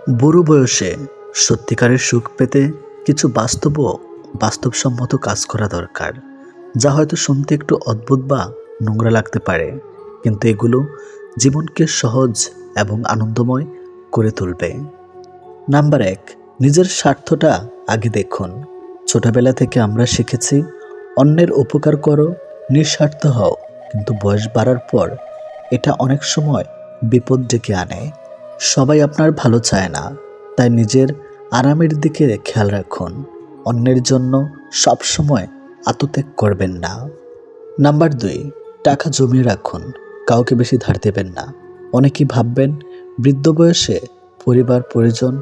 বুড়ো বয়সে সত্যিকারের সুখ পেতে কিছু বাস্তব ও বাস্তবসম্মত কাজ করা দরকার, যা হয়তো শুনতে একটু অদ্ভুত বা নোংরা লাগতে পারে, কিন্তু এগুলো জীবনকে সহজ এবং আনন্দময় করে তুলবে। নাম্বার ১, নিজের স্বার্থটা আগে দেখুন। ছোটবেলা থেকে আমরা শিখেছি অন্যের উপকার করো, নিঃস্বার্থ হও, কিন্তু বয়স বাড়ার পর এটা অনেক সময় বিপদ ডেকে আনে। সবাই আপনার ভালো চায় না, তাই নিজের আরামের দিকে খেয়াল রাখুন। অন্যের জন্য সবসময় আত্মত্যাগ করবেন না। নাম্বার ২, টাকা জমিয়ে রাখুন, কাউকে বেশি ধার দেবেন না। অনেকেই ভাববেন বৃদ্ধ বয়সে পরিবার পরিজন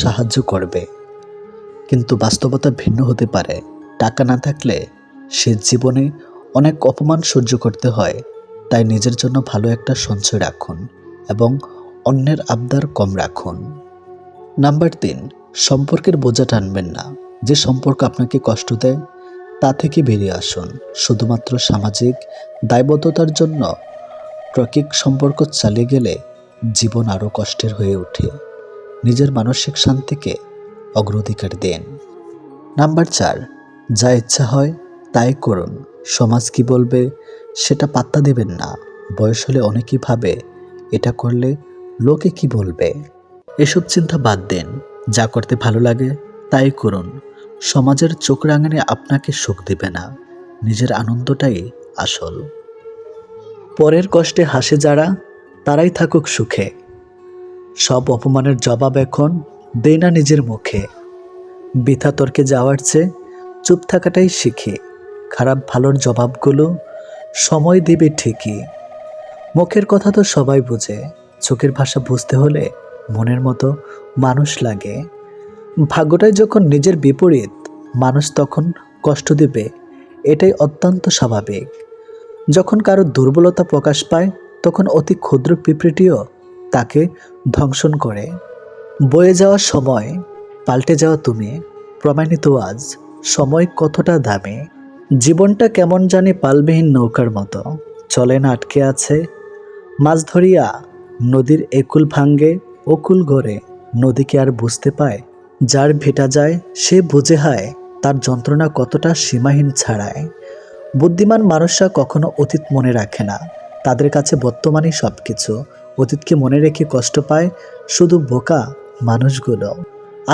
সাহায্য করবে, কিন্তু বাস্তবতা ভিন্ন হতে পারে। টাকা না থাকলে সে জীবনে অনেক অপমান সহ্য করতে হয়। তাই নিজের জন্য ভালো একটা সঞ্চয় রাখুন এবং অন্যের আবদার কম রাখুন। নাম্বার ৩, সম্পর্কের বোঝা টানবেন না। যে সম্পর্ক আপনাকে কষ্ট দেয় তা থেকে বেরিয়ে আসুন। শুধুমাত্র সামাজিক দায়বদ্ধতার জন্য প্রকৃত সম্পর্ক চালিয়ে গেলে জীবন আরও কষ্টের হয়ে ওঠে। নিজের মানসিক শান্তিকে অগ্রাধিকার দেন। নাম্বার ৪, যা ইচ্ছা হয় তাই করুন। সমাজ কি বলবে সেটা পাত্তা দেবেন না। বয়স হলে অনেকেই ভাবে এটা করলে লোকে কি বলবে। এসব চিন্তা বাদ দেন, যা করতে ভালো লাগে তাই করুন। সমাজের চোখ রাঙানি আপনাকে সুখ দেবে না, নিজের আনন্দটাই আসল। পরের কষ্টে হাসে যারা, তারাই থাকুক সুখে। সব অপমানের জবাব এখন দেই না নিজের মুখে। বৃথা তর্কে যাওয়ার চেয়ে চুপ থাকাটাই শিখি। খারাপ ভালোর জবাবগুলো সময় দেবে ঠিকই। মুখের কথা তো সবাই বোঝে, চোখের ভাষা বুঝতে হলে মনের মতো মানুষ লাগে। ভাগ্যটাই যখন নিজের বিপরীত, মানুষ তখন কষ্ট দেবে, এটাই অত্যন্ত স্বাভাবিক। যখন কারো দুর্বলতা প্রকাশ পায় তখন অতি ক্ষুদ্র পিঁপড়েটিও তাকে ধ্বংসন করে। বয়ে যাওয়া সময়, পাল্টে যাওয়া তুমি, প্রমাণিত আজ সময় কতটা দামি। জীবনটা কেমন জানি পালবিহীন নৌকার মতো, চলে না, আটকে আছে। মাছ ধরিয়া নদীর একুল ভাঙ্গে অকুল গড়ে। নদীকে আর বুঝতে পায় যার ভেটা যায় সে বুঝে হায় তার যন্ত্রণা কতটা সীমাহীন ছাড়ায়। বুদ্ধিমান মানুষরা কখনো অতীত মনে রাখে না, তাদের কাছে বর্তমানই সব কিছু। অতীতকে মনে রেখে কষ্ট পায় শুধু বোকা মানুষগুলো।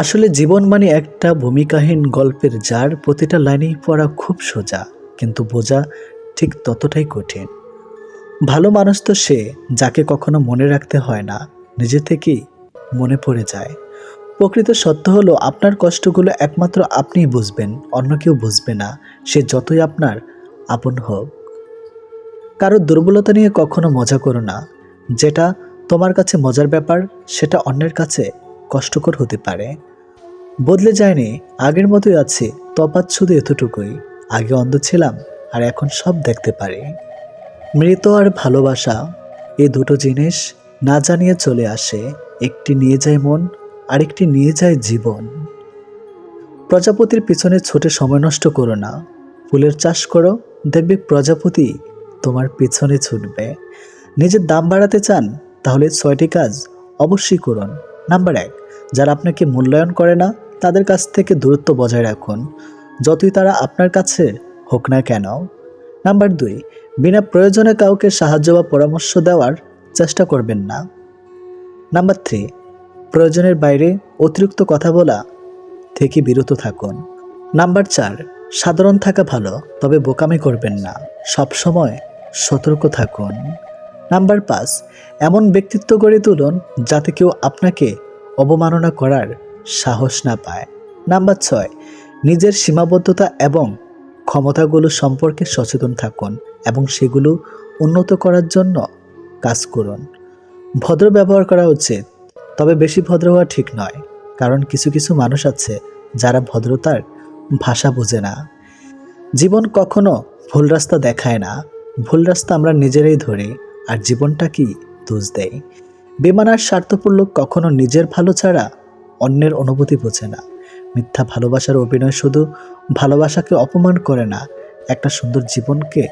আসলে জীবন মানে একটা ভূমিকাহীন গল্পের যার প্রতিটা লাইনেই পড়া খুব সোজা, কিন্তু বোঝা ঠিক ততটাই কঠিন। ভালো মানুষ তো সে যাকে কখনো মনে রাখতে হয় না, নিজে থেকেই মনে পড়ে যায়। প্রকৃত সত্য হলো আপনার কষ্টগুলো একমাত্র আপনিই বুঝবেন, অন্য কেউ বুঝবে না, সে যতই আপনার আপন হোক। কারো দুর্বলতা নিয়ে কখনো মজা করো না। যেটা তোমার কাছে মজার ব্যাপার সেটা অন্যের কাছে কষ্টকর হতে পারে। বদলে যায়নি, আগের মতোই আছি, তফাৎ শুধু এতটুকুই। আগে অন্ধ ছিলাম আর এখন সব দেখতে পারি। মৃত আর ভালোবাসা, এই দুটো জিনিস না জানিয়ে চলে আসে। একটি নিয়ে যায় মন, আরেকটি নিয়ে যায় জীবন। প্রজাপতির পিছনে ছুটে সময় নষ্ট করো না। ফুলের চাষ করো, দেখবে প্রজাপতি তোমার পিছনে ছুটবে। নিজের দাম বাড়াতে চান তাহলে 6টি কাজ অবশ্যই করুন। নাম্বার 1, যারা আপনাকে মূল্যায়ন করে না তাদের কাছ থেকে দূরত্ব বজায় রাখুন, যতই তারা আপনার কাছে হোক না কেন। নাম্বার 2, বিনা প্রয়োজনে কাউকে সাহায্য বা পরামর্শ দেওয়ার চেষ্টা করবেন না। নাম্বার 3, প্রয়োজনের বাইরে অতিরিক্ত কথা বলা থেকে বিরত থাকুন। নাম্বার 4, সাধারণ থাকা ভালো, তবে বোকামি করবেন না, সব সময় সতর্ক থাকুন। নাম্বার 5, এমন ব্যক্তিত্ব গড়ে তুলুন যাতে কেউ আপনাকে অবমাননা করার সাহস না পায়। নাম্বার 6, নিজের সীমাবদ্ধতা এবং ক্ষমতাগুলো সম্পর্কে সচেতন থাকুন এবং সেগুলো উন্নত করার জন্য কাজ করুন। ভদ্র ব্যবহার করা উচিত, তবে বেশি ভদ্র হওয়া ঠিক নয়, কারণ কিছু কিছু মানুষ আছে যারা ভদ্রতার ভাষা বোঝে না। জীবন কখনো ভুল রাস্তা দেখায় না, ভুল রাস্তা আমরা নিজেরাই ধরি, আর জীবনটা কি দোষ দেয়। বেমান আর স্বার্থপর লোক কখনো নিজের ভালো ছাড়া অন্যের অনুভূতি বোঝে না। মিথ্যা ভালোবাসার অভিনয় শুধু ভালোবাসাকে অপমান করে না, একটা সুন্দর জীবনকে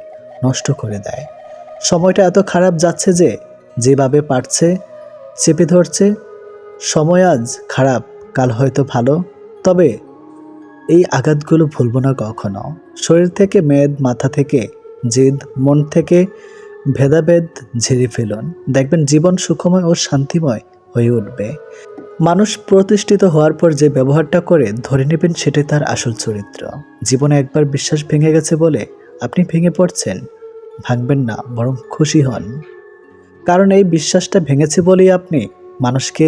নষ্ট করে দেয়। সময়টা এত খারাপ যাচ্ছে যে যেভাবে পারছে চেপে ধরছে, সময় আজ খারাপ, কাল হয়তো ভালো, তবে এই আঘাতগুলো ভুলব না কখনো। শরীর থেকে মেদ, মাথা থেকে জিদ, মন থেকে ভেদাভেদ ঝেড়ে ফেলুন। দেখবেন জীবন সুখময় ও শান্তিময় হয়ে উঠবে। মানুষ প্রতিষ্ঠিত হওয়ার পর যে ব্যবহারটা করে ধরে নেবেন সেটাই তার আসল চরিত্র। জীবনে একবার বিশ্বাস ভেঙে গেছে বলে আপনি ভেঙে পড়ছেন, ভাঙবেন না, বরং খুশি হন। কারণ এই বিশ্বাসটা ভেঙেছে বলেই আপনি মানুষকে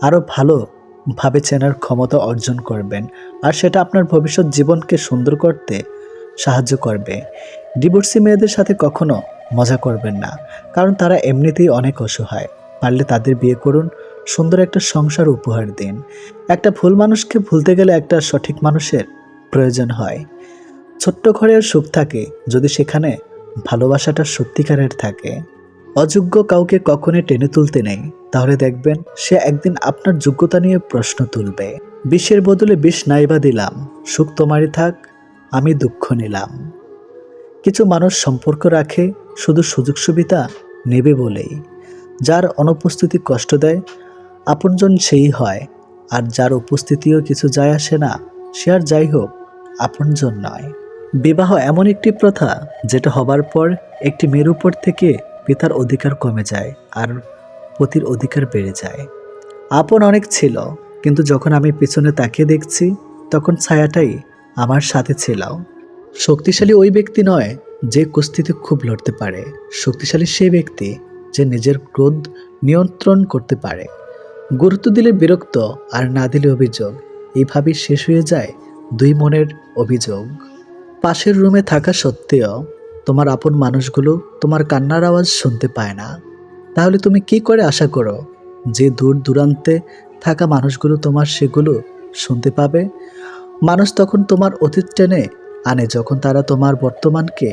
আরও ভালোভাবে চেনার ক্ষমতা অর্জন করবেন, আর সেটা আপনার ভবিষ্যৎ জীবনকে সুন্দর করতে সাহায্য করবে। ডিভোর্সি মেয়েদের সাথে কখনো মজা করবেন না, কারণ তারা এমনিতেই অনেক অসহায়। পারলে তাদের বিয়ে করুন, সুন্দর একটা সংসার উপহার দিন। একটা ভুল মানুষকে ভুলতে গেলে একটা সঠিক মানুষের প্রয়োজন হয়। ছোট্ট ঘরেও সুখ থাকে যদি সেখানে ভালোবাসাটা সত্যিকারের থাকে। অযোগ্য কাউকে কখনোই টেনে তুলতে নেই, তাহলে দেখবেন সে একদিন আপনার যোগ্যতা নিয়ে প্রশ্ন তুলবে। বিষের বদলে বিষ নাইবা দিলাম, সুখ তোমারই থাক, আমি দুঃখ নিলাম। কিছু মানুষ সম্পর্ক রাখে শুধু সুযোগ সুবিধা নেবে বলেই। যার অনুপস্থিতি কষ্ট দেয় আপনজন সেই হয়, আর যার উপস্থিতিও কিছু যায় আসে না সে আর যাই হোক আপনজন নয়। বিবাহ এমন একটি প্রথা যেটা হবার পর একটি মেয়ের উপর থেকে পিতার অধিকার কমে যায় আর পতির অধিকার বেড়ে যায়। আপন অনেক ছিল, কিন্তু যখন আমি পিছনে তাকিয়ে দেখছি তখন ছায়াটাই আমার সাথে ছিল। শক্তিশালী ওই ব্যক্তি নয় যে কুস্তিতে খুব লড়তে পারে, শক্তিশালী সেই ব্যক্তি যে নিজের ক্রোধ নিয়ন্ত্রণ করতে পারে। গুরুত্ব দিলে বিরক্ত, আর না দিলে অভিযোগ, এইভাবেই শেষ হয়ে যায় দুই মনের অভিযোগ। পাশের রুমে থাকা সত্ত্বেও তোমার আপন মানুষগুলো তোমার কান্নার আওয়াজ শুনতে পায় না। তাহলে তুমি কি করে আশা করো যে দূর দূরান্তে থাকা মানুষগুলো তোমার সেগুলো শুনতে পাবে? মানুষ তখন তোমার অতীত টেনে আনে যখন তারা তোমার বর্তমানকে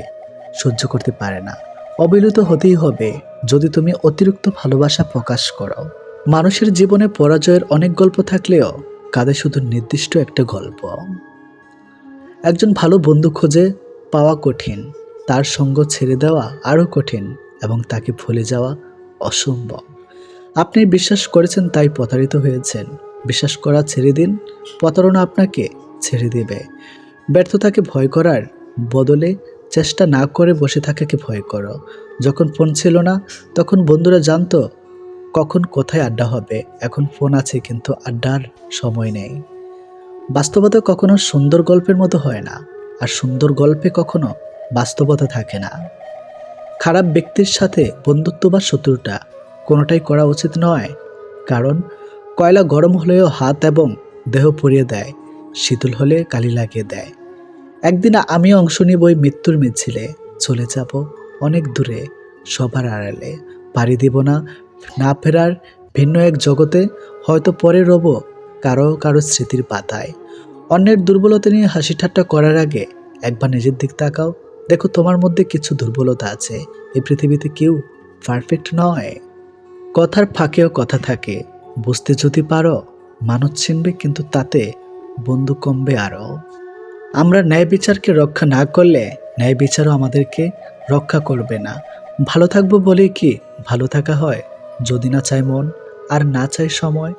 সহ্য করতে পারে না। অবিরত হতেই হবে যদি তুমি অতিরিক্ত ভালোবাসা প্রকাশ করো। মানুষের জীবনে পরাজয়ের অনেক গল্প থাকলেও কাঁধে শুধু নির্দিষ্ট একটা গল্প। একজন ভালো বন্ধু খুঁজে পাওয়া কঠিন, তার সঙ্গ ছেড়ে দেওয়া আরও কঠিন, এবং তাকে ভুলে যাওয়া অসম্ভব। আপনি বিশ্বাস করেছেন তাই প্রতারিত হয়েছেন। বিশ্বাস করা ছেড়ে দিন, প্রতারণা আপনাকে ছেড়ে দেবে। ব্যর্থতাকে ভয় করার বদলে চেষ্টা না করে বসে থাকাকে ভয় করো। যখন ফোন ছিল না তখন বন্ধুরা জানতো কখন কোথায় আড্ডা হবে। এখন ফোন আছে কিন্তু আড্ডার সময় নেই। বাস্তবতা কখনো সুন্দর গল্পের মতো হয় না, আর সুন্দর গল্পে কখনো বাস্তবতা থাকে না। খারাপ ব্যক্তির সাথে বন্ধুত্ব বা শত্রুতা কোনোটাই করা উচিত নয়, কারণ কয়লা গরম হলেও হাত এবং দেহ পুড়িয়ে দেয়, শীতল হলে কালি লাগিয়ে দেয়। একদিন আমিও অংশ নিব ওই মৃত্যুর মিছিলে। চলে যাব অনেক দূরে, সবার আড়ালে। পাড়ি দিব না না ফেরার ভিন্ন এক জগতে। হয়তো পরে রব কারো কারো স্মৃতির পাতায়। অন্যের দুর্বলতা নিয়ে হাসি ঠাট্টা করার আগে একবার নিজের দিক তাকাও। দেখো তোমার মধ্যে কিছু দুর্বলতা আছে। এই পৃথিবীতে কেউ পারফেক্ট নয়। কথার ফাঁকেও কথা থাকে, বুঝতে যদি পারো মানুষ চিনবে, কিন্তু তাতে বন্ধু কমবে আরও। আমরা ন্যায় বিচারকে রক্ষা না করলে ন্যায় বিচারও আমাদেরকে রক্ষা করবে না। ভালো থাকবো বলেই কি ভালো থাকা হয়? যদি না চায় মন, আর না চায় সময়।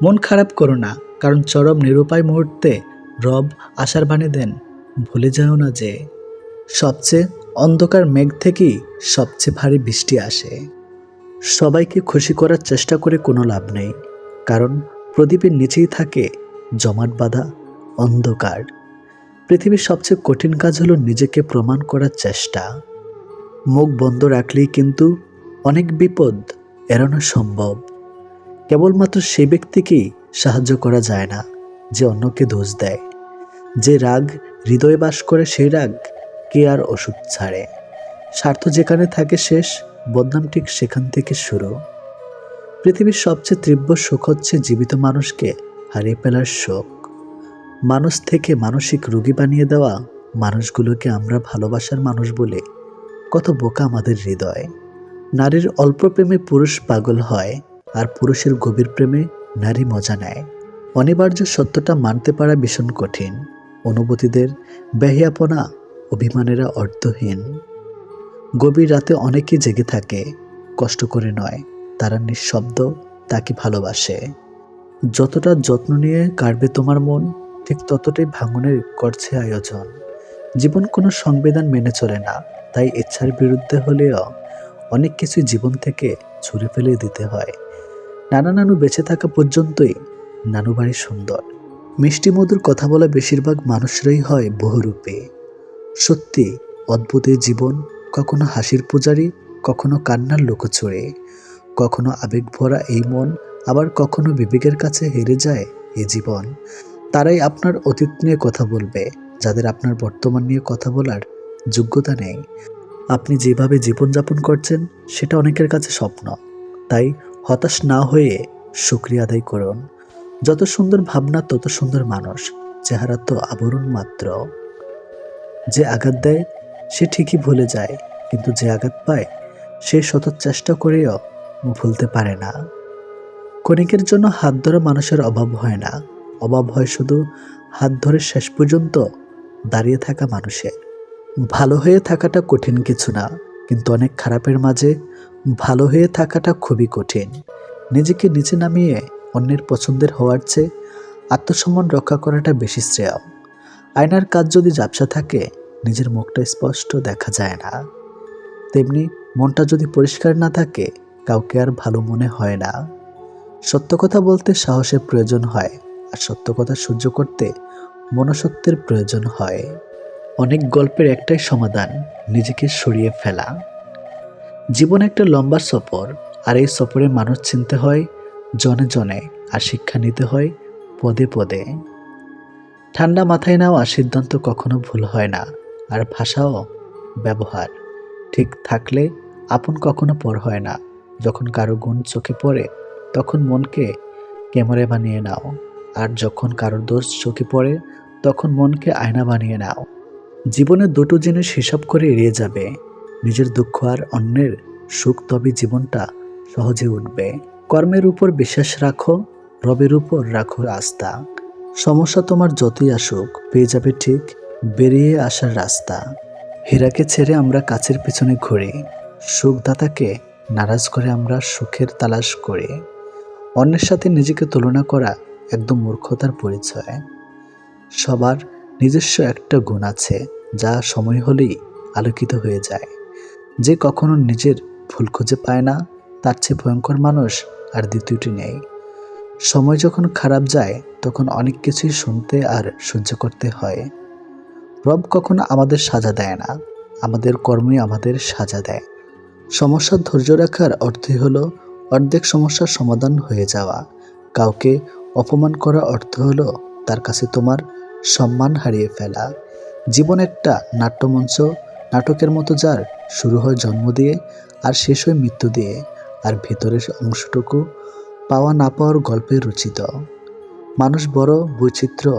মন খারাপ করো না, কারণ চরম নিরুপায় মুহূর্তে রব আশার বাণী দেন, ভুলে যাও না যে সবচেয়ে অন্ধকার মেঘ থেকেই সবচেয়ে ভারী বৃষ্টি আসে। সবাইকে খুশি করার চেষ্টা করে কোনো লাভ নেই, কারণ প্রদীপের নিচেই থাকে জমাট বাঁধা অন্ধকার। পৃথিবীর সবচেয়ে কঠিন কাজ হলো নিজেকে প্রমাণ করার চেষ্টা। মুখ বন্ধ রাখলেই কিন্তু অনেক বিপদ এড়ানো সম্ভব। কেবলমাত্র সেই ব্যক্তিকেই সাহায্য করা যায় না যে অন্যকে দোষ দেয়। যে রাগ হৃদয়ে বাস করে সেই রাগ কে আর ওষুধ ছাড়ে। স্বার্থ যেখানে থাকে শেষ, বদনাম ঠিক সেখান থেকে শুরু। পৃথিবীর সবচেয়ে তীব্র সুখ হচ্ছে জীবিত মানুষকে হারিয়ে ফেলার শোক। মানুষ থেকে মানসিক রোগী বানিয়ে দেওয়া মানুষগুলোকে আমরা ভালোবাসার মানুষ বলে কত বোকা আমাদের হৃদয়। নারীর অল্প প্রেমে পুরুষ পাগল হয়, আর পুরুষের গভীর প্রেমে নারী মজা নেয়। অনিবার্য সত্যটা মানতে পারা ভীষণ কঠিন। অনুভূতিদের বেহিয়াপনা, অভিমানেরা অর্থহীন। গভীর রাতে অনেকেই জেগে থাকে, কষ্ট করে নয়, তারা নিঃশব্দ তাকে ভালোবাসে। যতটা যত্ন নিয়ে কাটবে তোমার মন, ঠিক ততটাই ভাঙনের করছে আয়োজন। জীবন কোনো সংবিধান মেনে চলে না, তাই ইচ্ছার বিরুদ্ধে হলেও অনেক কিছু জীবন থেকে ছুঁড়ে ফেলে দিতে হয়। নানা নানু বেঁচে থাকা পর্যন্তই নানু বাড়ি সুন্দর। মিষ্টি মধুর কথা বলা বেশিরভাগ মানুষরাই হয় বহুরূপী। সত্যি অদ্ভুত এই জীবন, কখনো হাসির পূজারী, কখনো কান্নার লুকোচুরি, কখনো আবেগ ভরা এই মন, আবার কখনো বিবেকের কাছে হেরে যায় এই জীবন। তারাই আপনার অতীত নিয়ে কথা বলবে, যাদের আপনার বর্তমান নিয়ে কথা বলার যোগ্যতা নেই। আপনি যেভাবে জীবনযাপন করছেন সেটা অনেকের কাছে স্বপ্ন, তাই হতাশ না হয়ে শুকরিয়া আদায় করুন। যত সুন্দর ভাবনা তত সুন্দর মানুষ, চেহারা তো আবরণ মাত্র। যে আঘাত দেয় সে ঠিকই ভুলে যায়, কিন্তু যে আঘাত পায় সে শত চেষ্টা করেও ভুলতে পারে না। ক্ষণিকের জন্য হাত ধরা মানুষের অভাব হয় না, অভাব হয় শুধু হাত ধরে শেষ পর্যন্ত দাঁড়িয়ে থাকা মানুষের। ভালো হয়ে থাকাটা কঠিন কিছু না, কিন্তু অনেক খারাপের মাঝে ভালো হয়ে থাকাটা খুবই কঠিন। নিজেকে নিচে নামিয়ে অন্যের পছন্দের হওয়ার চেয়ে আত্মসম্মান রক্ষা করাটা বেশি শ্রেয়। আয়নার কাজ যদি ঝাপসা থাকে, নিজের মুখটা স্পষ্ট দেখা যায় না। তেমনি মনটা যদি পরিষ্কার না থাকে, কাউকে আর ভালো মনে হয় না। সত্য কথা বলতে সাহসের প্রয়োজন হয়, আর সত্য কথা সহ্য করতে মনসত্বের প্রয়োজন হয়। অনেক গল্পের একটাই সমাধান, নিজেকে সরিয়ে ফেলা। জীবন একটা লম্বা সফর, আর এই সফরে মানুষ চিনতে হয় জনে জনে, আর শিক্ষা নিতে হয় পদে পদে। ঠান্ডা মাথায় নেওয়া সিদ্ধান্ত কখনো ভুল হয় না, আর ভাষাও ব্যবহার ঠিক থাকলে আপন কখনো পর হয় না। যখন কারো গুণ চোখে পড়ে তখন মনকে ক্যামেরা বানিয়ে নাও, আর যখন কারোর দোষ চোখে পড়ে তখন মনকে আয়না বানিয়ে নাও। জীবনে দুটো জিনিস হিসাব করে এড়িয়ে যাবে, নিজের দুঃখ আর অন্যের সুখ, তবে জীবনটা সহজে উঠবে। কর্মের উপর বিশ্বাস রাখো, রবের উপর রাখো আস্থা। সমস্যা তোমার যতই আসুক, পেয়ে যাবে ঠিক বেরিয়ে আসার রাস্তা। হীরাকে ছেড়ে আমরা কাছের পিছনে ঘুরি, সুখদাতাকে নারাজ করে আমরা সুখের তালাশ করি। অন্যের সাথে নিজেকে তুলনা করা একদম মূর্খতার পরিচয়। সবার নিজস্ব একটা গুণ আছে, যা সময় হলেই আলোকিত হয়ে যায়। যে কখনো নিজের ভুল খুঁজে পায় না, তার চেয়ে ভয়ঙ্কর মানুষ আর দ্বিতীয়টি নেই। সময় যখন খারাপ যায় তখন অনেক কিছুই শুনতে আর সহ্য করতে হয়। রব কখনো আমাদের সাজা দেয় না, আমাদের কর্মই আমাদের সাজা দেয়। সমস্যার ধৈর্য রাখার অর্থই হলো অর্ধেক সমস্যার সমাধান হয়ে যাওয়া। কাউকে অপমান করা অর্থ হলো তার কাছে তোমার সম্মান হারিয়ে ফেলা। জীবন একটা নাট্যমঞ্চ, নাটকের মতো, যার শুরু হয় জন্ম দিয়ে আর শেষ হয় মৃত্যু দিয়ে, আর ভেতরের অংশটুকু পাওয়া না পাওয়ার গল্পে রচিত। মানুষ বড় বৈচিত্র্য,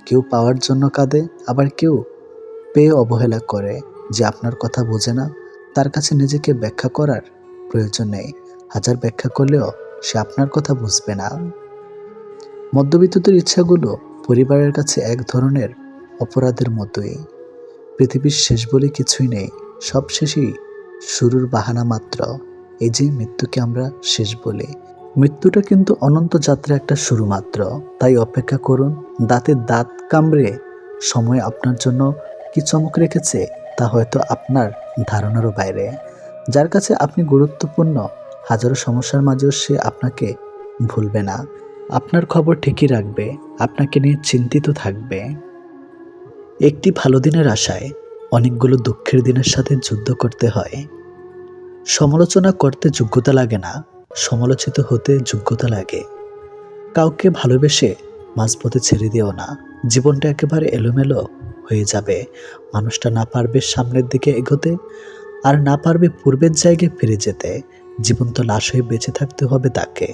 কেউ পাওয়ার জন্য কাঁদে, আবার কেউ পেয়ে অবহেলা করে। যে আপনার কথা বোঝে না তার কাছে নিজেকে ব্যাখ্যা করার প্রয়োজন নেই, হাজার ব্যাখ্যা করলেও সে আপনার কথা বুঝবে না। মধ্যবিত্তদের ইচ্ছাগুলো পরিবারের কাছে এক ধরনের অপরাধের মতোই। পৃথিবীর শেষ বলে কিছুই নেই, সব শেষই শুরুর বাহানা মাত্র। এই যে মৃত্যুকে আমরা শেষ বলি, মৃত্যুটা কিন্তু অনন্ত যাত্রা একটা শুরু মাত্র। তাই অপেক্ষা করুন, দাঁতে দাঁত কামড়ে সময় আপনার জন্য কি চমক রেখেছে তা হয়তো আপনার ধারণারও বাইরে। যার কাছে আপনি গুরুত্বপূর্ণ, হাজারো সমস্যার মাঝেও সে আপনাকে ভুলবে না, আপনার খবর ঠিকই রাখবে, আপনাকে নিয়ে চিন্তিত থাকবে। একটি ভালো দিনের আশায় অনেকগুলো দুঃখের দিনের সাথে যুদ্ধ করতে হয়। সমালোচনা করতে যোগ্যতা লাগে না, সমালোচিত হতে যোগ্যতা লাগে। কাউকে ভালোবেসে মাঝপথে ছেড়ে দিও না, জীবনটা একেবারে এলোমেলো হয়ে যাবে। মানুষটা না পারবে সামনের দিকে এগোতে, আর না পারবে পূর্বের জায়গায় ফিরে যেতে। জীবন তো লাশ হয়ে বেঁচে থাকতে হবে তাকে।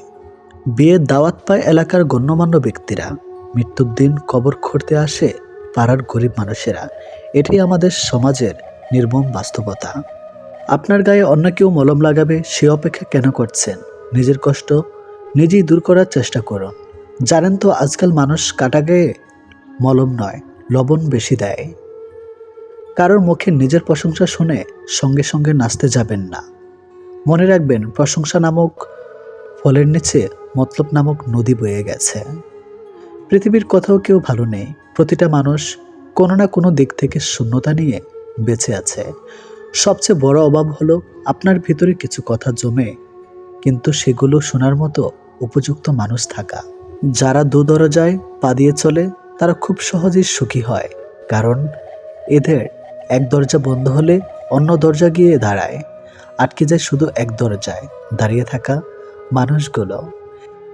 বিয়ের দাওয়াত পায় এলাকার গণ্যমান্য ব্যক্তিরা, মৃত্যুর দিন কবর খুঁড়তে আসে পাড়ার গরিব মানুষেরা। এটাই আমাদের সমাজের নির্মম বাস্তবতা। আপনার গায়ে অন্য কেউ মলম লাগাবে সে অপেক্ষা কেন করছেন? নিজের কষ্ট নিজেই দূর করার চেষ্টা করুন। জানেন তো আজকাল মানুষ কাটা গায়ে মলম নয়, লবণ বেশি দেয়। কারোর মুখে নিজের প্রশংসা শুনে সঙ্গে সঙ্গে নাচতে যাবেন না। মনে রাখবেন, প্রশংসা নামক ফলের নিচে মতলব নামক নদী বয়ে গেছে। পৃথিবীর কোথাও কেউ ভালো নেই। প্রতিটা মানুষ কোনো না কোনো দিক থেকে শূন্যতা নিয়ে বেঁচে আছে। সবচেয়ে বড় অভাব হলো আপনার ভিতরে কিছু কথা জমে কিন্তু সেগুলো শোনার মতো উপযুক্ত মানুষ থাকা। যারা দু দরজায় পা দিয়ে চলে তারা খুব সহজেই সুখী হয়, কারণ এদের এক দরজা বন্ধ হলে অন্য দরজা গিয়ে দাঁড়ায়। আটকে যায় শুধু এক দরজায় দাঁড়িয়ে থাকা মানুষগুলো।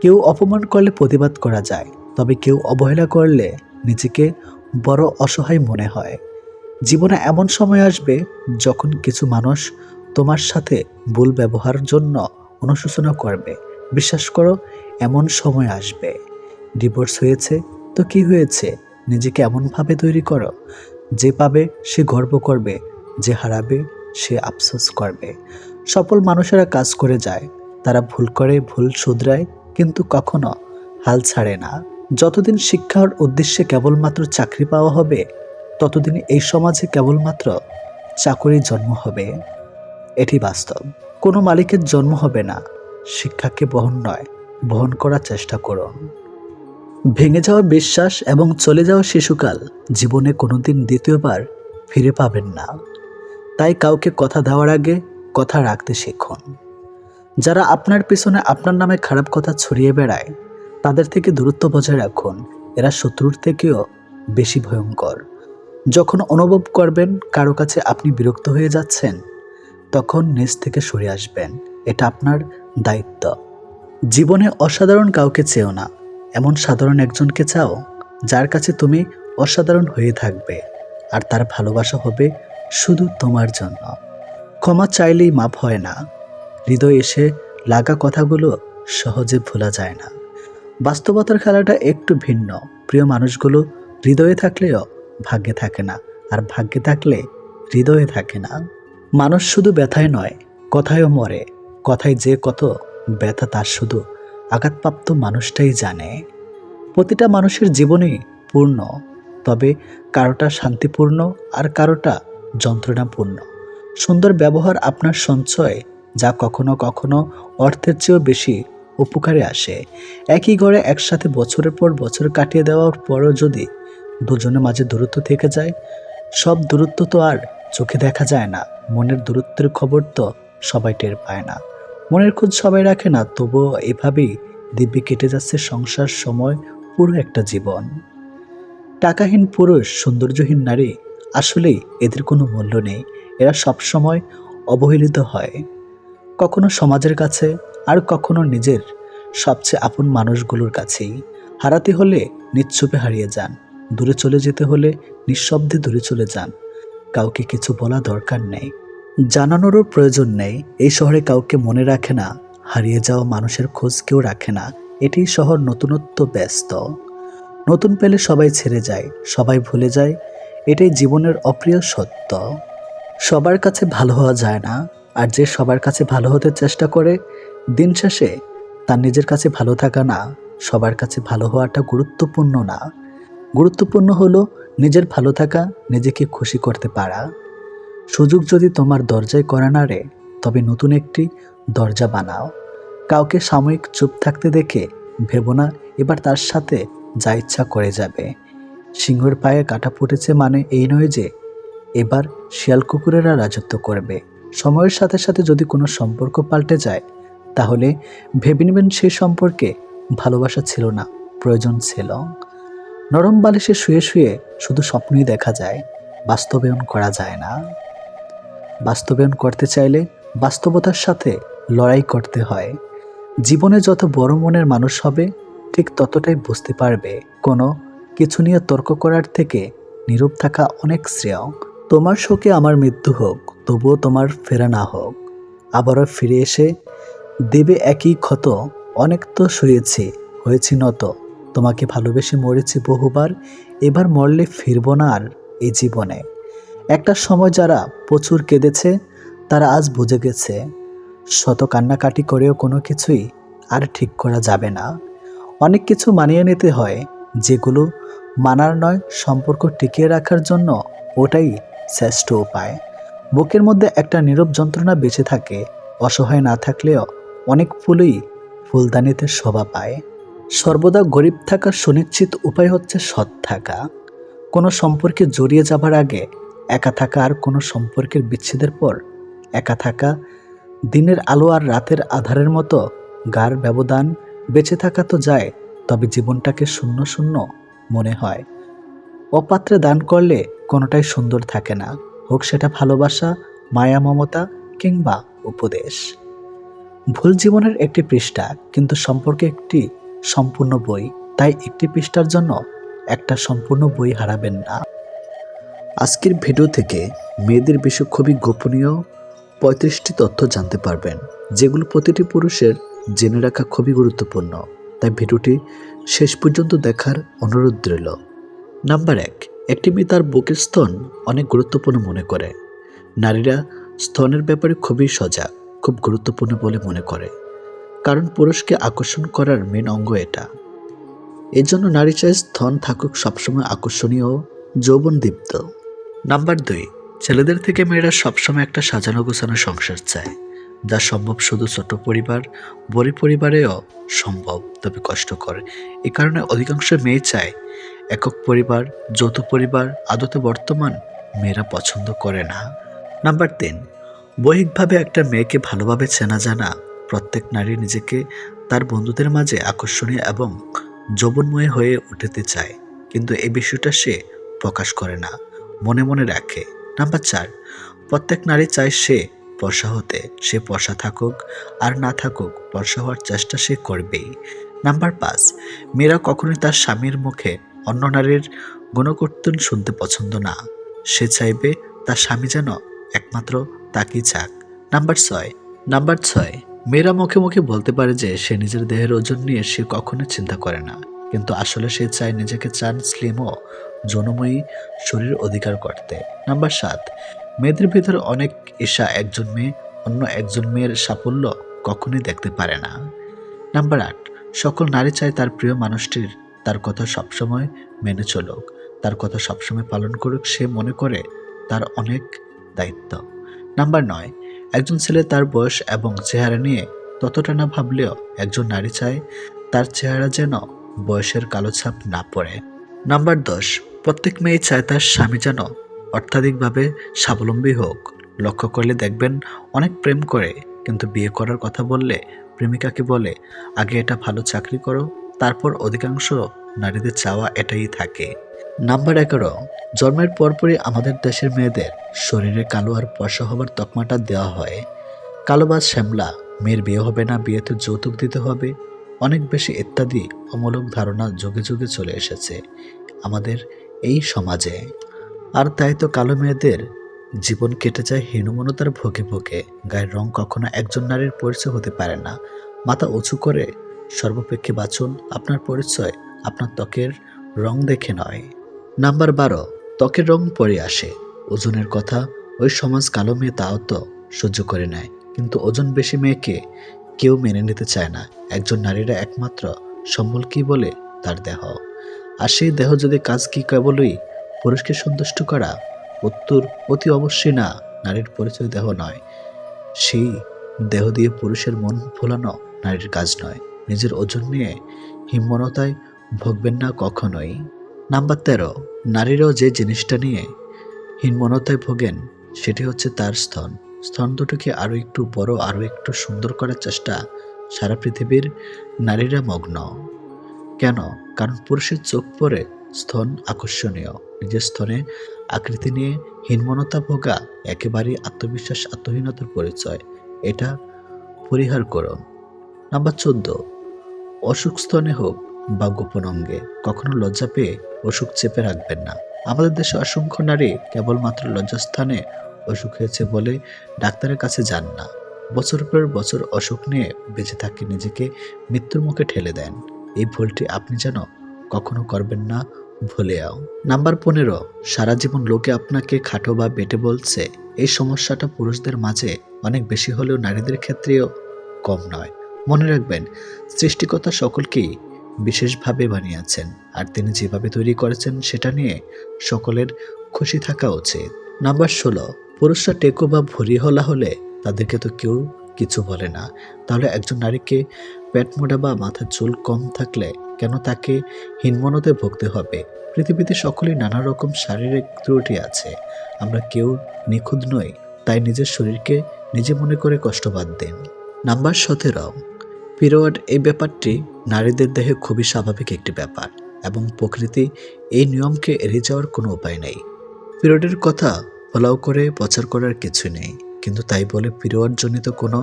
কেউ অপমান করলে প্রতিবাদ করা যায়, তবে কেউ অবহেলা করলে নিজেকে বড় অসহায় মনে হয়। জীবনে এমন সময় আসবে যখন কিছু মানুষ তোমার সাথে ভুল ব্যবহারের জন্য অনুশোচনা করবে। বিশ্বাস করো, এমন সময় আসবে। ডিভোর্স হয়েছে তো কি হয়েছে, নিজেকে এমনভাবে তৈরি করো যে পাবে সে গর্ব করবে, যে হারাবে সে আফসোস করবে। সফল মানুষেরা কাজ করে যায়, তারা ভুল করে, ভুল শুধরায়, কিন্তু কখনো হাল ছাড়ে না। যতদিন শিক্ষার উদ্দেশ্যে কেবলমাত্র চাকরি পাওয়া হবে, ততদিন এই সমাজে কেবলমাত্র চাকরির জন্ম হবে। এটি বাস্তব। কোনো মালিকের জন্ম হবে না। শিক্ষাকে বহন করার চেষ্টা করুন। ভেঙে যাওয়া বিশ্বাস এবং চলে যাওয়া শিশুকাল জীবনে কোনোদিন দ্বিতীয়বার ফিরে পাবেন না। তাই কাউকে কথা দেওয়ার আগে কথা রাখতে শিখুন। যারা আপনার পিছনে আপনার নামে খারাপ কথা ছড়িয়ে বেড়ায় তাদের থেকে দূরত্ব বজায় রাখুন। এরা শত্রুর থেকেও বেশি ভয়ঙ্কর। যখন অনুভব করবেন কারো কাছে আপনি বিরক্ত হয়ে যাচ্ছেন, তখন নিজ থেকে সরে আসবেন। এটা আপনার দায়িত্ব। জীবনে অসাধারণ কাউকে চেও না, এমন সাধারণ একজনকে চাও যার কাছে তুমি অসাধারণ হয়ে থাকবে, আর তার ভালোবাসা হবে শুধু তোমার জন্য। ক্ষমা চাইলেই মাপ হয় না। হৃদয় এসে লাগা কথাগুলো সহজে ভোলা যায় না। বাস্তবতার খেলাটা একটু ভিন্ন। প্রিয় মানুষগুলো হৃদয়ে থাকলেও ভাগ্যে থাকে না, আর ভাগ্যে থাকলে হৃদয়ে থাকে না। মানুষ শুধু ব্যথায় নয়, কথায়ও মরে। কথায় যে কত ব্যথা তার শুধু আঘাতপ্রাপ্ত মানুষটাই জানে। প্রতিটা মানুষের জীবনই পূর্ণ, তবে কারোটা শান্তিপূর্ণ আর কারোটা যন্ত্রণাপূর্ণ। সুন্দর ব্যবহার আপনার সঞ্চয়, যা কখনো কখনো অর্থের চেয়েও বেশি উপকারে আসে। একই ঘরে একসাথে বছরের পর বছর কাটিয়ে দেওয়ার পরও যদি দুজনের মাঝে দূরত্ব থেকে যায়, সব দূরত্ব তো আর চোখে দেখা যায় না। মনের দূরত্বের খবর তো সবাই টের পায় না। মনের খোঁজ সবাই রাখে না, তবুও এভাবেই দিব্যি কেটে যাচ্ছে সংসার, সময়, পুরো একটা জীবন। টাকাহীন পুরুষ, সৌন্দর্যহীন নারী, আসলেই এদের কোনো মূল্য নেই। এরা সবসময় অবহেলিত হয়, কখনো সমাজের কাছে, আর কখনো নিজের সবচেয়ে আপন মানুষগুলোর কাছেই। হারাতে হলে নিশ্চুপে হারিয়ে যান, দূরে চলে যেতে হলে নিঃশব্দে দূরে চলে যান। কাউকে কিছু বলা দরকার নেই, জানানোরও প্রয়োজন নেই। এই শহরে কাউকে মনে রাখে না, হারিয়ে যাওয়া মানুষের খোঁজ কেউ রাখে না। এটি শহর নতুনত্ব ব্যস্ত। নতুন পেলে সবাই ছেড়ে যায়, সবাই ভুলে যায়। এটাই জীবনের অপ্রিয় সত্য। সবার কাছে ভালো হওয়া যায় না, আর যে সবার কাছে ভালো হতে চেষ্টা করে, দিন শেষে তার নিজের কাছে ভালো থাকা না। সবার কাছে ভালো হওয়াটা গুরুত্বপূর্ণ না, গুরুত্বপূর্ণ হলো নিজের ভালো থাকা, নিজেকে খুশি করতে পারা। সুযোগ যদি তোমার দরজায় করা নাড়ে, তবে নতুন একটি দরজা বানাও। কাউকে সাময়িক চুপ থাকতে দেখে ভেবো না এবার তার সাথে যা ইচ্ছা করে যাবে। সিংহের পায়ে কাটা ফুটেছে মানে এই নয় যে এবার শিয়াল কুকুরেরা রাজত্ব করবে। সময়ের সাথে সাথে যদি কোনো সম্পর্ক পাল্টে যায়, তাহলে ভেবে নেবেন সেই সম্পর্কে ভালোবাসা ছিল না, প্রয়োজন ছিল। নরম বালিশে শুয়ে শুয়ে শুধু স্বপ্নই দেখা যায়, বাস্তবায়ন করা যায় না। বাস্তবায়ন করতে চাইলে বাস্তবতার সাথে লড়াই করতে হয়। জীবনে যত বড় মনের মানুষ হবে, ঠিক ততটাই বুঝতে পারবে কোনো কিছু নিয়ে তর্ক করার থেকে নীরব থাকা অনেক শ্রেয়। তোমার শোকে আমার মৃত্যু হোক, তবুও তোমার ফেরা না হোক। আবারও ফিরে এসে দেবে একই ক্ষত। অনেক তো সয়েছি, হয়েছি নত। তোমাকে ভালোবেসে মরেছি বহুবার, এবার মরলে ফিরব না আর এই জীবনে। একটা সময় যারা প্রচুর কেঁদেছে, তারা আজ বুঝে গেছে শত কান্নাকাটি করেও কোনো কিছুই আর ঠিক করা যাবে না। অনেক কিছু মানিয়ে নিতে হয়, যেগুলো মানার নয়, সম্পর্ক টিকিয়ে রাখার জন্য ওটাই শ্রেষ্ঠ উপায়। বুকের মধ্যে একটা নীরব যন্ত্রণা বেঁচে থাকে, অসহায় না থাকলেও অনেক ফুলই ফুলদানিতে শোভা পায়। সর্বদা গরিব থাকার সুনিশ্চিত উপায় হচ্ছে সৎ থাকা। কোনো সম্পর্কে জড়িয়ে যাবার আগে একা থাকা আর কোনো সম্পর্কের বিচ্ছেদের পর একা থাকা দিনের আলো আর রাতের আধারের মতো গাঢ় ব্যবধান। বেঁচে থাকা তো যায়, তবে জীবনটাকে শূন্য শূন্য মনে হয়। অপাত্রে দান করলে কোনোটাই সুন্দর থাকে না, হোক সেটা ভালোবাসা, মায়া, মমতা কিংবা উপদেশ। ভুল জীবনের একটি পৃষ্ঠা, কিন্তু সম্পর্কে একটি সম্পূর্ণ বই। তাই একটি পৃষ্ঠার জন্য একটা সম্পূর্ণ বই হারাবেন না। আজকের ভিডিও থেকে মেয়েদের বিষয়ে খুবই গোপনীয় 35টি তথ্য জানতে পারবেন, যেগুলো প্রতিটি পুরুষের জেনে রাখা খুবই গুরুত্বপূর্ণ। তাই ভিডিওটি শেষ পর্যন্ত দেখার অনুরোধ রইল। নাম্বার 1, একটি মেয়ে তার বুকের স্তন অনেক গুরুত্বপূর্ণ মনে করে। নারীরা স্তনের ব্যাপারে খুবই সজাগ, খুব গুরুত্বপূর্ণ বলে মনে করে, কারণ পুরুষকে আকর্ষণ করার মেন অঙ্গ এটা। এর জন্য নারী চায় স্তন থাকুক সবসময় আকর্ষণীয় ও যৌবনদীপ্ত। নাম্বার 2, ছেলেদের থেকে মেয়েরা সবসময় একটা সাজানো গোছানো সংসার চায়, যা সম্ভব শুধু ছোট পরিবার, বড় পরিবারেও সম্ভব, তবে কষ্টকর। এ কারণে অধিকাংশ মেয়ে চায় একক পরিবার, যৌথ পরিবার আদতে বর্তমান মেয়েরা পছন্দ করে না। নাম্বার 3, বৈহিকভাবে একটা মেয়েকে ভালোভাবে চেনা জানা। প্রত্যেক নারী নিজেকে তার বন্ধুদের মাঝে আকর্ষণীয় এবং যৌবনময় হয়ে উঠতে চায়, কিন্তু এই বিষয়টা সে প্রকাশ করে না, মনে মনে রাখে। নাম্বার 4, প্রত্যেক নারী চায় সে পর্ষা হতে। সে পর্ষা থাকুক আর না থাকুক, পর্ষা হওয়ার চেষ্টা সে করবেই। নাম্বার 5, মেয়েরা কখনোই তার স্বামীর মুখে অন্য নারীর গুণকীর্তন শুনতে পছন্দ না। সে চাইবে তার স্বামী যেন একমাত্র তাকেই চাক। নাম্বার 6, মেয়েরা মুখে মুখে বলতে পারে যে সে নিজের দেহের ওজন নিয়ে সে কখনো চিন্তা করে না, কিন্তু আসলে সে চায় নিজেকে চান স্লিম ও যৌনময়ী শরীর অধিকার করতে। নাম্বার 7, মেয়েদের ভিতরে অনেক ঈর্ষা। একজন মেয়ে অন্য একজন মেয়ের সাফল্য কখনোই দেখতে পারে না। নাম্বার 8, সকল নারী চায় তার প্রিয় মানুষটির তার কথা সবসময় মেনে চলুক, তার কথা সবসময় পালন করুক। সে মনে করে তার অনেক দায়িত্ব। নাম্বার 9, একজন ছেলে তার বয়স এবং চেহারা নিয়ে ততটা না ভাবলেও একজন নারী চায় তার চেহারা যেন বয়সের কালো ছাপ না পড়ে। নাম্বার 10, প্রত্যেক মেয়ে চায় তার স্বামী যেন অর্থাধিকভাবে স্বাবলম্বী হোক। লক্ষ্য করলে দেখবেন অনেক প্রেম করে, কিন্তু বিয়ে করার কথা বললে প্রেমিকাকে বলে আগে এটা ভালো চাকরি করো, তারপর। অধিকাংশ নারীদের চাওয়া এটাই থাকে। নাম্বার 11, জন্মের পরপরই আমাদের দেশের মেয়েদের শরীরে কালো আর পশা হবার তকমাটা দেওয়া হয়। কালো বা শ্যামলা, মেয়ের বিয়ে হবে না, বিয়েতে যৌতুক দিতে হবে, অনেক বেশি ইত্যাদি অমূলক ধারণা যুগে যুগে চলে এসেছে আমাদের এই সমাজে। আর তাই তো কালো মেয়েদের জীবন কেটে যায় হীনমন্যতার ভোগে ভোগে। গায়ের রং কখনো একজন নারীর পরিচয় হতে পারে না। মাথা উঁচু করে সর্বপেক্ষে বাঁচুন আপনার পরিচয় আপনার ত্বকের রং দেখে নয়। নাম্বার 12, ত্বকের রং পরে আসে, ওজনের কথা ওই সমাজ কালো মেয়ে তাও তো সহ্য করে নেয়, কিন্তু ওজন বেশি মেয়েকে কেউ মেনে নিতে চায় না। একজন নারীরা একমাত্র সম্বল কি বলে তার দেহ, আর সেই দেহ যদি কাজ কি কেবলই পুরুষকে সন্তুষ্ট করা? উত্তর অতি অবশ্যই না। নারীর পরিচয় দেহ নয়, সেই দেহ দিয়ে পুরুষের মন ভোলানো নারীর কাজ নয়। নিজের ওজন নিয়ে হীনমন্যতায় ভোগবেন না কখনোই। নাম্বার 13, নারীরাও যে জিনিসটা নিয়ে হীনমন্যতায় ভোগেন সেটি হচ্ছে তার স্তন। স্তন দুটোকে আরও একটু বড়, আরও একটু সুন্দর করার চেষ্টা সারা পৃথিবীর নারীরা মগ্ন। কেন? কারণ পুরুষের চোখ পড়ে স্তন আকর্ষণীয়। নিজের স্তনে আকৃতি নিয়ে হীনমন্যতা ভোগা একেবারেই আত্মবিশ্বাস আত্মহীনতার পরিচয়। এটা পরিহার করুন। নাম্বার 14, অসুখ স্তনে হোক বা গোপন অঙ্গে, কখনো লজ্জা পেয়ে অসুখ চেপে রাখবেন না। আমাদের দেশে অসংখ্য নারী কেবলমাত্র লজ্জাস্থানে অসুখ হয়েছে বলে ডাক্তারের কাছে যান না, বছর পর বছর অসুখ নিয়ে বেঁচে থাকে, নিজেকে মৃত্যুর মুখে ঠেলে দেন। এই ভুলটি আপনি যেন কখনো করবেন না, ভুলেও। নাম্বার 15, সারা জীবন লোকে আপনাকে খাটো বা বেটে বলছে। এই সমস্যাটা পুরুষদের মাঝে অনেক বেশি হলেও নারীদের ক্ষেত্রেও কম নয়। মনে রাখবেন, সৃষ্টিকর্তা সকলকেই বিশেষভাবে বানিয়েছেন, আর তিনি যেভাবে তৈরি করেছেন সেটা নিয়ে সকলের খুশি থাকা উচিত। নাম্বার 16, পুরুষরা টেকো বা ভুঁড়ি হলা হলে তাদেরকে তো কেউ কিছু বলে না, তাহলে একজন নারীকে পেট মোটা বা মাথার চুল কম থাকলে কেন তাকে হীনমন্যতায় ভুগতে হবে? পৃথিবীতে সকলেই নানা রকম শারীরিক ত্রুটি আছে। আমরা কেউ নিখুঁত নই, তাই নিজের শরীরকে নিজে মনে করে কষ্ট বাদ দিন। Number 17, period. এই ব্যাপারটি নারীদের দেহে খুবই স্বাভাবিক একটি ব্যাপার এবং প্রকৃতি এই নিয়মকে এড়িয়ে যাওয়ার কোনো উপায় নেই। পিরিয়ডের কথা ফলাও করে প্রচার করার কিছু নেই, কিন্তু তাই বলে পিরিয়ডজনিত কোনো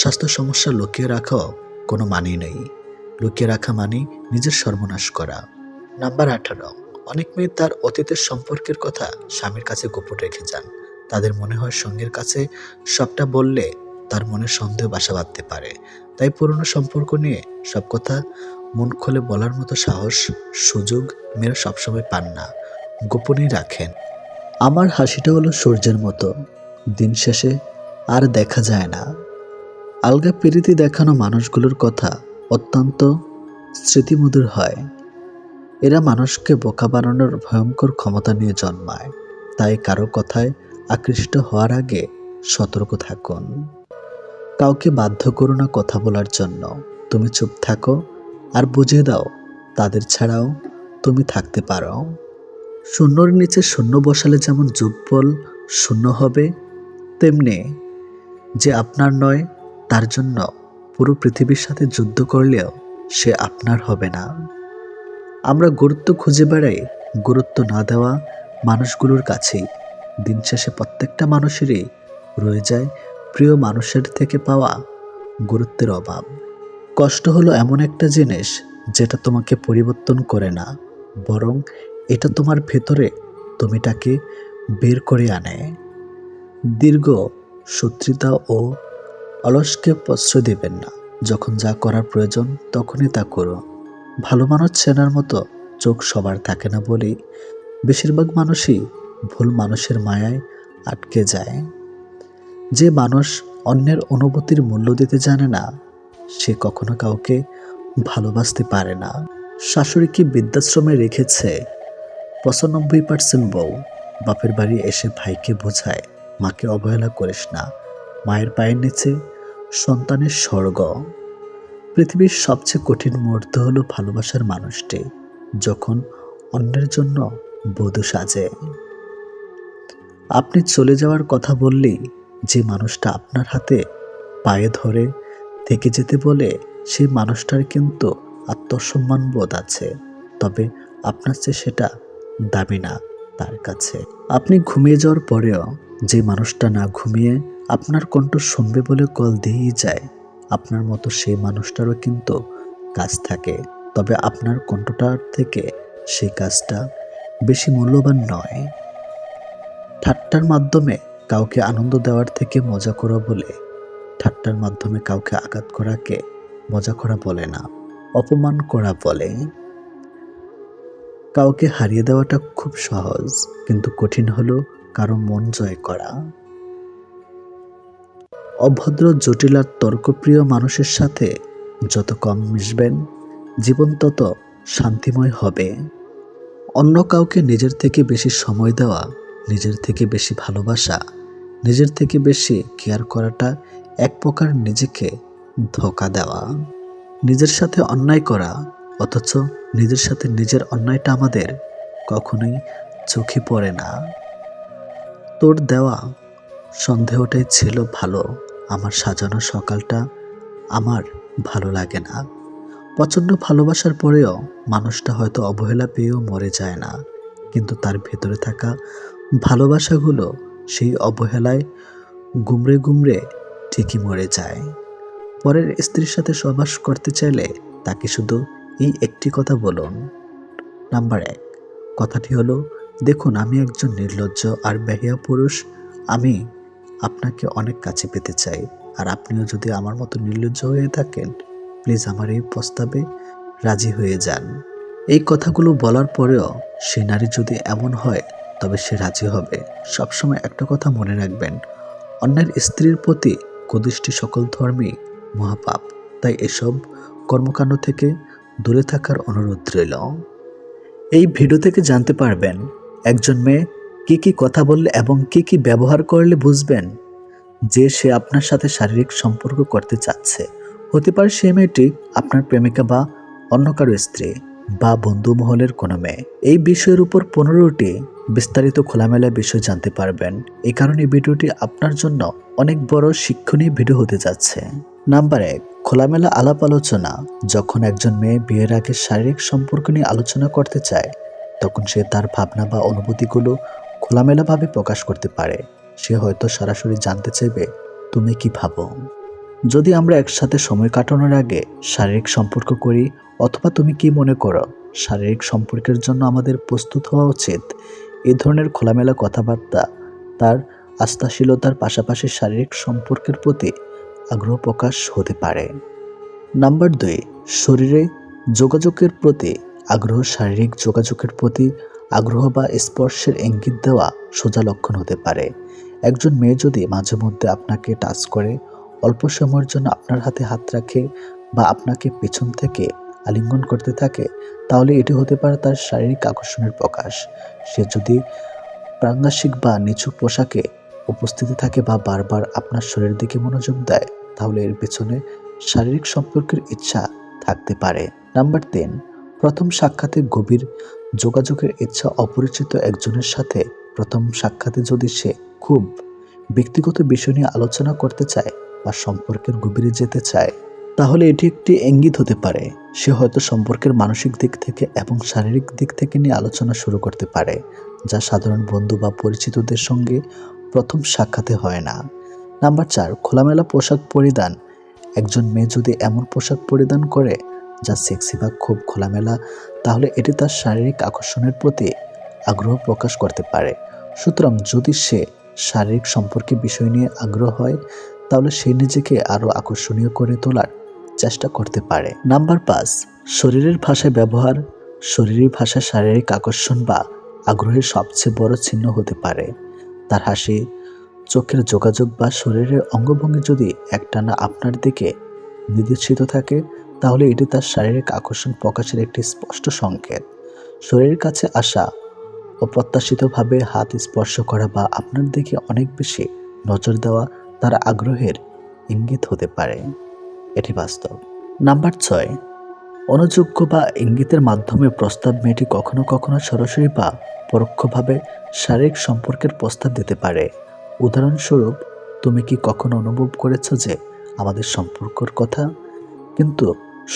স্বাস্থ্য সমস্যা লুকিয়ে রাখাও কোনো মানেই নেই। লুকিয়ে রাখা মানে নিজের সর্বনাশ করা। নাম্বার 18, অনেক মেয়ে তার অতীতের সম্পর্কের কথা স্বামীর কাছে গোপন রেখে যান। তাদের মনে হয় সঙ্গীর কাছে সবটা বললে তার মনে সন্দেহ বাসা বাঁধতে পারে, তাই পুরনো সম্পর্ক নিয়ে সব কথা মন খুলে বলার মতো সাহস সুযোগ মেয়েরা সবসময় পান না, গোপনই রাখেন। আমার হাসিটা হলো সূর্যের মতো, দিন শেষে আর দেখা যায় না। আলগা প্রীতি দেখানো মানুষগুলোর কথা অত্যন্ত স্মৃতিমধুর হয়। এরা মানুষকে বোকা বানানোর ভয়ঙ্কর ক্ষমতা নিয়ে জন্মায়, তাই কারো কথায় আকৃষ্ট হওয়ার আগে সতর্ক থাকুন। কাউকে বাধ্য করো না কথা বলার জন্য, তুমি চুপ থাকো আর বুঝিয়ে দাও তাদের ছাড়াও তুমি থাকতে পারো। শূন্যর নিচে শূন্য বসালে যেমন যোগফল শূন্য হবে, তেমনি যে আপনার নয় তার জন্য পুরো পৃথিবীর সাথে যুদ্ধ করলেও সে আপনার হবে না। আমরা গুরুত্ব খুঁজে বেড়াই গুরুত্ব না দেওয়া মানুষগুলোর কাছেই। দিন শেষে প্রত্যেকটা মানুষেরই রয়ে যায় প্রিয় মানুষের থেকে পাওয়া গুরুত্বের অভাব। কষ্ট হলো এমন একটা জিনিস যেটা তোমাকে পরিবর্তন করে না, বরং এটা তোমার ভেতরে তুমিটাকে বের করে আনে। দীর্ঘ শত্রুতা ও অলসকে প্রশ্রয় দেবেন না। যখন যা করার প্রয়োজন তখনই তা করো। ভালো মানুষ চেনার মতো চোখ সবার থাকে না বলেই বেশিরভাগ মানুষই ভুল মানুষের মায়ায় আটকে যায়। যে মানুষ অন্যের অনুভূতির মূল্য দিতে জানে না, সে কখনো কাউকে ভালোবাসতে পারে না। শাশুড়িকে বৃদ্ধাশ্রমে রেখেছে 95% বউ। বাপের বাড়ি এসে ভাইকে বোঝায়, মাকে অবহেলা করিস না, মায়ের পায়ের নিচে সন্তানের স্বর্গ। পৃথিবীর সবচেয়ে কঠিন মুহূর্ত হলো ভালোবাসার মানুষটি যখন অন্যের জন্য বধূ সাজে। আপনি চলে যাওয়ার কথা বললেই যে মানুষটা আপনার হাতে পায়ে ধরে থেকে যেতে বলে, সেই মানুষটার কিন্তু আত্মসম্মান বোধ আছে, তবে আপনার চেয়ে সেটা দাবি না তার কাছে। আপনি ঘুমিয়ে যাওয়ার পরেও যে মানুষটা না ঘুমিয়ে আপনার কণ্ঠ শুনবে বলে কল দিয়েই যায়, আপনার মতো সেই মানুষটারও কিন্তু কাজ থাকে, তবে আপনার কণ্ঠটার থেকে সেই কাজটা বেশি মূল্যবান নয়। ঠাট্টার মাধ্যমে কাউকে আনন্দ দেওয়ার থেকে মজা করা বলে, ঠাট্টার মাধ্যমে কাউকে আঘাত করাকে মজা করা বলে না, অপমান করা বলে। কাউকে হারিয়ে দেওয়াটা খুব সহজ, কিন্তু কঠিন হলো কারো মন জয় করা। অভদ্র, জটিল আর তর্কপ্রিয় মানুষের সাথে যত কম মিশবেন, জীবন তত শান্তিময় হবে। অন্য কাউকে নিজের থেকে বেশি সময় দেওয়া, নিজের থেকে বেশি ভালোবাসা, নিজের থেকে বেশি কেয়ার করাটা এক প্রকার নিজেকে ধোঁকা দেওয়া। নিজের সাথে অন্যায় করা, অথচ নিজের সাথে নিজের অন্যায়টা আমাদের কখনোই চোখে পড়ে না। তোর দেওয়া সন্দেহটাই ছিল ভালো, আমার সাজানো সকালটা আমার ভালো লাগে না। প্রচণ্ড ভালোবাসার পরেও মানুষটা হয়তো অবহেলা পেয়েও মরে যায় না, কিন্তু তার ভেতরে থাকা ভালোবাসাগুলো সেই অবহেলায় গুমড়ে গুমড়ে ঠিকই মরে যায়। পরের স্ত্রীর সাথে সহবাস করতে চাইলে তাকে শুধু এই একটি কথা বলুন। নাম্বার 1, কথাটি হলো, দেখুন আমি একজন নির্লজ্জ আর বেহিয়া পুরুষ, আমি আপনাকে অনেক কাছে পেতে চাই, আর আপনিও যদি আমার মতো নির্লজ্জ হয়ে থাকেন, প্লিজ আমার এই প্রস্তাবে রাজি হয়ে যান। এই কথাগুলো বলার পরেও সে নারী যদি এমন হয় তবে সে রাজি হবে। সবসময় একটা কথা মনে রাখবেন, অন্যের স্ত্রীর প্রতি কুদৃষ্টি সকল ধর্মেই মহাপাপ, তাই এসব কর্মকাণ্ড থেকে দূরে থাকার অনুরোধ রইল। এই ভিডিও থেকে জানতে পারবেন একজন মেয়ে কি কি কথা বললে এবং কি কি ব্যবহার করলে বুঝবেন যে সে আপনার সাথে শারীরিক সম্পর্ক করতে চাচ্ছে। হতে পারে সেই মেয়েটি আপনার প্রেমিকা বা অন্য কারো স্ত্রী বা বন্ধু মহলের কোনো মেয়ে। এই বিষয়ের উপর 15টি বিস্তারিত খোলামেলা বিষয় জানতে পারবেন। এই কারণে ভিডিওটি আপনার জন্য অনেক বড় শিক্ষণীয় ভিডিও হতে যাচ্ছে। নাম্বার 1, খোলামেলা আলাপ আলোচনা। যখন একজন মেয়ে বিয়ের আগে শারীরিক সম্পর্ক নিয়ে আলোচনা করতে চায়, তখন সে তার ভাবনা বা অনুভূতিগুলো খোলামেলাভাবে প্রকাশ করতে পারে। সে হয়তো সরাসরি জানতে চাইবে তুমি কি ভাবো। যদি আমরা একসাথে সময় কাটানোর আগে শারীরিক সম্পর্ক করি, অথবা তুমি কি মনে করো শারীরিক সম্পর্কের জন্য আমাদের প্রস্তুত হওয়া উচিত। এই ধরনের খোলামেলা কথাবার্তা তার আস্থাশীলতার পাশাপাশি শারীরিক সম্পর্কের প্রতি আগ্রহ প্রকাশ হতে পারে। নাম্বার 2, শরীরে যোগাযোগের প্রতি আগ্রহ। শারীরিক যোগাযোগের প্রতি আগ্রহ বা স্পর্শের ইঙ্গিত দেওয়া সোজা লক্ষণ হতে পারে। একজন মেয়ে যদি মাঝে মধ্যে আপনাকে টাচ করে, অল্প সময়ের জন্য আপনার হাতে হাত রাখে বা আপনাকে পেছন থেকে আলিঙ্গন করতে থাকে, তাহলে এটি হতে পারে তার শারীরিক আকর্ষণের প্রকাশ। সে যদি প্রাঙ্গাসিক বা নিচু পোশাকে উপস্থিতি থাকে বা বারবার আপনার শরীরের দিকে মনোযোগ দেয়, তাহলে এর পেছনে শারীরিক সম্পর্কের ইচ্ছা থাকতে পারে। নাম্বার 3, প্রথম সাক্ষাতে গভীর যোগাযোগের ইচ্ছা। অপরিচিত একজনের সাথে প্রথম সাক্ষাতে যদি সে খুব ব্যক্তিগত বিষয় নিয়ে আলোচনা করতে চায় বা সম্পর্কের গভীরে যেতে চায়, তাহলে এটি একটি ইঙ্গিত হতে পারে সে হয়তো সম্পর্কের মানসিক দিক থেকে এবং শারীরিক দিক থেকে নিয়ে আলোচনা শুরু করতে পারে, যা সাধারণ বন্ধু বা পরিচিতদের সঙ্গে প্রথম সাক্ষাতে হয় না। নাম্বার 4, খোলামেলা পোশাক পরিধান। একজন মেয়ে যদি এমন পোশাক পরিধান করে যা সেক্সি বা খুব খোলামেলা, তাহলে এটি তার শারীরিক আকর্ষণের প্রতি আগ্রহ প্রকাশ করতে পারে। সুতরাং যদি সে শারীরিক সম্পর্কে বিষয় নিয়ে আগ্রহ হয়, তাহলে সে নিজেকে আরও আকর্ষণীয় করে তোলার চেষ্টা করতে পারে। নাম্বার 5, শরীরের ভাষায় ব্যবহার। শরীরী ভাষা শারীরিক আকর্ষণ বা আগ্রহের সবচেয়ে বড় চিহ্ন হতে পারে। তার হাসি, চোখের যোগাযোগ বা শরীরের অঙ্গভঙ্গি যদি একটানা আপনার দিকে নির্দেশিত থাকে, তাহলে এটি তার শারীরিক আকর্ষণ প্রকাশের একটি স্পষ্ট সংকেত। শরীরের কাছে আসা, অপ্রত্যাশিতভাবে হাত স্পর্শ করা বা আপনার দিকে অনেক বেশি নজর দেওয়া তার আগ্রহের ইঙ্গিত হতে পারে। এটি বাস্তব। নাম্বার 6, অনুযোগ্য বা ইঙ্গিতের মাধ্যমে প্রস্তাব। মেয়েটি কখনো কখনো সরাসরি বা পরোক্ষভাবে শারীরিক সম্পর্কের প্রস্তাব দিতে পারে। উদাহরণস্বরূপ, তুমি কি কখনো অনুভব করেছো যে আমাদের সম্পর্কের কথা কিন্তু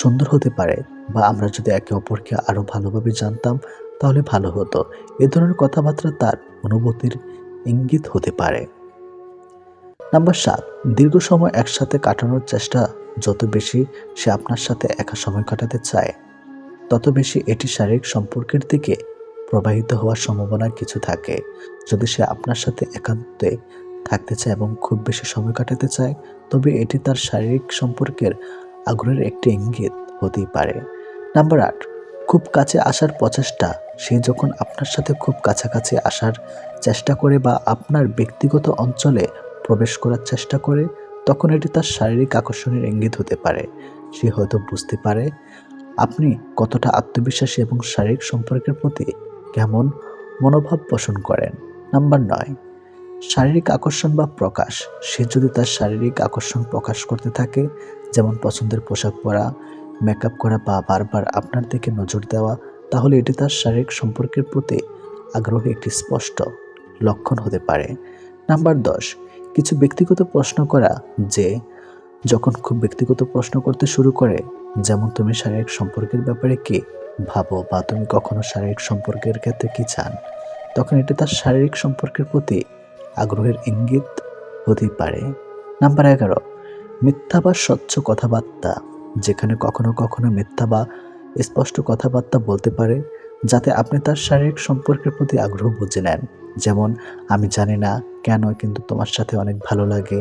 সুন্দর হতে পারে, বা আমরা যদি একে অপরকে আরো ভালোভাবে জানতাম তাহলে ভালো হতো। এ ধরনের কথাবার্তা তার অনুভূতির ইঙ্গিত হতে পারে। নাম্বার 7, দীর্ঘ সময় একসাথে কাটানোর চেষ্টা। যত বেশি সে আপনার সাথে একা সময় কাটাতে চায়, তত বেশি এটি শারীরিক সম্পর্কের দিকে প্রবাহিত হওয়ার সম্ভাবনা কিছু থাকে। যদি সে আপনার সাথে একান্তে থাকতে চায় এবং খুব বেশি সময় কাটাতে চায়, তবে এটি তার শারীরিক সম্পর্কের আগ্রহের একটি ইঙ্গিত হতেই পারে। নাম্বার 8, খুব কাছে আসার প্রচেষ্টা। সে যখন আপনার সাথে খুব কাছাকাছি আসার চেষ্টা করে বা আপনার ব্যক্তিগত অঞ্চলে প্রবেশ করার চেষ্টা করে, তখন এটি তার শারীরিক আকর্ষণের ইঙ্গিত হতে পারে। সে হয়তো বুঝতে পারে আপনি কতটা আত্মবিশ্বাসী এবং শারীরিক সম্পর্কের প্রতি কেমন মনোভাব পোষণ করেন। নাম্বার 9, শারীরিক আকর্ষণ বা প্রকাশ। সে যদি তার শারীরিক আকর্ষণ প্রকাশ করতে থাকে, যেমন পছন্দের পোশাক পরা, মেকআপ করা বা বারবার আপনার দিকে নজর দেওয়া, তাহলে এটি তার শারীরিক সম্পর্কের প্রতি আগ্রহে একটি স্পষ্ট লক্ষণ হতে পারে। নাম্বার 10, কিছু ব্যক্তিগত প্রশ্ন করা। যে যখন খুব ব্যক্তিগত প্রশ্ন করতে শুরু করে, যেমন তুমি শারীরিক সম্পর্কের ব্যাপারে কি ভাবো বা তুমি কখনো শারীরিক সম্পর্কের ক্ষেত্রে কি চান, তখন এটি তার শারীরিক সম্পর্কের প্রতি আগ্রহের ইঙ্গিত হতেই পারে। নাম্বার 11, মিথ্যা বা স্বচ্ছ কথাবার্তা। যেখানে কখনো কখনো মিথ্যা বা স্পষ্ট কথাবার্তা বলতে পারে, যাতে আপনি তার শারীরিক সম্পর্কের প্রতি আগ্রহ বুঝে নেন। যেমন, আমি জানি না কেন, কিন্তু তোমার সাথে অনেক ভালো লাগে।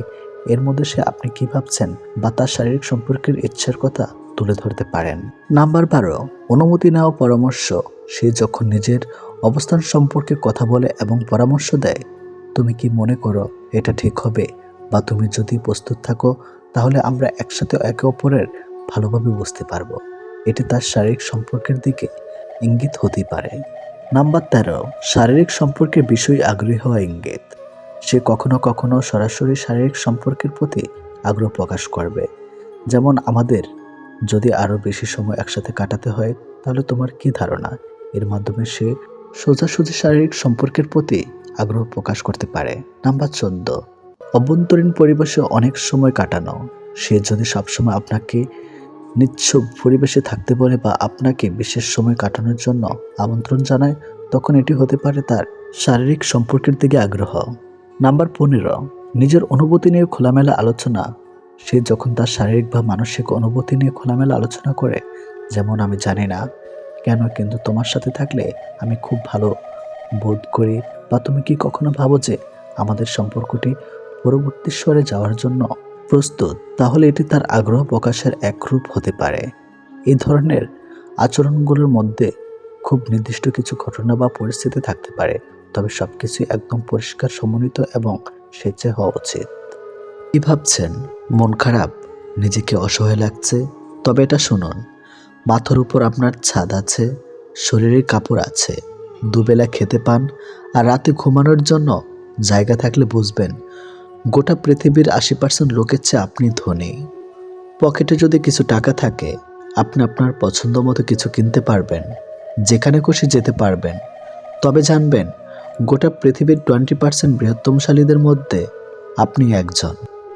এর মধ্যে সে আপনি কি ভাবছেন বা তার শারীরিক সম্পর্কের ইচ্ছার কথা তুলে ধরতে পারেন। নাম্বার 12, অনুমতি নেওয়া পরামর্শ। সে যখন নিজের অবস্থান সম্পর্কে কথা বলে এবং পরামর্শ দেয়, তুমি কি মনে করো এটা ঠিক হবে, বা তুমি যদি প্রস্তুত থাকো তাহলে আমরা একসাথে একে অপরের ভালোভাবে বুঝতে পারবো। এটি তার শারীরিক সম্পর্কের দিকে ইঙ্গিত হতে পারে। নাম্বার 13, শারীরিক সম্পর্কের বিষয়ে আগ্রহী হওয়া ইঙ্গিত। সে কখনো কখনো সরাসরি শারীরিক সম্পর্কের প্রতি আগ্রহ প্রকাশ করবে, যেমন আমাদের যদি আরও বেশি সময় একসাথে কাটাতে হয়, তাহলে তোমার কি ধারণা এর মাধ্যমে সে সোজাসুজি শারীরিক সম্পর্কের প্রতি আগ্রহ প্রকাশ করতে পারে? নাম্বার 14, অভ্যন্তরীণ পরিবেশে অনেক সময় কাটানো। সে যদি সবসময় আপনাকে নিশ্চুপ পরিবেশে থাকতে বলে বা আপনাকে বিশেষ সময় কাটানোর জন্য আমন্ত্রণ জানায়, তখন এটি হতে পারে তার শারীরিক সম্পর্কের দিকে আগ্রহ। নাম্বার 15, নিজের অনুভূতি নিয়ে খোলামেলা আলোচনা। সে যখন তার শারীরিক বা মানসিক অনুভূতি নিয়ে খোলামেলা আলোচনা করে, যেমন আমি জানি না কেন, কিন্তু তোমার সাথে থাকলে আমি খুব ভালো বোধ করি, বা তুমি কি কখনো ভাবো যে আমাদের সম্পর্কটি পরবর্তী স্তরে যাওয়ার জন্য প্রস্তুত, তাহলে এটি তার আগ্রহ প্রকাশের এক রূপ হতে পারে। এই ধরনের আচরণগুলোর মধ্যে খুব নির্দিষ্ট কিছু ঘটনা বা পরিস্থিতি থাকতে পারে, তবে সবকিছুই একদম পরিষ্কার, সমন্বিত এবং স্বেচ্ছায় হওয়া উচিত। কি ভাবছেন? মন খারাপ? নিজেকে অসহায় লাগছে? তবে এটা শুনুন, মাথার উপর আপনার ছাদ আছে, শরীরের কাপড় আছে, দুবেলা খেতে পান, আর রাতে ঘুমানোর জন্য জায়গা থাকলে বুঝবেন গোটা পৃথিবীর 80% লোকের চেয়ে আপনি ধনী। পকেটে যদি কিছু টাকা থাকে, আপনি আপনার পছন্দ মতো কিছু কিনতে পারবেন, যেখানে খুশি যেতে পারবেন। তবে জানবেন, গোটা পৃথিবীর 20% বৃহত্তমশালীদের মধ্যে আপনি একজন।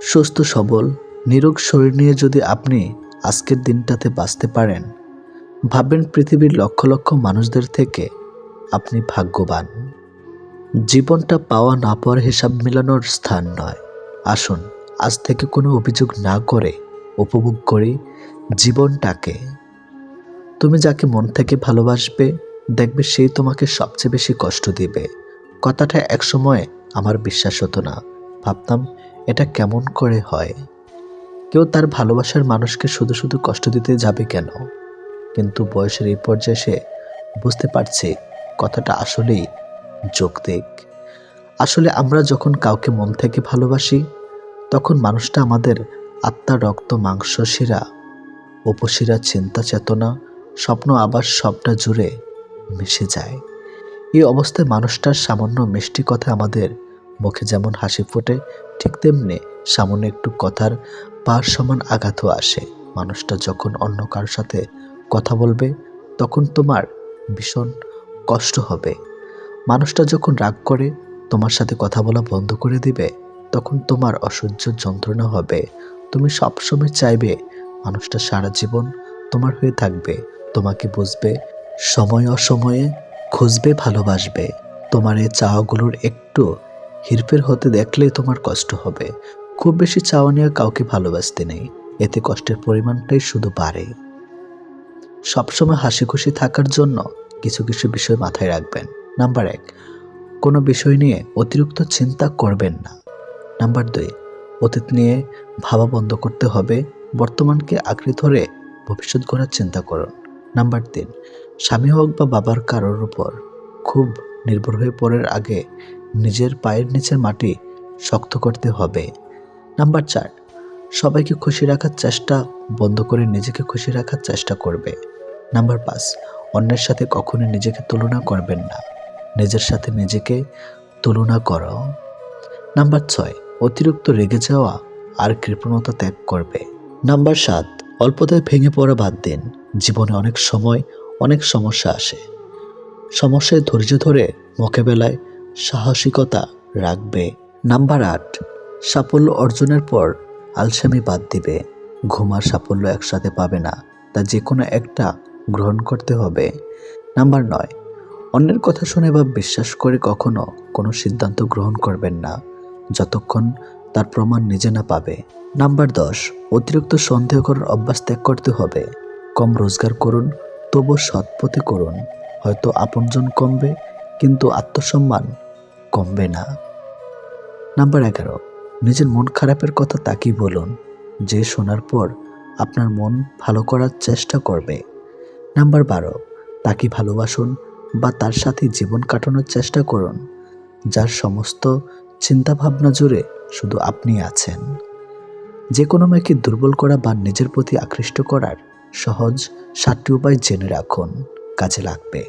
সুস্থ সবল নিরোগ শরীর নিয়ে যদি আপনি আজকের দিনটাতে বাঁচতে পারেন, ভাববেন পৃথিবীর লক্ষ লক্ষ মানুষদের থেকে আপনি ভাগ্যবান। জীবনটা পাওয়া না পাওয়ার হিসাব মেলানোর স্থান নয়। আসুন আজ থেকে কোনো অভিযোগ না করে উপভোগ করি জীবনটাকে। তুমি যাকে মন থেকে ভালোবাসবে, দেখবে সেই তোমাকে সবচেয়ে বেশি কষ্ট দিবে। কথাটা একসময় আমার বিশ্বাস হতো না, ভাবতাম এটা কেমন করে হয়, কেউ তার ভালোবাসার মানুষকে শুধু শুধু কষ্ট দিতে যাবে কেন? কিন্তু বয়সের এই পর্যায়ে এসে বুঝতে পারছি কথাটা আসলেই যৌক্তিক। আসলে আমরা যখন কাউকে মন থেকে ভালোবাসি, তখন মানুষটা আমাদের আত্মা, রক্ত, মাংস, শিরা, উপশিরা, চিন্তা, চেতনা, স্বপ্ন, আবার সবটা জুড়ে মিশে যায়। এই অবস্থায় মানুষটার সামান্য মিষ্টি কথা আমাদের মুখে যেমন হাসি ফোটে, ঠিক তেমনি সামান্য একটু কথার পার সমান আঘাতও আসে। মানুষটা যখন অন্য কারোর সাথে কথা বলবে, তখন তোমার ভীষণ কষ্ট হবে। মানুষটা যখন রাগ করে তোমার সাথে কথা বলা বন্ধ করে দিবে, তখন তোমার অসহ্য যন্ত্রণা হবে। তুমি সবসময় চাইবে মানুষটা সারা জীবন তোমার হয়ে থাকবে, তোমাকে বুঝবে, সময় অসময়ে খুঁজবে, ভালোবাসবে। তোমার এই চাওয়াগুলোর একটু হেরফের হতে দেখলে তোমার কষ্ট হবে। খুব বেশি চাওয়া নিয়ে কাউকে ভালোবাসতে নেই, এতে কষ্টের পরিমাণটাই শুধু বাড়ে। সবসময় হাসি খুশি থাকার জন্য কিছু কিছু বিষয় মাথায় রাখবেন। নাম্বার 1, কোনো বিষয় নিয়ে অতিরিক্ত চিন্তা করবেন না। নাম্বার 2, অতীত নিয়ে ভাবা বন্ধ করতে হবে, বর্তমানকে আঁকড়ে ধরে ভবিষ্যৎ গড়ার চিন্তা করুন। নাম্বার 3, স্বামী হোক বা বাবার কারোর উপর খুব নির্ভর হয়ে পড়ার আগে নিজের পায়ের নিচের মাটি শক্ত করতে হবে। নাম্বার 4, সবাইকে খুশি রাখার চেষ্টা বন্ধ করে নিজেকে খুশি রাখার চেষ্টা করবে। নাম্বার 5, অন্যের সাথে কখনোই নিজেকে তুলনা করবেন না, নিজের সাথে নিজেকে তুলনা করো। নাম্বার 6, অতিরিক্ত রেগে যাওয়া আর কৃপণতা ত্যাগ করবে। নাম্বার 7, অল্পতায় ভেঙে পড়া বাদ দিন। জীবনে অনেক সময় অনেক সমস্যা আসে, সমস্যায় ধৈর্য ধরে মোকাবেলায় সাহসিকতা রাখবে। নাম্বার 8, সাফল্য অর্জনের পর আলসেমি বাদ দিবে। ঘুম আর সাফল্য একসাথে পাবে না, তা যে কোনো একটা গ্রহণ করতে হবে। নাম্বার 9, অন্যের কথা শুনে বা বিশ্বাস করে কখনো কোনো সিদ্ধান্ত গ্রহণ করবেন না, যতক্ষণ তার প্রমাণ নিজে না পাবে। নাম্বার 10, অতিরিক্ত সন্দেহ করার অভ্যাস ত্যাগ করতে হবে। কম রোজগার করুন, তবু সৎ পথে করুন। হয়তো আপনজন কমবে, কিন্তু আত্মসম্মান কমবে না। নাম্বার 11, নিজের মন খারাপের কথা তাকেই বলুন, যে শোনার পর আপনার মন ভালো করার চেষ্টা করবে। নাম্বার 12, তাকে ভালোবাসুন বা তার সাথে জীবন কাটানোর চেষ্টা করুন, যার সমস্ত চিন্তাভাবনা জুড়ে শুধু আপনি আছেন। যে কোনো মেয়েকে দুর্বল করা বা নিজের প্রতি আকৃষ্ট করার সহজ 7টি উপায় জেনে রাখুন, কাজে লাগবে।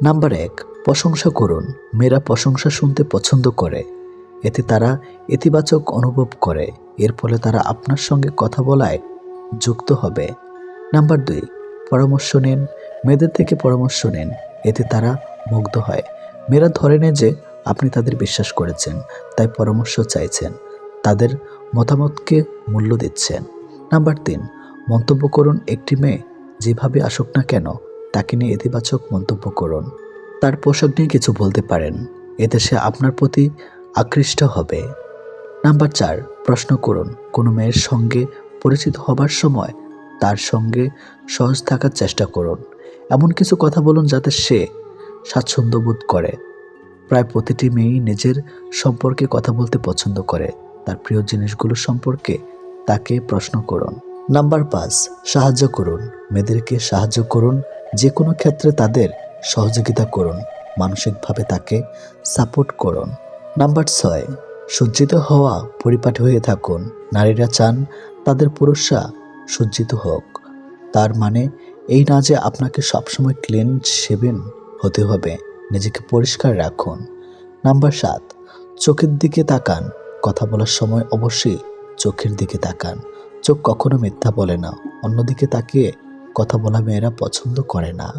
নাম্বার 1, প্রশংসা করুন। মেয়েরা প্রশংসা শুনতে পছন্দ করে, এতে তারা ইতিবাচক অনুভব করে। এর ফলে তারা আপনার সঙ্গে কথা বলায় যুক্ত হবে। নাম্বার 2, পরামর্শ নিন। মেয়েদের থেকে পরামর্শ নিন, এতে তারা মুগ্ধ হয়। মেয়েরা ধরে নেয় যে আপনি তাদের বিশ্বাস করেছেন, তাই পরামর্শ চাইছেন, তাদের মতামতকে মূল্য দিচ্ছেন। নাম্বার 3, মন্তব্য করুন। একটি মেয়ে যেভাবে আসুক না কেন তাকে নিয়ে ইতিবাচক মন্তব্য করুন। তার পোশাক নিয়ে কিছু বলতে পারেন, এতে সে আপনার প্রতি আকৃষ্ট হবে। নাম্বার 4, প্রশ্ন করুন। কোনো মেয়ের সঙ্গে পরিচিত হবার সময় তার সঙ্গে সহজ থাকার চেষ্টা করুন। এমন কিছু কথা বলুন যাতে সে স্বাচ্ছন্দ্য বোধ করে। প্রায় প্রতিটি মেয়েই নিজের সম্পর্কে কথা বলতে পছন্দ করে। তার প্রিয় জিনিসগুলো সম্পর্কে তাকে প্রশ্ন করুন। নাম্বার 5, সাহায্য করুন। মেয়েদেরকে সাহায্য করুন, যে কোনো ক্ষেত্রে তাদের সহযোগিতা করুন, মানসিকভাবে তাকে সাপোর্ট করুন। নাম্বার 6, সজ্জিত হওয়া পরিপাটি হয়ে থাকুন। নারীরা চান তাদের পুরুষরা সজ্জিত হোক। তার মানে এই না যে আপনাকে সবসময় ক্লিন শেভেন হতে হবে, নিজেকে পরিষ্কার রাখুন। নাম্বার 7, চোখের দিকে তাকান। কথা বলার সময় অবশ্যই চোখের দিকে তাকান। চোখ কখনো মিথ্যা বলে না। অন্যদিকে তাকিয়ে কথা বলা মেয়েরা পছন্দ করে না।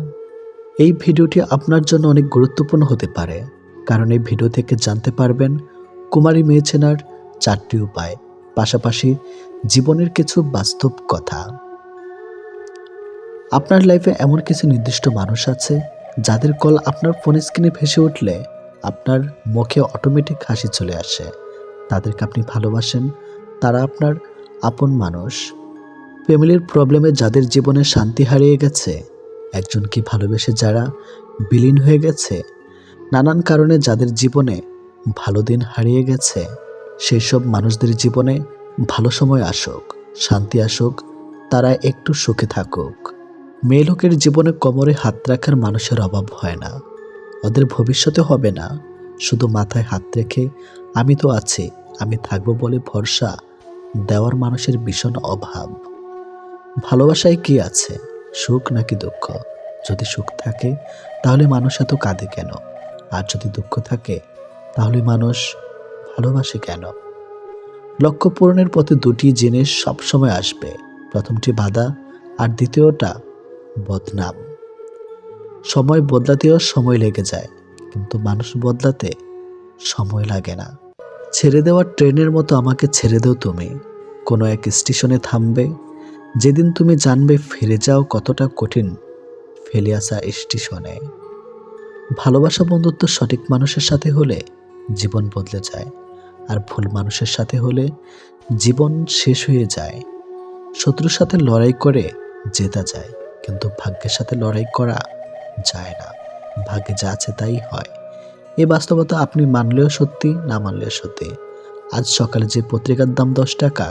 এই ভিডিওটি আপনার জন্য অনেক গুরুত্বপূর্ণ হতে পারে, কারণ এই ভিডিও থেকে জানতে পারবেন কুমারী মেয়ে চেনার 4টি উপায়, পাশাপাশি জীবনের কিছু বাস্তব কথা। আপনার লাইফে এমন কিছু নির্দিষ্ট মানুষ আছে যাদের কল আপনার ফোন স্ক্রিনে ভেসে উঠলে আপনার মুখে অটোমেটিক হাসি চলে আসে। তাদেরকে আপনি ভালোবাসেন, তারা আপনার আপন মানুষ। ফ্যামিলির প্রবলেমে যাদের জীবনে শান্তি হারিয়ে গেছে, একজনকে ভালোবেসে যারা বিলীন হয়ে গেছে, নানান কারণে যাদের জীবনে ভালো দিন হারিয়ে গেছে, সেই সব মানুষদের জীবনে ভালো সময় আসুক, শান্তি আসুক, তারা একটু সুখে থাকুক। মেয়ে লোকের জীবনে কোমরে হাত রাখার মানুষের অভাব হয় না, ওদের ভবিষ্যতে হবে না। শুধু মাথায় হাত রেখে আমি তো আছি, আমি থাকবো বলে ভরসা দেওয়ার মানুষের ভীষণ অভাব। ভালোবাসায় কি আছে, সুখ নাকি দুঃখ? যদি সুখ থাকে তাহলে মানুষ এত কাঁদে কেন? আর যদি দুঃখ থাকে তাহলে মানুষ ভালোবাসে কেন? লক্ষ্য পূরণের পথে দুটি জিনিস সবসময় আসবে, প্রথমটি বাধা আর দ্বিতীয়টা বদনাম। সময় বদলাতেও সময় লেগে যায়, কিন্তু মানুষ বদলাতে সময় লাগে না। ছেড়ে দেওয়া ট্রেনের মতো আমাকে ছেড়ে দাও তুমি। কোনো এক স্টেশনে থামবে, যেদিন তুমি জানবে ফিরে যাও কতটা কঠিন ফেলে আসা স্টেশনে। ভালোবাসা বন্ধুত্ব সঠিক মানুষের সাথে হলে জীবন বদলে যায়, আর ভুল মানুষের সাথে হলে জীবন শেষ হয়ে যায়। শত্রুর সাথে লড়াই করে জেতা যায়, কিন্তু ভাগ্যের সাথে লড়াই করা যায় না। ভাগ্যে যা আছে তাই হয়। এই বাস্তবতা আপনি মানলেও সত্যি, না মানলেও সত্যি। আজ সকালে যে পত্রিকার দাম 10 টাকা,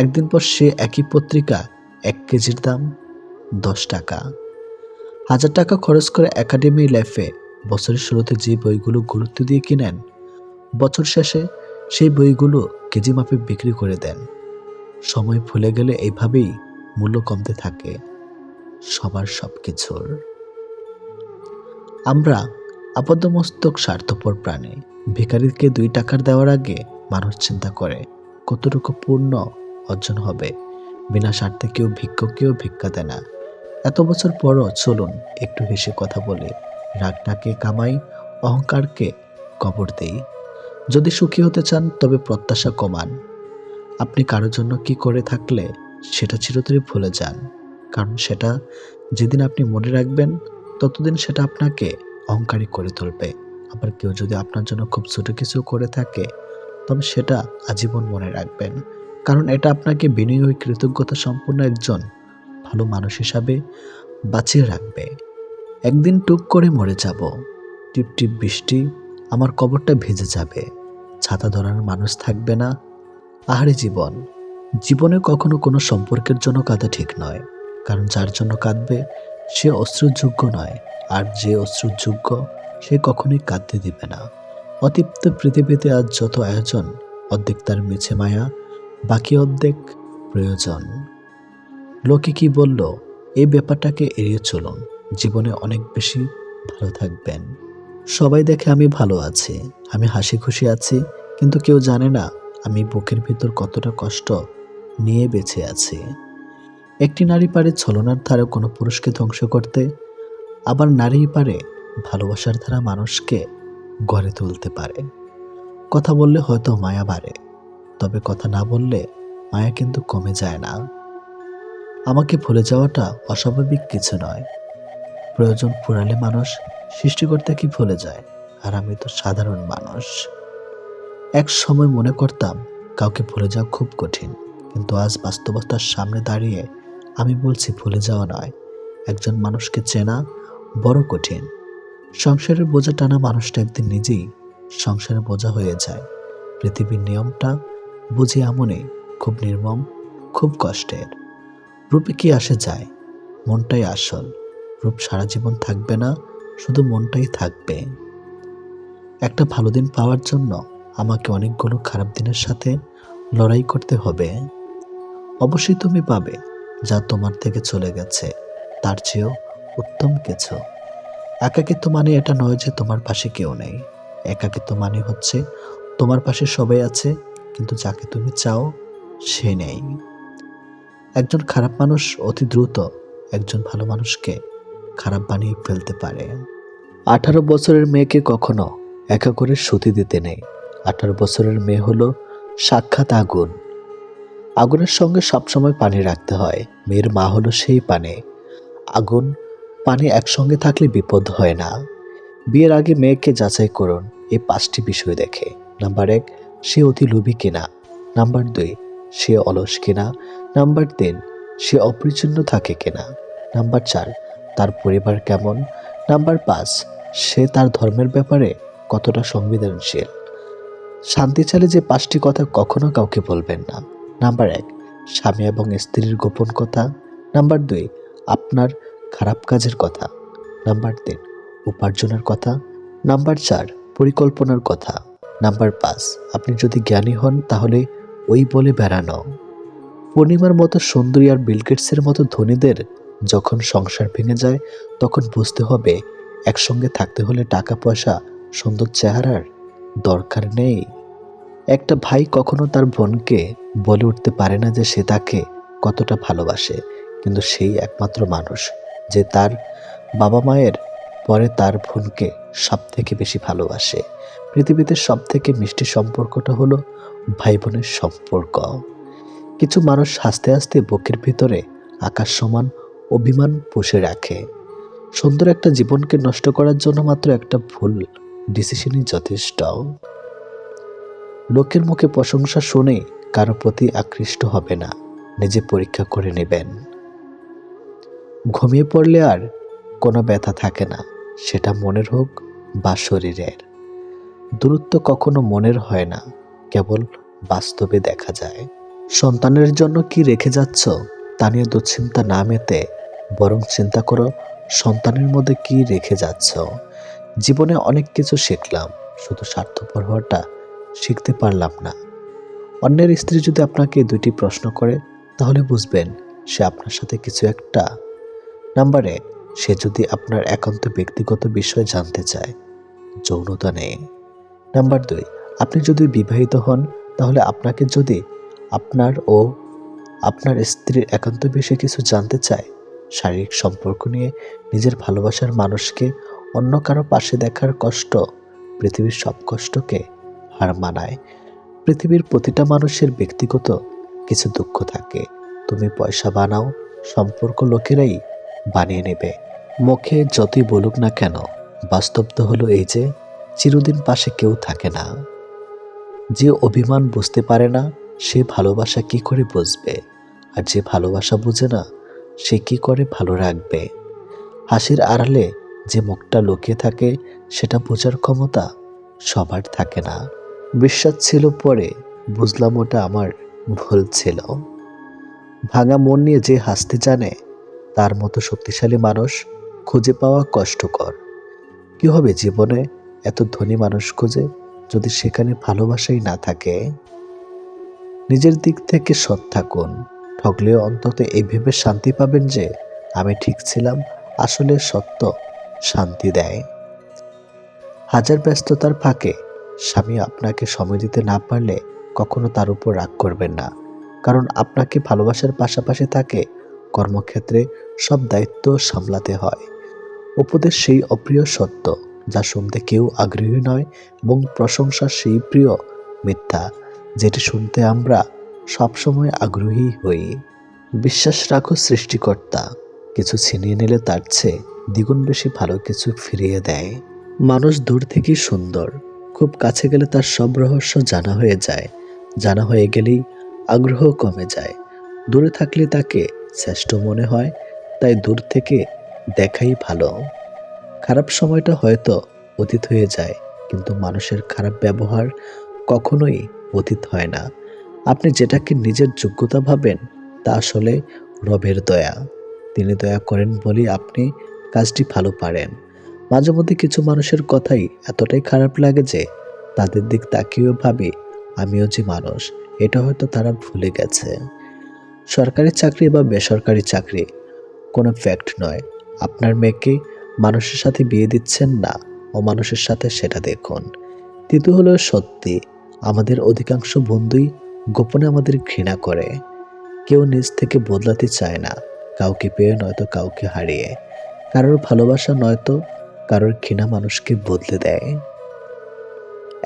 একদিন পর সে একই পত্রিকা 1 কেজির দাম 10 টাকা। 1000 টাকা খরচ করে একাডেমি লাইফে বছরের শুরুতে যে বইগুলো গুরুত্ব দিয়ে কিনেন, বছর শেষে সেই বইগুলো কেজি মাপে বিক্রি করে দেন। সময় ভুলে গেলে এইভাবেই মূল্য কমতে থাকে সবার সবকিছুর। আমরা আপাদমস্তক স্বার্থপর প্রাণী। ভিখারিকে 2 টাকার দেওয়ার আগে মানুষ চিন্তা করে কতটুকু পূর্ণ অর্জন হবে। বিনা স্বার্থে কেউ ভিক্ষুককেও ভিক্ষা দেয় না। এত বছর পরও চলুন একটু হেসে কথা বলি, রাগটাকে কামাই, অহংকারকে কবর দেই। যদি সুখী হতে চান তবে প্রত্যাশা কমান। আপনি কারোর জন্য কি করে থাকলে সেটা চিরতরে ভুলে যান, কারণ সেটা যেদিন আপনি মনে রাখবেন ততদিন সেটা আপনাকে অহংকারী করে তুলবে। আবার কেউ যদি আপনার জন্য খুব ছোট কিছু করে থাকে তবে সেটা আজীবন মনে রাখবেন, কারণ এটা আপনাকে বিনয়ী ও কৃতজ্ঞতা সম্পন্ন একজন ভালো মানুষ হিসাবে বাঁচিয়ে রাখবে। একদিন টুক করে মরে যাব, টিপ টিপ বৃষ্টি, আমার কবরটা ভিজে যাবে, ছাতা ধরার মানুষ থাকবে না। আহারে জীবন, জীবনে কখনো কোনো সম্পর্কের জন্য কাঁদা ঠিক নয়, কারণ যার জন্য কাঁদবে সে অশ্রুযোগ্য নয়, আর যে অশ্রুযোগ্য সে কখনোই কাঁদতে দিবে না। অতৃপ্ত পৃথিবীতে আজ যত আয়োজন, অর্ধেক তার মিছে মায়া, বাকি অর্ধেক প্রয়োজন। লোকে কি বলল, এই ব্যাপারটাকে এড়িয়ে চলুন, জীবনে অনেক বেশি ভালো থাকবেন। সবাই দেখে আমি ভালো আছি, আমি হাসি খুশি আছি, কিন্তু কেউ জানে না আমি বুকের ভিতর কতটা কষ্ট নিয়ে বেঁচে আছি। একটি নারী পারে ছলনার ধারা কোনো পুরুষকে ধ্বংস করতে, আবার নারীই পারে ভালোবাসার ধারা মানুষকে গড়ে তুলতে পারে। কথা বললে হয়তো মায়া বাড়ে, তবে কথা না বললে মায়া কিন্তু কমে যায় না। আমাকে ভুলে যাওয়াটা অস্বাভাবিক কিছু নয়। প্রয়োজন ফুরালে মানুষ সৃষ্টিকর্তাকে ভুলে যায়, আর আমি তো সাধারণ মানুষ। এক সময় মনে করতাম কাউকে ভুলে যাওয়া খুব কঠিন, কিন্তু আজ বাস্তবতার সামনে দাঁড়িয়ে আমি বলছি ভুলে যাওয়া নয়, একজন মানুষকে চেনা বড় কঠিন। সংসারের বোঝা টানা মানুষটা একদিন নিজেই সংসারের বোঝা হয়ে যায়। পৃথিবীর নিয়মটা বুঝি এমনই, খুব নির্মম, খুব কষ্টের। রূপে কি আসে যায়, মনটাই আসল। রূপ সারা জীবন থাকবে না, শুধু মনটাই থাকবে। একটা ভালো দিন পাওয়ার জন্য আমাকে অনেকগুলো খারাপ দিনের সাথে লড়াই করতে হবে। অবশ্যই তুমি পাবে যা তোমার থেকে চলে গেছে তার চেয়েও উত্তম কিছু। একাকিত্ব মানে এটা নয় যে তোমার পাশে কেউ নেই। একাকিত্ব মানে হচ্ছে তোমার পাশে সবাই আছে, কিন্তু যাকে তুমি চাও সে নেই। একজন খারাপ মানুষ অতি দ্রুত একজন ভালো মানুষকে খারাপ বানিয়ে ফেলতে পারে। 18 বছরের মেয়েকে কখনো একা করে সতী দিতে নেই। 18 বছরের মেয়ে হলো সাক্ষাৎ আগুন। আগুনের সঙ্গে সবসময় পানি রাখতে হয়। মেয়ের মা হলো সেই পানি। আগুন পানি একসঙ্গে থাকলে বিপদ হয় না। বিয়ের আগে মেয়েকে যাচাই করুন এই 5টি বিষয় দেখে। নাম্বার 1, সে অতি লোভী কিনা। নাম্বার 2, সে অলস কিনা। নাম্বার 3, সে অপরিচ্ছন্ন থাকে কিনা। নাম্বার 4, তার পরিবার কেমন। নাম্বার 5, সে তার ধর্মের ব্যাপারে কতটা সংবেদনশীল। শান্তি চাইলে যে 5টি কথা কখনো কাউকে বলবেন না। নাম্বার 1, স্বামী এবং স্ত্রীর গোপন কথা। নাম্বার 2, আপনার খারাপ কাজের কথা। নাম্বার 3, উপার্জনের কথা। নাম্বার 4, পরিকল্পনার কথা। নাম্বার 5, আপনি যদি জ্ঞানী হন তাহলে ওই বলে বেড়ানো। পূর্ণিমার মতো সুন্দরী আর বিল গেটসের মতো ধনীদের যখন সংসার ভেঙে যায়, তখন বুঝতে হবে একসঙ্গে থাকতে হলে টাকা পয়সা, সুন্দর চেহারার দরকার নেই। একটা ভাই কখনো তার বোনকে বলে উঠতে পারে না যে সে তাকে কতটা ভালোবাসে, কিন্তু সেই একমাত্র মানুষ যে তার বাবা মায়ের পরে তার বোনকে সব থেকে বেশি ভালোবাসে। পৃথিবীতে সব থেকে মিষ্টি সম্পর্কটা হলো ভাই বোনের সম্পর্ক। কিছু মানুষ হাসতে হাসতে বুকের ভিতরে আকাশ সমান অভিমান পুষে রাখে। সুন্দর একটা জীবনকে নষ্ট করার জন্য মাত্র একটা ভুল ডিসিশনই যথেষ্ট। লোকের মুখে প্রশংসা শুনে কারো প্রতি আকৃষ্ট হবে না, নিজে পরীক্ষা করে নেবেন। ঘুমিয়ে পড়লে আর কোনো ব্যথা থাকে না, সেটা মনের হোক বা শরীরের। দূরত্ব কখনো মনের হয় না, কেবল বাস্তবে দেখা যায়। সন্তানের জন্য কি রেখে যাচ্ছ তা নিয়ে দুশ্চিন্তা না মেতে বরং চিন্তা করো সন্তানের মধ্যে কি রেখে যাচ্ছ। জীবনে অনেক কিছু শিখলাম, শুধু স্বার্থপর হওয়াটা শিখতে পারলাম না। অন্যের স্ত্রী যদি আপনাকে 2টি প্রশ্ন করে তাহলে বুঝবেন সে আপনার সাথে কিছু একটা। নাম্বার 1, সে যদি আপনার একান্ত ব্যক্তিগত বিষয় জানতে চায়, যৌনতা নেই। নাম্বার 2, আপনি যদি বিবাহিত হন তাহলে আপনাকে যদি আপনার ও আপনার স্ত্রীর একান্ত বিষয়ে কিছু জানতে চায়, শারীরিক সম্পর্ক নিয়ে নিজের ভালোবাসার মানুষকে অন্য কারো পাশে দেখার কষ্ট পৃথিবীর সব কষ্টকে হার মানায়। পৃথিবীর প্রতিটা মানুষের ব্যক্তিগত কিছু দুঃখ থাকে। তুমি পয়সা বানাও, সম্পর্ক লোকেরাই বানিয়ে নেবে। মুখে যতই বলুক না কেন, বাস্তব তো হলো এই যে চিরদিন পাশে কেউ থাকে না। যে অভিমান বুঝতে পারে না সে ভালোবাসা কি করে বুঝবে, আর যে ভালোবাসা বুঝে না সে কি করে ভালো রাখবে। হাসির আড়ালে যে মুখটা লুকিয়ে থাকে সেটা বোঝার ক্ষমতা সবার থাকে না। বিশ্বাস ছিল, পরে বুঝলাম ওটা আমার ভুল ছিল। ভাঙা মন নিয়ে যে হাসতে জানে তার মতো শক্তিশালী মানুষ খুঁজে পাওয়া কষ্টকর। কি হবে জীবনে এত ধনী মানুষ খুঁজে যদি সেখানে ভালোবাসাই না থাকে। নিজের দিক থেকে সৎ থাকুন, ঠকলেও অন্তত এই ভেবে শান্তি পাবেন যে আমি ঠিক ছিলাম। আসলে সত্য শান্তি দেয়। হাজার ব্যস্ততার ফাঁকে স্বামী আপনাকে সময় দিতে না পারলে কখনো তার উপর রাগ করবেন না, কারণ আপনাকে ভালোবাসার পাশাপাশি তাকে কর্মক্ষেত্রে সব দায়িত্ব সামলাতে হয়। উপদেশ সেই অপ্রিয় সত্য যা শুনতে কেউ আগ্রহী নয়, এবং প্রশংসা সেই প্রিয় মিথ্যা যেটি শুনতে আমরা সবসময় আগ্রহী হই। বিশ্বাস রাখো সৃষ্টিকর্তা কিছু ছিনিয়ে নিলে তার চেয়ে দ্বিগুণ বেশি ভালো কিছু ফিরিয়ে দেয়। মানুষ দূর থেকেই সুন্দর, খুব কাছে গেলে তার সব রহস্য জানা হয়ে যায়। জানা হয়ে গেলেই আগ্রহ কমে যায়। দূরে থাকলে তাকে শ্রেষ্ঠ মনে হয়, তাই দূর থেকে দেখাই ভালো। খারাপ সময়টা হয়তো অতীত হয়ে যায়, কিন্তু মানুষের খারাপ ব্যবহার কখনোই অতীত হয় না। আপনি যেটাকে নিজের যোগ্যতা ভাবেন তা আসলে রবের দয়া। তিনি দয়া করেন বলেই আপনি কাজটি ভালো পারেন। মাঝে মধ্যে কিছু মানুষের কথাই এতটাই খারাপ লাগে যে তাদের দিক তাকিয়েও ভাবি আমিও যে মানুষ, এটা হয়তো তারা ভুলে গেছে। সরকারি চাকরি বা বেসরকারি চাকরি কোনো ফ্যাক্ট নয়। আপনার মেয়েকে মানুষের সাথে বিয়ে দিচ্ছেন না অমানুষের সাথে, সেটা দেখুন। তৃতীয় হলো সত্যি, আমাদের অধিকাংশ বন্ধুই গোপনে আমাদের ঘৃণা করে। কেউ নিজ থেকে বদলাতে চায় না, কাউকে পেয়ে নয়তো কাউকে হারিয়ে। কারোর ভালোবাসা নয়তো কারোর ঘৃণা মানুষকে বদলে দেয়।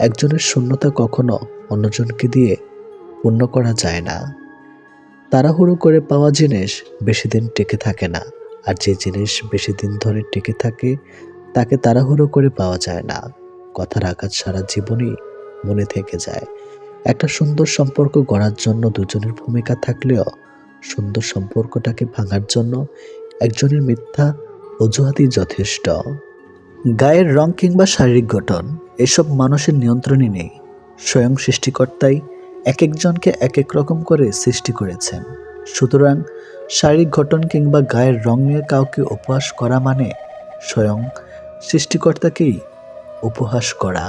একজনের শূন্যতা কখনো অন্যজনকে দিয়ে পূর্ণ করা যায় না। তাড়াহুড়ো করে পাওয়া জিনিস বেশি দিন টিকে থাকে না, আর যে জিনিস বেশি দিন ধরে টিকে থাকে তাকে তাড়াহুড়ো করে পাওয়া যায় না। কথার আঘাত সারা জীবনই মনে থেকে যায়। একটা সুন্দর সম্পর্ক গড়ার জন্য দুজনের ভূমিকা থাকলেও সুন্দর সম্পর্কটাকে ভাঙার জন্য একজনের মিথ্যা অজুহাতই যথেষ্ট। গায়ের রং কিংবা শারীরিক গঠন এসব মানুষের নিয়ন্ত্রণে নেই। স্বয়ং সৃষ্টিকর্তাই এক একজনকে এক এক রকম করে সৃষ্টি করেছেন। সুতরাং শারীরিক গঠন কিংবা গায়ের রং নিয়ে কাউকে উপহাস করা মানে স্বয়ং সৃষ্টিকর্তাকেই উপহাস করা।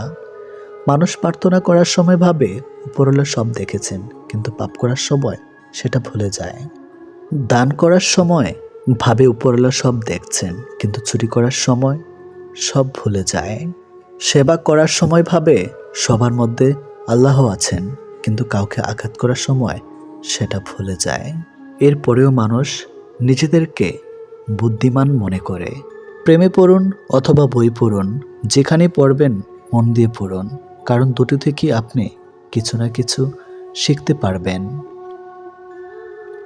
মানুষ প্রার্থনা করার সময় ভাবে উপরওয়ালা সব দেখেছেন, কিন্তু পাপ করার সময় সেটা ভুলে যায়। দান করার সময় ভাবে উপরওয়ালা সব দেখছেন, কিন্তু চুরি করার সময় সব ভুলে যায়। সেবা করার সময় ভাবে সবার মধ্যে আল্লাহ আছেন, কিন্তু কাউকে আঘাত করার সময় সেটা ভুলে যায়। এরপরেও মানুষ নিজেদেরকে বুদ্ধিমান মনে করে। প্রেমে পড়ুন অথবা বই পড়ুন, যেখানে পড়বেন মন দিয়ে পড়ুন, কারণ দুটো থেকে আপনি কিছু না কিছু শিখতে পারবেন।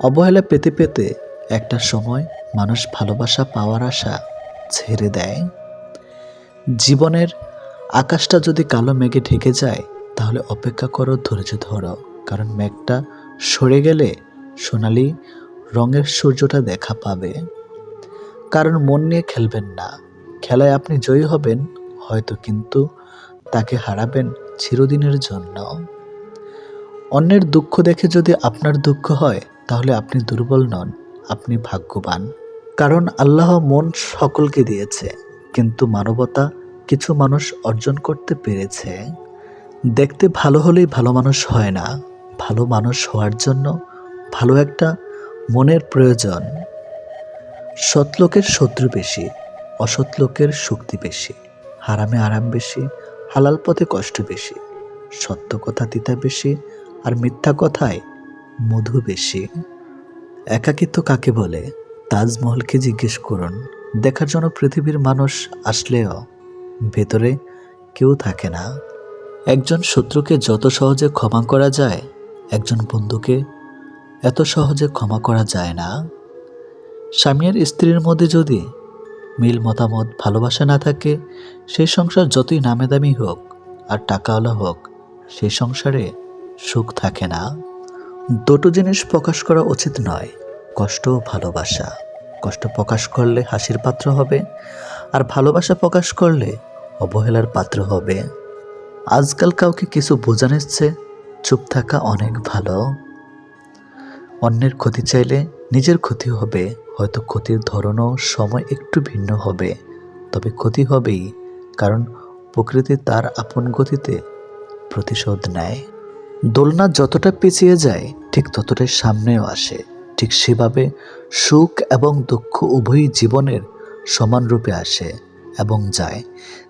অবহেলা পেতে পেতে একটা সময় মানুষ ভালোবাসা পাওয়ার আশা ছেড়ে দেয়। জীবনের আকাশটা যদি কালো মেঘে ঢেকে যায় তাহলে অপেক্ষা করো, ধৈর্য ধরো, কারণ মেঘটা সরে গেলে সোনালি রঙের সূর্যটা দেখা পাবে। কারণ মন নিয়ে খেলবেন না। খেলায় আপনি জয়ী হবেন হয়তো, কিন্তু তাকে হারাবেন চিরদিনের জন্য। অন্যের দুঃখ দেখে যদি আপনার দুঃখ হয় তাহলে আপনি দুর্বল নন, আপনি ভাগ্যবান। কারণ আল্লাহ মন সকলকে দিয়েছে, কিন্তু মানবতা কিছু মানুষ অর্জন করতে পেরেছে। দেখতে ভালো হলেই ভালো মানুষ হয় না। ভালো মানুষ হওয়ার জন্য ভালো একটা মনের প্রয়োজন। সৎ লোকের শত্রু বেশি, অসৎ লোকের শক্তি বেশি। হারামে আরাম বেশি, হালাল পথে কষ্ট বেশি। সত্য কথা তিতা বেশি, আর মিথ্যা কথায় মধু বেশি। একাকিত্ব কাকে বলে? তাজমহলকে জিজ্ঞেস করুন। দেখার জন্য পৃথিবীর মানুষ আসলেও ভেতরে কেউ থাকে না। একজন শত্রুকে যত সহজে ক্ষমা করা যায়, একজন বন্ধুকে এত সহজে ক্ষমা করা যায় না। স্বামী আর স্ত্রীর মধ্যে যদি মিল মতামত ভালোবাসা না থাকে, সেই সংসার যতই নামে দামি হোক আর টাকাওয়ালা হোক, সেই সংসারে সুখ থাকে না। দুটো জিনিস প্রকাশ করা উচিত নয়, কষ্ট ও ভালোবাসা। কষ্ট প্রকাশ করলে হাসির পাত্র হবে, আর ভালোবাসা প্রকাশ করলে অবহেলার পাত্র হবে। আজকাল কাউকে কিছু বোঝানোর চেয়ে চুপ থাকা অনেক ভালো। অন্যের ক্ষতি চাইলে নিজের ক্ষতি হবে, হয়তো ক্ষতির ধরনও সময় একটু ভিন্ন হবে, তবে ক্ষতি হবেই, কারণ প্রকৃতি তার আপন গতিতে প্রতিশোধ নেয়। দোলনা যতটা পিছিয়ে যায় ঠিক ততটাই সামনেও আসে। ঠিক সেভাবে সুখ এবং দুঃখ উভয়ই জীবনের সমান রূপে আসে এবং যায়।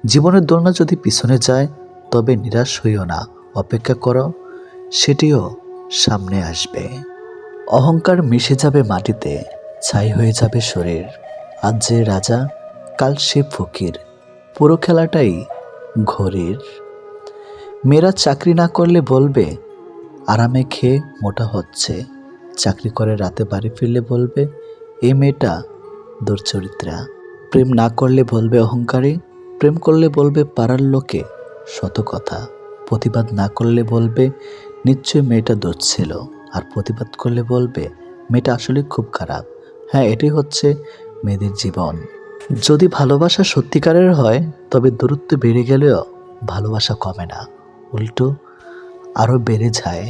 জীবনের দোলনা যদি পিছনে যায় তবে নিরাশ হইও না, অপেক্ষা করো, সেটিও সামনে আসবে। অহংকার মিশে যাবে মাটিতে, ছাই হয়ে যাবে শরীর। আজ যে রাজা, কাল সে ফকির, পুরো খেলাটাই ঘড়ির। মেয়েরা চাকরি না করলে বলবে আরামে খেয়ে মোটা হচ্ছে, চাকরি করে রাতে বাড়ি ফিরলে বলবে এই মেয়েটা দুর্চরিত্রা। প্রেম না করলে বলবে অহংকারী, প্রেম করলে বলবে পাড়ার লোকে শত কথা, প্রতিবাদ না করলে বলবে নিশ্চয়ই মেয়েটা দোষ ছিল, আর প্রতিবাদ করলে বলবে মেয়েটা আসলে খুব খারাপ। হ্যাঁ, এটাই হচ্ছে মেয়েদের জীবন। যদি ভালোবাসা সত্যিকারের হয় তবে দূরত্ব বেড়ে গেলেও ভালোবাসা কমে না, উল্টো আরও বেড়ে যায়।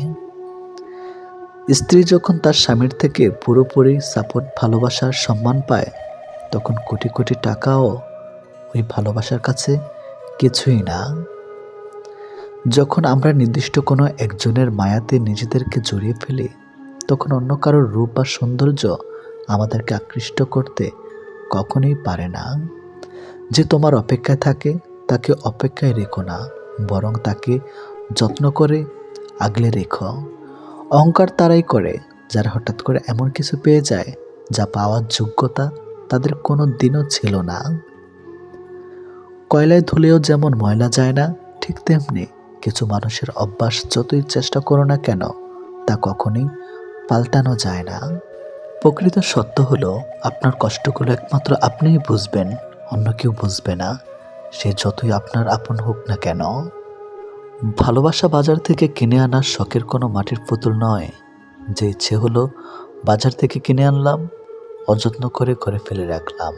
স্ত্রী যখন তার স্বামীর থেকে পুরোপুরি সাপোর্ট, ভালোবাসার সম্মান পায়, তখন কোটি কোটি টাকাও ওই ভালোবাসার কাছে কিছুই না। যখন আমরা নির্দিষ্ট কোনো একজনের মায়াতে নিজেদেরকে জড়িয়ে ফেলি, তখন অন্য কারোর রূপ বা সৌন্দর্য আমাদেরকে আকৃষ্ট করতে কখনোই পারে না। যে তোমার অপেক্ষায় থাকে তাকে অপেক্ষায় রেখো না, বরং তাকে যত্ন করে আগলে রেখো। অহংকার তারাই করে যারা হঠাৎ করে এমন কিছু পেয়ে যায় যা পাওয়ার যোগ্যতা তাদের কোনো দিনও ছিল না। কয়লায় ধুলেও যেমন ময়লা যায় না, ঠিক তেমনি কিছু মানুষের অভ্যাস যতই চেষ্টা করো না কেন তা কখনোই পাল্টানো যায় না। প্রকৃত সত্য হলো আপনার কষ্টগুলো একমাত্র আপনিই বুঝবেন, অন্য কেউ বুঝবে না, সে যতই আপনার আপন হোক না কেন। ভালোবাসা বাজার থেকে কিনে আনার শখের কোনো মাটির পুতুল নয়, যে ইচ্ছে হলো বাজার থেকে কিনে আনলাম, অযত্ন করে ঘরে ফেলে রাখলাম,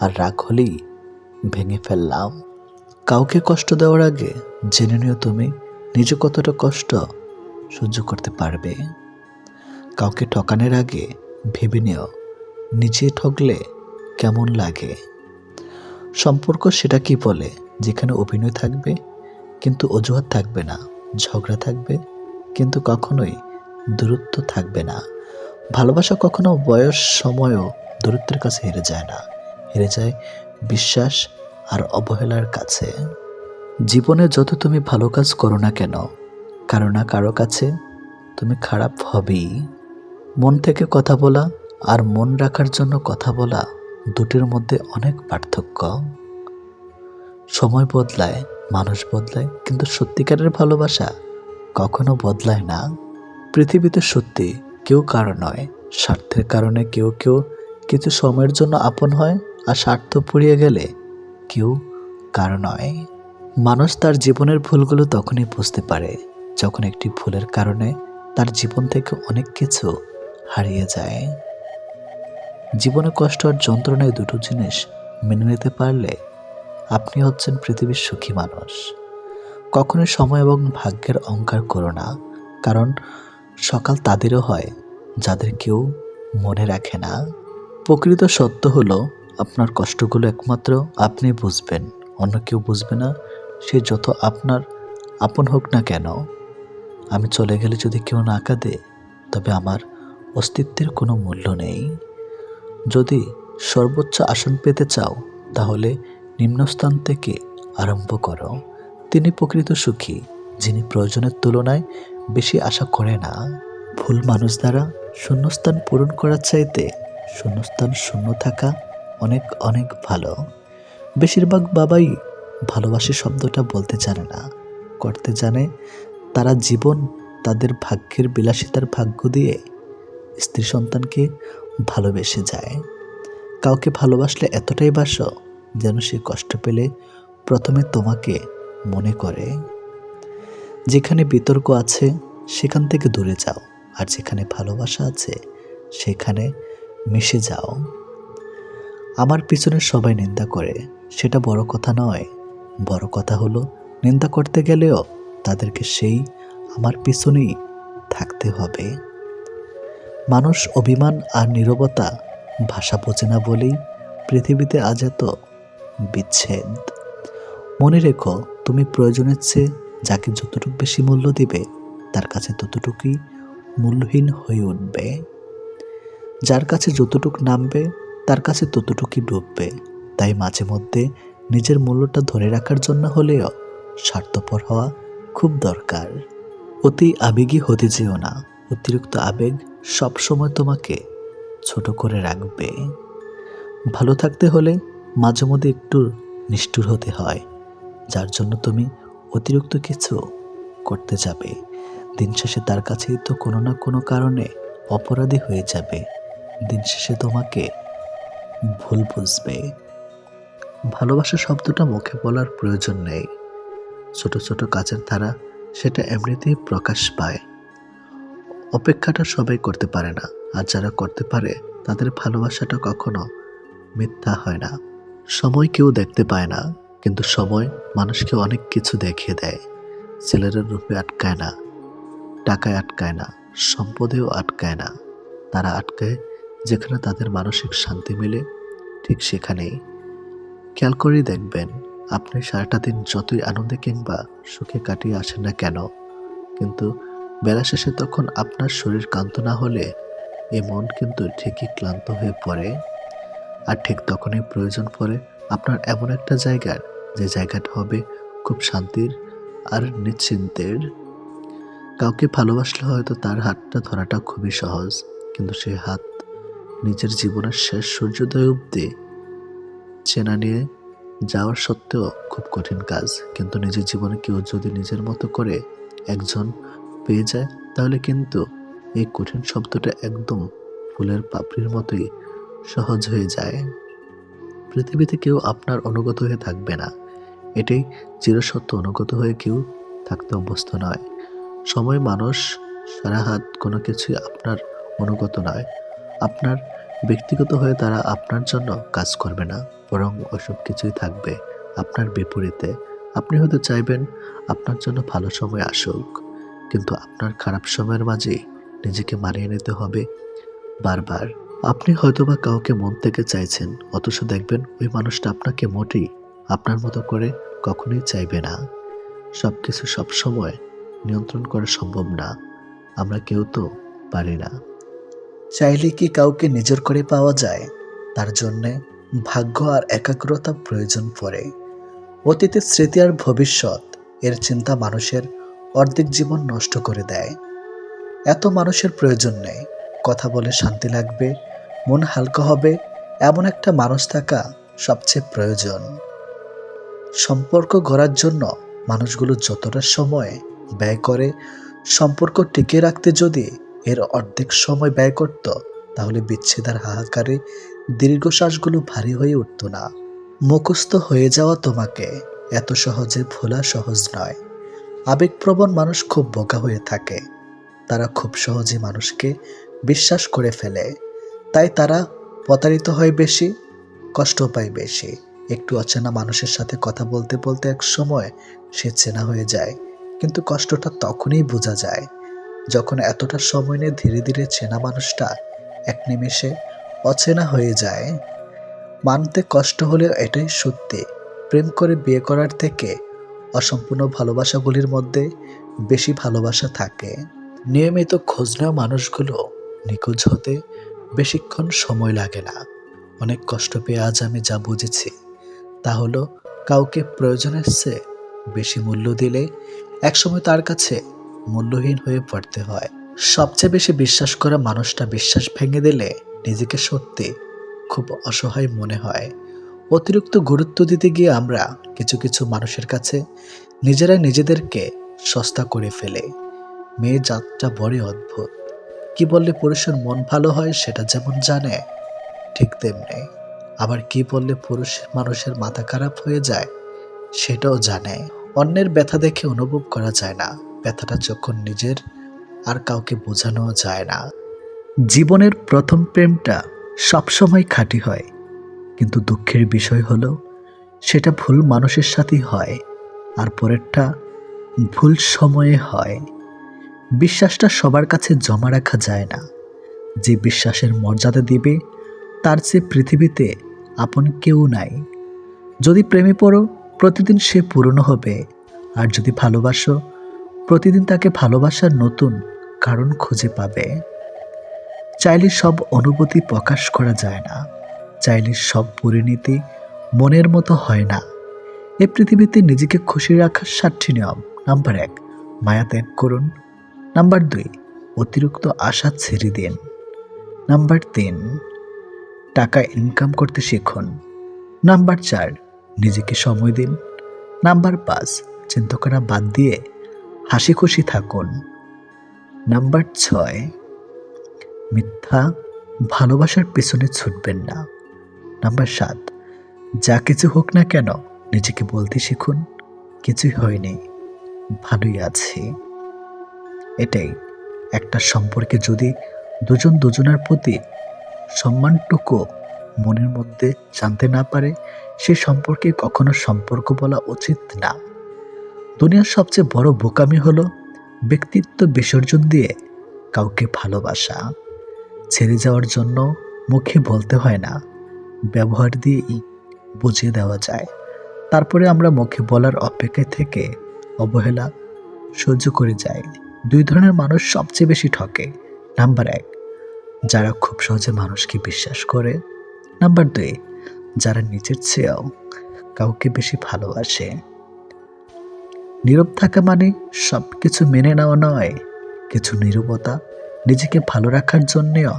আর রাগ হলেই ভেঙে ফেললাম। কাউকে কষ্ট দেওয়ার আগে জেনে নিও তুমি নিজে কতটা কষ্ট সহ্য করতে পারবে। কাউকে ঠকানোর আগে ভেবে নিও নিজে ঠকলে কেমন লাগে। সম্পর্ক সেটা কি বলে যেখানে অভিনয় থাকবে কিন্তু অজুহাত থাকবে না, ঝগড়া থাকবে কিন্তু কখনোই দূরত্ব থাকবে না। ভালোবাসা কখনো বয়স, সময়ও দূরত্বের কাছে হেরে যায় না, হেরে যায় বিশ্বাস আর অবহেলার কাছে। জীবনে যত তুমি ভালো কাজ করো না কেন, কারো না কারো কাছে তুমি খারাপ হবেই। মন থেকে কথা বলা আর মন রাখার জন্য কথা বলা, দুটির মধ্যে অনেক পার্থক্য। সময় বদলায়, মানুষ বদলায়, কিন্তু সত্যিকারের ভালোবাসা কখনো বদলায় না। পৃথিবীতে সত্যি কেউ কারো নয়, স্বার্থের কারণে কেউ কেউ কিছু সময়ের জন্য আপন হয়, আর স্বার্থ পুড়িয়ে গেলে কেউ কারো নয়। মানুষ তার জীবনের ভুলগুলো তখনই বুঝতে পারে যখন একটি ভুলের কারণে তার জীবন থেকে অনেক কিছু হারিয়ে যায়। জীবনে কষ্ট আর যন্ত্রণায় দুটো জিনিস মেনে নিতে পারলে আপনি হচ্ছেন পৃথিবীর সুখী মানুষ। কখনোই সময় এবং ভাগ্যের অহংকার করো না, কারণ সকাল তাদেরও হয় যাদের কেউ মনে রাখে না। প্রকৃত সত্য হলো আপনার কষ্টগুলো একমাত্র আপনি বুঝবেন, অন্য কেউ বুঝবে না, সে যত আপনার আপন হোক না কেন। আমি চলে গেলে যদি কেউ না কাঁদে তবে আমার অস্তিত্বের কোনো মূল্য নেই। যদি সর্বোচ্চ আসন পেতে চাও তাহলে নিম্নস্থান থেকে আরম্ভ করো। তিনি প্রকৃত সুখী যিনি প্রয়োজনের তুলনায় বেশি আশা করে না। ভুল মানুষ দ্বারা শূন্যস্থান পূরণ করার চাইতে শূন্যস্থান শূন্য থাকা অনেক অনেক ভালো। বেশিরভাগ বাবাই ভালোবাসি শব্দটা বলতে জানে না, করতে জানে। তারা জীবন তাদের ভাগ্যের বিলাসিতার ভাগ্য দিয়ে স্ত্রী সন্তানকে ভালোবেসে যায়। কাউকে ভালোবাসলে এতটাই বাসো যেন সে কষ্ট পেলে প্রথমে তোমাকে মনে করে। যেখানে বিতর্ক আছে সেখান থেকে দূরে যাও, আর যেখানে ভালোবাসা আছে সেখানে মিশে যাও। আমার পিছনে সবাই নিন্দা করে, সেটা বড় কথা নয়, বড় কথা হলো নিন্দা করতে গেলেও তাদেরকে সেই আমার পিছনেই থাকতে হবে। মানুষ অভিমান আর নীরবতা ভাষা বোঝে না বলেই পৃথিবীতে আজ এত বিচ্ছেদ। মনে রেখো, তুমি প্রয়োজনের চেয়ে যাকে যতটুকু বেশি মূল্য দিবে তার কাছে ততটুকুই মূল্যহীন হয়ে উঠবে। যার কাছে যতটুকু নামবে তার কাছে ততটুকুই ডুববে। তাই মাঝে মধ্যে নিজের মূল্যটা ধরে রাখার জন্য হলেও স্বার্থপর হওয়া খুব দরকার। অতি আবেগী হতে যেও না, অতিরিক্ত আবেগ সবসময় তোমাকে ছোট করে রাখবে। ভালো থাকতে হলে মাঝে মধ্যে একটু নিষ্ঠুর হতে হয়, যার জন্য তুমি অতিরিক্ত কিছু করতে যাবে। দিন শেষে তার কাছেই তো কোনো না কোনো কারণে অপরাধী হয়ে যাবে। দিন শেষে তোমাকে ভুল বুঝবে। ভালোবাসা শব্দটা মুখে বলার প্রয়োজন নেই। ছোট ছোট কাজের ধারা সেটা এমনিতেই প্রকাশ পায়। অপেক্ষাটা সবাই করতে পারে না, আর যারা করতে পারে তাদের ভালোবাসাটা কখনো মিথ্যা হয় না। সময় কেউ দেখতে পায় না, কিন্তু সময় মানুষকে অনেক কিছু দেখিয়ে দেয়। ছেলেরা রূপে আটকায় না, টাকায় আটকায় না, সম্পদেও আটকায় না। তারা আটকায় যেখানে তাদের মানসিক শান্তি মেলে, ঠিক সেখানেই। খেয়াল করেই দেখবেন, আপনি সারাটা দিন যতই আনন্দে কিংবা সুখে কাটিয়ে আসেন না কেন, কিন্তু বেলা শেষে তখন আপনার শরীর ক্লান্ত না হলে এই মন কিন্তু ঠিকই ক্লান্ত হয়ে পড়ে। আর ঠিক তখনই প্রয়োজন পড়ে আপনার এমন একটা জায়গার, যে জায়গাটা হবে খুব শান্তির আর নিশ্চিন্তের। কাউকে ভালোবাসলে হয়তো তার হাতটা ধরাটা খুবই সহজ, কিন্তু সেই হাত নিজের জীবনের শেষ সূর্যোদয় অবধি চেনা নিয়ে যাওয়ার সত্ত্বেও খুব কঠিন কাজ। কিন্তু নিজের জীবনে কেউ যদি নিজের মতো করে একজন পেয়ে যায়, তাহলে কিন্তু এই কঠিন শব্দটা একদম ফুলের পাপড়ির মতোই সহজ হয়ে যায়। পৃথিবীতে কেউ আপনার অনুগত হয়ে থাকবে না, এটাই চিরসত্য। অনুগত হয়ে কেউ থাকতে অভ্যস্ত নয়। সময়, মানুষ, সারা হাত কোনো কিছুই আপনার অনুগত নয়। আপনার ব্যক্তিগত হয়ে তারা আপনার জন্য কাজ করবে না, বরং ওসব কিছুই থাকবে আপনার বিপরীতে। আপনি হয়তো চাইবেন আপনার জন্য ভালো সময় আসুক, কিন্তু আপনার খারাপ সময়ের মাঝে নিজেকে মানিয়ে নিতে হবে বারবার। আপনি হয়তোবা কাউকে মন থেকে চাইছেন, অথচ দেখবেন ওই মানুষটা আপনাকে মোটেই আপনার মতো করে কখনোই চাইবে না। সবকিছু সবসময় নিয়ন্ত্রণ করা সম্ভব না, আমরা কেউ তো পারি না। চাইলে কি কাউকে নিজের করে পাওয়া যায়? তার জন্যে ভাগ্য আর একাগ্রতা প্রয়োজন পড়ে। অতীতের স্মৃতি আর ভবিষ্যৎ এর চিন্তা মানুষের অর্ধেক জীবন নষ্ট করে দেয়। এত মানুষের প্রয়োজন নেই। কথা বলে শান্তি লাগবে, মন হালকা হবে, এমন একটা মানুষ থাকা সবচেয়ে প্রয়োজন। সম্পর্ক গড়ার জন্য মানুষগুলো যতটা সময় ব্যয় করে, সম্পর্ক টিকিয়ে রাখতে যদি এর অর্ধেক সময় ব্যয় করত, তাহলে বিচ্ছেদের হাহাকারে দীর্ঘশ্বাসগুলো ভারী হয়ে উঠত না। মুখস্থ হয়ে যাওয়া তোমাকে এত সহজে ভোলা সহজ নয়। আবেগপ্রবণ মানুষ খুব বোকা হয়ে থাকে। তারা খুব সহজে মানুষকে বিশ্বাস করে ফেলে, তাই তারা প্রতারিত হয় বেশি, কষ্ট পায় বেশি। একটু অচেনা মানুষের সাথে কথা বলতে বলতে এক সময় সে চেনা হয়ে যায়, কিন্তু কষ্টটা তখনই বোঝা যায় যখন এতটা সময় নিয়ে ধীরে ধীরে চেনা মানুষটা এক নিমেষে অচেনা হয়ে যায়। মানতে কষ্ট হলেও এটাই সত্যি, প্রেম করে বিয়ে করার থেকে অসম্পূর্ণ ভালোবাসাগুলির মধ্যে বেশি ভালোবাসা থাকে। নিয়মিত খোঁজ নেওয়া মানুষগুলো নিখোঁজ হতে বেশিক্ষণ সময় লাগে না। অনেক কষ্ট পেয়ে আজ আমি যা বুঝেছি, তা হলো কাউকে প্রয়োজনের চেয়ে বেশি মূল্য দিলে একসময় তার কাছে মূল্যহীন হয়ে পড়তে হয়। সবচেয়ে বেশি বিশ্বাস করা মানুষটা বিশ্বাস ভেঙে দিলে নিজেকে সত্যি খুব অসহায় মনে হয়। অতিরিক্ত গুরুত্ব দিতে গিয়ে আমরা কিছু কিছু মানুষের কাছে নিজেরাই নিজেদেরকে সস্তা করে ফেলে। মেয়ে জাতটা বড়ই অদ্ভুত। কি বললে পুরুষের মন ভালো হয় সেটা যেমন জানে, ঠিক তেমনি আবার কি বললে পুরুষ মানুষের মাথা খারাপ হয়ে যায় সেটাও জানে। অন্যের ব্যথা দেখে অনুভব করা যায় না, ব্যথাটা যখন নিজের আর কাউকে বোঝানো যায় না। জীবনের প্রথম প্রেমটা সবসময় খাঁটি হয়, কিন্তু দুঃখের বিষয় হলো সেটা ভুল মানুষের সাথেই হয়, আর পরেরটা ভুল সময়ে হয়। বিশ্বাসটা সবার কাছে জমা রাখা যায় না। যে বিশ্বাসের মর্যাদা দিবে তার চেয়ে পৃথিবীতে আপন কেউ নাই। যদি প্রেমে পড়ো, প্রতিদিন সে পুরনো হবে, আর যদি ভালোবাসো, প্রতিদিন তাকে ভালোবাসার নতুন কারণ খুঁজে পাবে। চাইলে সব অনুভূতি প্রকাশ করা যায় না, চাইলে সব পরিণতি মনের মতো হয় না। এ পৃথিবীতে নিজেকে খুশি রাখার 7টি নিয়ম। নাম্বার 1, মায়া ত্যাগ করুন। নাম্বার 2, অতিরিক্ত আশা ছেড়ে দিন। নাম্বার 3, টাকা ইনকাম করতে শিখুন। নাম্বার 4, নিজেকে সময় দিন। নাম্বার 5, চিন্তা করা বাদ দিয়ে হাসি খুশি থাকুন। নাম্বার 6, মিথ্যা ভালোবাসার পেছনে ছুটবেন না। নাম্বার 7, যা কিছু হোক না কেন নিজেকে বলতে শিখুন, কিছুই হয়নি, ভালোই আছি। এটাই একটা সম্পর্কে যদি দুজন দুজনের প্রতি সম্মানটুকু মনের মধ্যে জানতে না পারে, সে সম্পর্কে কখনো সম্পর্ক বলা উচিত না। দুনিয়ার সবচেয়ে বড় বোকামি হলো ব্যক্তিত্ব বিসর্জন দিয়ে কাউকে ভালোবাসা। ছেড়ে যাওয়ার জন্য মুখে বলতে হয় না, ব্যবহার দিয়েই বুঝিয়ে দেওয়া যায়। তারপরে আমরা মুখে বলার অপেক্ষায় থেকে অবহেলা সহ্য করে যাই। 2 ধরনের মানুষ সবচেয়ে বেশি ঠকে। নাম্বার 1, যারা খুব সহজে মানুষকে বিশ্বাস করে। নাম্বার 2, যারা নিজের চেয়েও কাউকে বেশি ভালোবাসে। নীরব থাকা মানে সবকিছু মেনে নেওয়া নয়, কিছু নীরবতা নিজেকে ভালো রাখার জন্যেও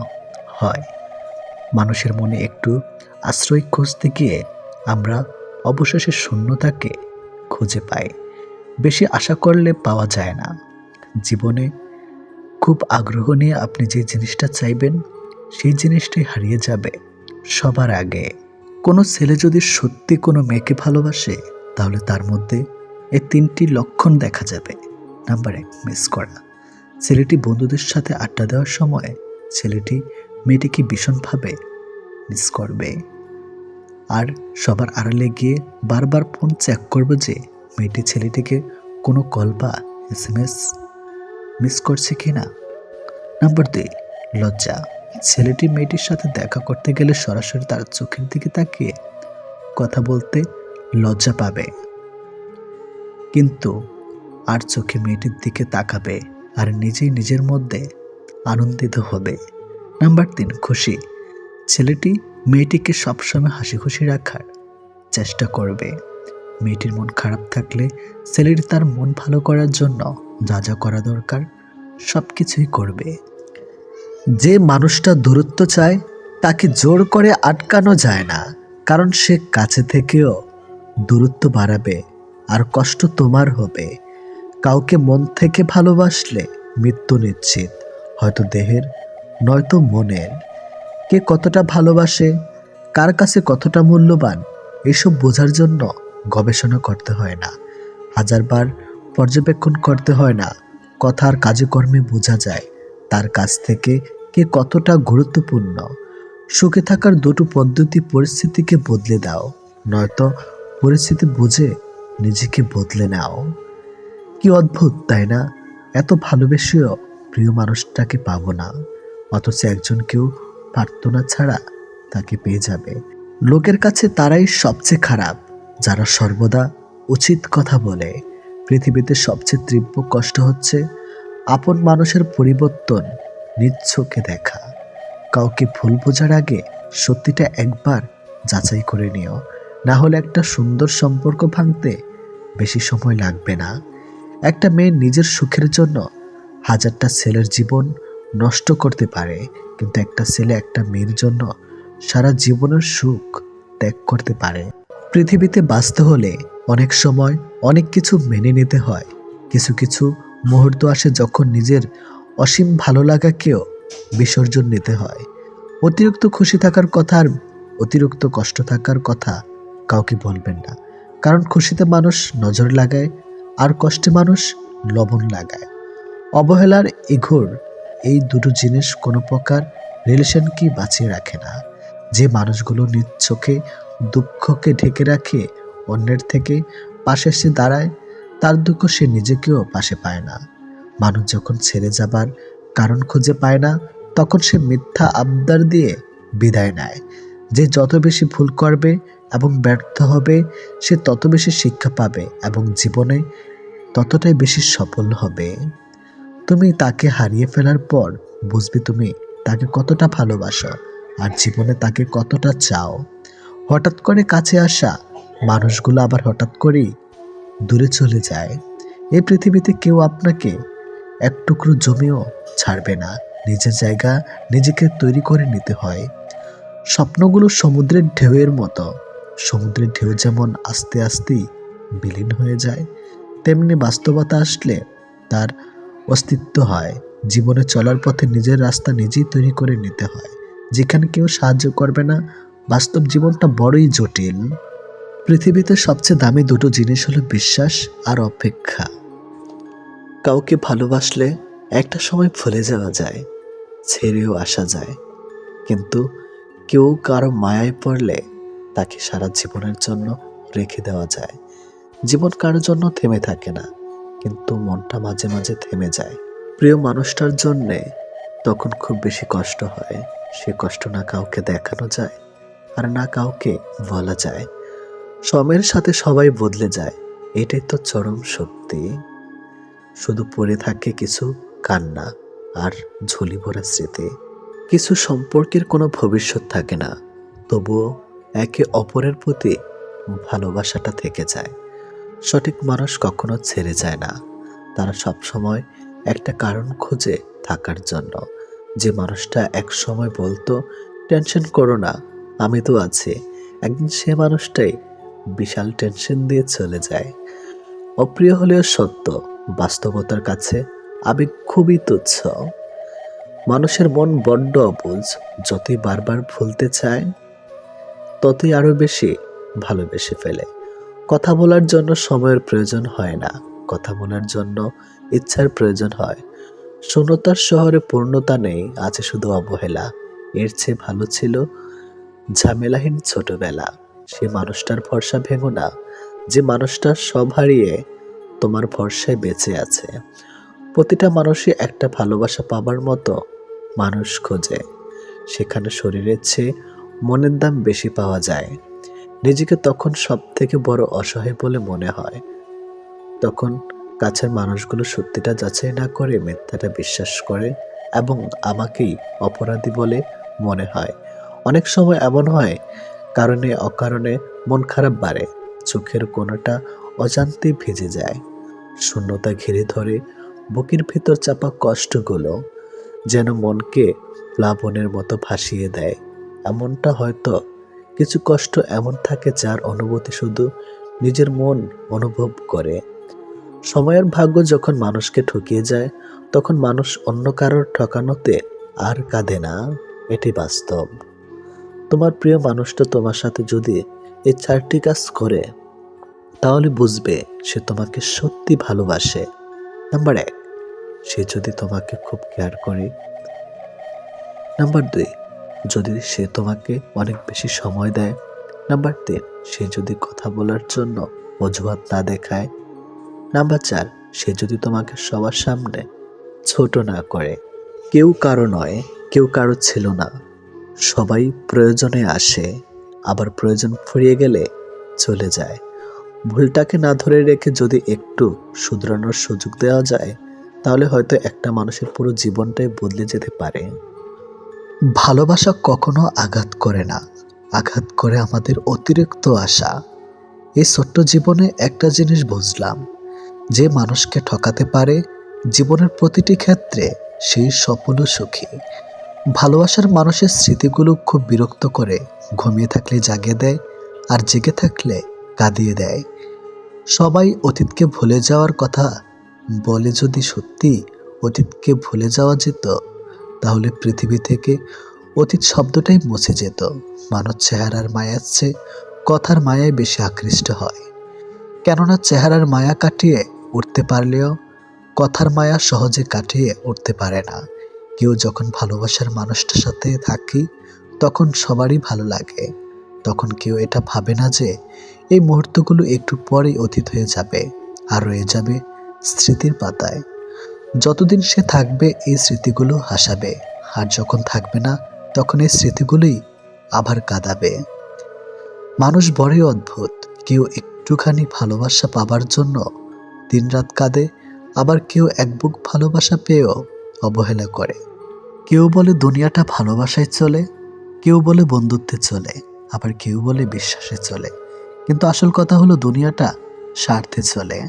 হয়। মানুষের মনে একটু আশ্রয় খুঁজতে গিয়ে আমরা অবশেষে শূন্যতাকে খুঁজে পাই। বেশি আশা করলে পাওয়া যায় না। জীবনে খুব আগ্রহ নিয়ে আপনি যে জিনিসটা চাইবেন, সেই জিনিসটাই হারিয়ে যাবে সবার আগে। কোনো ছেলে যদি সত্যি কোনো মেয়েকে ভালোবাসে, তাহলে তার মধ্যে এই 3টি লক্ষণ দেখা যাবে। নাম্বার 1, মিস করা। ছেলেটি বন্ধুদের সাথে আড্ডা দেওয়ার সময় ছেলেটি মেয়েটিকে ভীষণভাবে মিস করবে, আর সবার আড়ালে গিয়ে বারবার ফোন চেক করবে যে মেয়েটি ছেলেটিকে কোনো কল বা SMS মিস করছে কিনা। নাম্বার 2, লজ্জা। ছেলেটি মেয়েটির সাথে দেখা করতে গেলে সরাসরি তার চোখের দিকে তাকিয়ে কথা বলতে লজ্জা পাবে, কিন্তু আর চোখে মেয়েটির দিকে তাকাবে আর নিজেই নিজের মধ্যে আনন্দিত হবে। নাম্বার 3, খুশি। ছেলেটি মেয়েটিকে সবসময় হাসি খুশি রাখার চেষ্টা করবে। মেয়েটির মন খারাপ থাকলে ছেলেটি তার মন ভালো করার জন্য যা যা করা দরকার সব কিছুই করবে। যে মানুষটা দূরত্ব চায় তাকে জোর করে আটকানো যায় না, কারণ সে কাছে থেকেও দূরত্ব বাড়াবে আর কষ্ট তোমার হবে। কাউকে মন থেকে ভালোবাসলে মৃত্যু নিশ্চিত, হয়তো দেহের নয়তো মনের। কে কতটা ভালোবাসে, কার কাছে কতটা মূল্যবান, এসব বোঝার জন্য গবেষণা করতে হয় না, হাজারবার পর্যবেক্ষণ করতে হয় না। কথার কাজে কর্মে বোঝা যায় তার কাছ থেকে কে কতটা গুরুত্বপূর্ণ। সুখে থাকার 2টো পদ্ধতি: পরিস্থিতিকে বদলে দাও, নয়তো পরিস্থিতি বুঝে নিজেকে বদলে নাও। কি অদ্ভুত তাই না? এত ভালোবেসেও প্রিয় মানুষটাকে পাবো না, অথচ একজনকেও প্রার্থনা ছাড়া তাকে পেয়ে যাবে। লোকের কাছে তারাই সবচেয়ে খারাপ যারা সর্বদা উচিত কথা বলে। পৃথিবীতে সবচেয়ে তীব্র কষ্ট হচ্ছে আপন মানুষের পরিবর্তন নিজ চোখে দেখা। কাউকে ভুল বোঝার আগে সত্যিটা একবার যাচাই করে নিও, না হলে একটা সুন্দর সম্পর্ক ভাঙতে বেশি সময় লাগবে না। একটা মেয়ে নিজের সুখের জন্য হাজারটা ছেলের জীবন নষ্ট করতে পারে, কিন্তু একটা ছেলে একটা মেয়ের জন্য সারা জীবনের সুখ ত্যাগ করতে পারে। পৃথিবীতে বাঁচতে হলে অনেক সময় অনেক কিছু মেনে নিতে হয়। কিছু কিছু মুহূর্ত আসে যখন নিজের অসীম ভালো লাগাকেও বিসর্জন নিতে হয়। অতিরিক্ত খুশি থাকার কথা আর অতিরিক্ত কষ্ট থাকার কথা কাউকে বলবেন না, কারণ খুশিতে মানুষ নজর লাগায় আর কষ্টে মানুষ লবণ লাগায়। অবহেলার ইঘোর এই 2টো জিনিস কোনো প্রকার রিলেশনকে বাঁচিয়ে রাখে না। যে মানুষগুলো নিজ চোখে দুঃখকে ঢেকে রাখে, অন্যের থেকে পাশে এসে দাঁড়ায়, তার দুঃখ সে নিজেকেও পাশে পায় না। মানুষ যখন ছেড়ে যাবার কারণ খুঁজে পায় না, তখন সে মিথ্যা আবদার দিয়ে বিদায় নেয়। যে যত বেশি ভুল করবে এবং ব্যর্থ হবে, সে তত বেশি শিক্ষা পাবে এবং জীবনে ততটাই বেশি সফল হবে। তুমি তাকে হারিয়ে ফেলার পর বুঝবে তুমি তাকে কতটা ভালোবাসো আর জীবনে তাকে কতটা চাও। হঠাৎ করে কাছে আসা মানুষগুলো আবার হঠাৎ করেই দূরে চলে যায়। এই পৃথিবীতে কেউ আপনাকে এক টুকরো জমিও ছাড়বে না। নিজের জায়গা নিজেকে তৈরি করে নিতে হয়। স্বপ্নগুলো সমুদ্রের ঢেউয়ের মতো। সমুদ্রের ঢেউ যেমন আস্তে আস্তেই বিলীন হয়ে যায়, তেমনি বাস্তবতা আসলে তার অস্তিত্ব হয়। জীবনে চলার পথে নিজের রাস্তা নিজেই তৈরি করে নিতে হয়। যেখানে কেউ সাহায্য করবে না, বাস্তব জীবনটা বড়ই জটিল। পৃথিবীতে সবচেয়ে দামি দুটো জিনিস হলো বিশ্বাস আর অপেক্ষা। কাউকে ভালোবাসলে একটা সময় ভুলে যাওয়া যায়, ছেড়েও আসা যায়, কিন্তু কেউ কারো মায়ায় পড়লে তাকে সারা জীবনের জন্য রেখে দেওয়া যায়। জীবন কারোর জন্য থেমে থাকে না, কিন্তু মনটা মাঝে মাঝে থেমে যায়। প্রিয় মানুষটার জন্যে তখন খুব বেশি কষ্ট হয়। সে কষ্ট না কাউকে দেখানো যায়, আর না কাউকে বলা যায়। সময়ের সাথে সবাই বদলে যায়, এটাই তো চরম সত্যি। শুধু পড়ে থাকে কিছু কান্না আর ঝুলি ভরা স্মৃতি। কিছু সম্পর্কের কোনো ভবিষ্যৎ থাকে না, তবুও একে অপরের প্রতি ভালোবাসাটা থেকে যায়। সঠিক মানুষ কখনো ছেড়ে যায় না, তারা সবসময় একটা কারণ খোঁজে থাকার জন্য। যে মানুষটা এক সময় বলতো টেনশন করো না, আমি তো আছি, একদিন সে মানুষটাই বিশাল টেনশন দিয়ে চলে যায়। অপ্রিয় হলেও সত্য, বাস্তবতার কাছে আবেগ খুবই তুচ্ছ। মানুষের মন বড্ড অবুঝ, যতই বারবার ভুলতে চায় ততই আরো বেশি ভালোবেসে ফেলে। কথা বলার জন্য সময়ের প্রয়োজন হয় না, কথা বলার জন্য ইচ্ছার প্রয়োজন হয়। শূন্যতার শহরে পূর্ণতা নেই, আছে শুধু অবহেলা। এর চেয়ে ভালো ছিল ঝামেলাহীন ছোটবেলা। সে মানুষটার ভরসা ভেঙো না, যে মানুষটা সব হারিয়ে তোমার ভরসায় বেঁচে আছে। প্রতিটা মানুষই একটা ভালোবাসা পাবার মতো মানুষ খোঁজে, সেখানে শরীরের চেয়ে মনের দাম বেশি পাওয়া যায়। নিজেকে তখন সব থেকে বড় অসহায় বলে মনে হয়। তখন কাছের মানুষগুলো সত্যিটা যাচাই না করে মিথ্যাটা বিশ্বাস করে এবং আমাকেই অপরাধী বলে মনে হয়। অনেক সময় এমন হয়, কারণে অকারণে মন খারাপ বাড়ে, চোখের কোণাটা অজান্তেই ভিজে যায়। শূন্যতা ঘিরে ধরে বুকের ভিতর চাপা কষ্টগুলো, যেন মনকে প্লাবনের মতো ভাসিয়ে দেয়। এমনটা হয়তো কিছু কষ্ট এমন থাকে যার অনুভূতি শুধু নিজের মন অনুভব করে। সময়ের ভাগ্য যখন মানুষকে ঠকিয়ে যায়, তখন মানুষ অন্য কারোর ঠকানোতে আর কাঁদে না। এটি বাস্তব। তোমার প্রিয় মানুষটা তোমার সাথে যদি এই 4টি কাজ করে, তাহলে বুঝবে সে তোমাকে সত্যি ভালোবাসে। নাম্বার 1, সে যদি তোমাকে খুব কেয়ার করে। নাম্বার 2, যদি সে তোমাকে অনেক বেশি সময় দেয়। নাম্বার 3, সে যদি কথা বলার জন্য অজুহাত না দেখায়। নাম্বার 4, সে যদি তোমাকে সবার সামনে ছোট না করে। কেউ কারো নয়, কেউ কারো ছিল না। সবাই প্রয়োজনে আসে, আবার প্রয়োজন ফুরিয়ে গেলে চলে যায়। ভুলটাকে না ধরে রেখে যদি একটু শুধরানোর সুযোগ দেওয়া যায়, তাহলে হয়তো একটা মানুষের পুরো জীবনটাই বদলে যেতে পারে। ভালোবাসা কখনো আঘাত করে না, আঘাত করে আমাদের অতিরিক্ত আশা। এই ছোট্ট জীবনে একটা জিনিস বুঝলাম, যে মানুষকে ঠকাতে পারে জীবনের প্রতিটি ক্ষেত্রে সেই সফল ও সুখী। ভালোবাসার মানুষের স্মৃতিগুলো খুব বিরক্ত করে, ঘুমিয়ে থাকলে জাগিয়ে দেয়, আর জেগে থাকলে কাঁদিয়ে দেয়। সবাই অতীতকে ভুলে যাওয়ার কথা বলে, যদি সত্যি অতীতকে ভুলে যাওয়া যেত, তাহলে পৃথিবী থেকে অতীত শব্দটাই মুছে যেত। মানুষ চেহারার মায়ার চেয়ে কথার মায়ায় বেশি আকৃষ্ট হয়, কেননা চেহারার মায়া কাটিয়ে উঠতে পারলেও কথার মায়া সহজে কাটিয়ে উঠতে পারে না। কেউ যখন ভালোবাসার মানুষটার সাথে থাকি, তখন সবারই ভালো লাগে। তখন কেউ এটা ভাবে না যে এই মুহূর্তগুলো একটু পরেই অতীত হয়ে যাবে আর রয়ে যাবে স্মৃতির পাতায়। যতদিন সে থাকবে এই স্মৃতিগুলো হাসাবে, আর যখন থাকবে না তখন এই স্মৃতিগুলোই আবার কাঁদাবে। মানুষ বড়ই অদ্ভুত, কেউ একটুখানি ভালোবাসা পাবার জন্য দিনরাত কাঁদে, আবার কেউ এক বুক ভালোবাসা পেয়েও অবহেলা করে। কেউ বলে দুনিয়াটা ভালোবাসায় চলে, কেউ বলে বন্ধুত্বে চলে, আবার কেউ বলে বিশ্বাসে চলে, কিন্তু আসল কথা হলো দুনিয়াটা স্বার্থে চলে।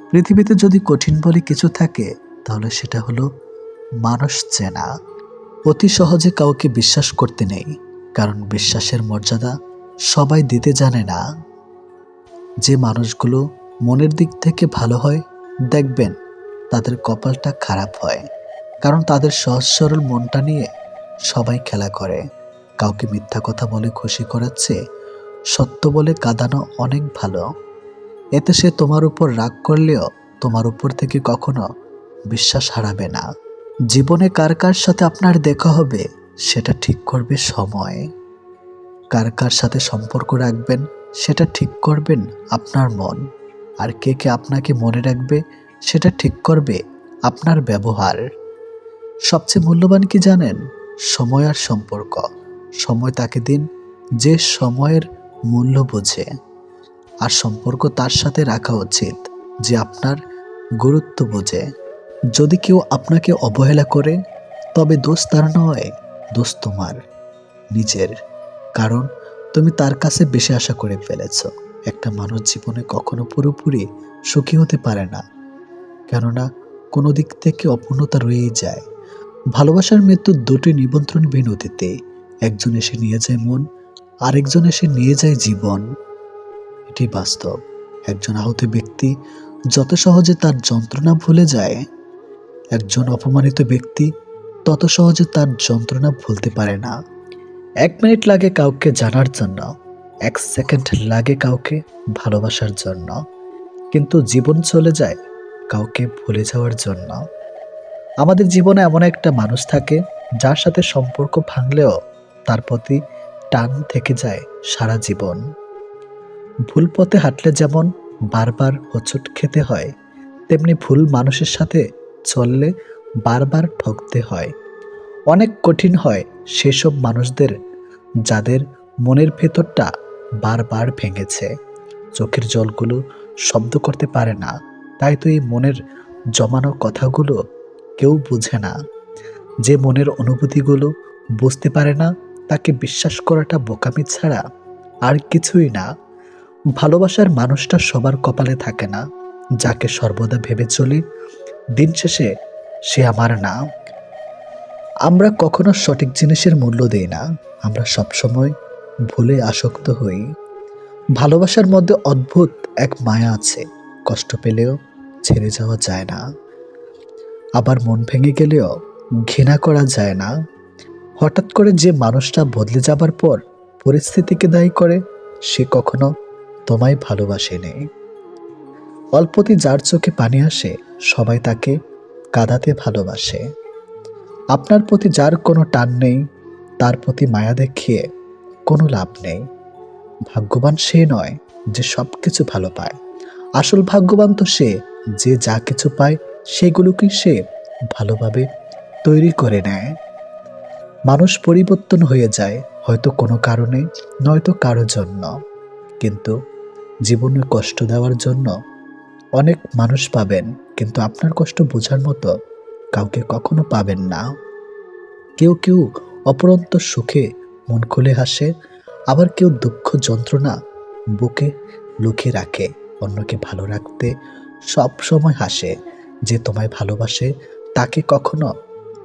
পৃথিবীতে যদি কঠিন বলে কিছু থাকে, তাহলে সেটা হলো মানুষ চেনা। অতি সহজে কাউকে বিশ্বাস করতে নেই, কারণ বিশ্বাসের মর্যাদা সবাই দিতে জানে না। যে মানুষগুলো মনের দিক থেকে ভালো হয়, দেখবেন তাদের কপালটা খারাপ হয়, কারণ তাদের সহজ সরল মনটা নিয়ে সবাই খেলা করে। কাউকে মিথ্যা কথা বলে খুশি করাচ্ছে সত্য বলে কাঁদানো অনেক ভালো। এতে সে তোমার উপর রাগ করলেও তোমার উপর থেকে কখনো বিশ্বাস হারাবে না। জীবনে কার কার সাথে আপনার দেখা হবে সেটা ঠিক করবে সময়। কার কার সাথে সম্পর্ক রাখবেন সেটা ঠিক করবেন আপনার মন। আর কে কে আপনাকে মনে রাখবে সেটা ঠিক করবে আপনার ব্যবহার। সবচেয়ে মূল্যবান কি জানেন? সময় আর সম্পর্ক। সময় তাকে দিন যে সময়ের মূল্য বোঝে, আর সম্পর্ক তার সাথে রাখা উচিত যে আপনার গুরুত্ব বোঝে। যদি কেউ আপনাকে অবহেলা করে, তবে দোষ তার নয়, দোষ তোমার নিজের। কারণ তুমি তার কাছে বেশি আশা করে ফেলেছ। একটা মানুষ জীবনে কখনো পুরোপুরি সুখী হতে পারে না, কেননা কোনো দিক থেকে অপূর্ণতা রয়েই যায়। ভালোবাসার মৃত্যু দুটি নিমন্ত্রণ বিনতিতে। একজন এসে নিয়ে যায় মন, আরেকজন এসে নিয়ে যায় জীবন। এটি বাস্তব। একজন আহত ব্যক্তি যত সহজে তার যন্ত্রণা ভুলে যায়, একজন অপমানিত ব্যক্তি তত সহজে তার যন্ত্রণা ভুলতে পারে না। 1 মিনিট লাগে কাউকে জানার জন্য, 1 সেকেন্ড লাগে কাউকে ভালোবাসার জন্য, কিন্তু জীবন চলে যায় কাউকে ভুলে যাওয়ার জন্য। আমাদের জীবনে এমন একটা মানুষ থাকে যার সাথে সম্পর্ক ভাঙলেও তার প্রতি টান থেকে যায় সারা জীবন। ভুল পথে হাঁটলে যেমন বারবার হোঁচট খেতে হয়, তেমনি ভুল মানুষের সাথে চললে বারবার ঠকতে হয়। অনেক কঠিন হয় সেসব মানুষদের যাদের মনের ভেতরটা বারবার ভেঙেছে। চোখের জলগুলো শব্দ করতে পারে না, তাই তো এই মনের জমানো কথাগুলো কেউ বুঝে না। যে মনের অনুভূতিগুলো বুঝতে পারে না, তাকে বিশ্বাস করাটা বোকামি ছাড়া আর কিছুই না। ভালোবাসার মানুষটা সবার কপালে থাকে না। যাকে সর্বদা ভেবে চলি দিন শেষে সে আমার না। আমরা কখনো সঠিক জিনিসের মূল্য দেই না, আমরা সবসময় ভুলে আসক্ত হই। ভালোবাসার মধ্যে অদ্ভুত এক মায়া আছে, কষ্ট পেলেও ছেড়ে যাওয়া যায় না, আবার মন ভেঙে গেলেও ঘৃণা করা যায় না। হঠাৎ করে যে মানুষটা বদলে যাবার পর পরিস্থিতিকে দায়ী করে, সে কখনো তোমায় ভালোবাসেনি। অল্পতে যার চোখে পানি আসে, সবাই তাকে কাঁদাতে ভালোবাসে। আপনার প্রতি যার কোনো টান নেই, তার প্রতি মায়া দেখিয়ে কোনো লাভ নেই। ভাগ্যবান সে নয় যে সব কিছু ভালো পায়, আসল ভাগ্যবান তো সে যে যা কিছু পায় সেগুলোকে সে ভালোভাবে তৈরি করে নেয়। মানুষ পরিবর্তন হয়ে যায়, হয়তো কোনো কারণে, নয়তো কারো জন্য, কিন্তু জীবনে কষ্ট দেওয়ার জন্য অনেক মানুষ পাবেন, কিন্তু আপনার কষ্ট বোঝার মতো কাউকে কখনো পাবেন না। কেউ কেউ অপরন্ত সুখে মন খুলে হাসে, আবার কেউ দুঃখ যন্ত্রণা বুকে লুকিয়ে রাখে। অন্যকে ভালো রাখতে সব সময় হাসে। যে তোমায় ভালোবাসে তাকে কখনো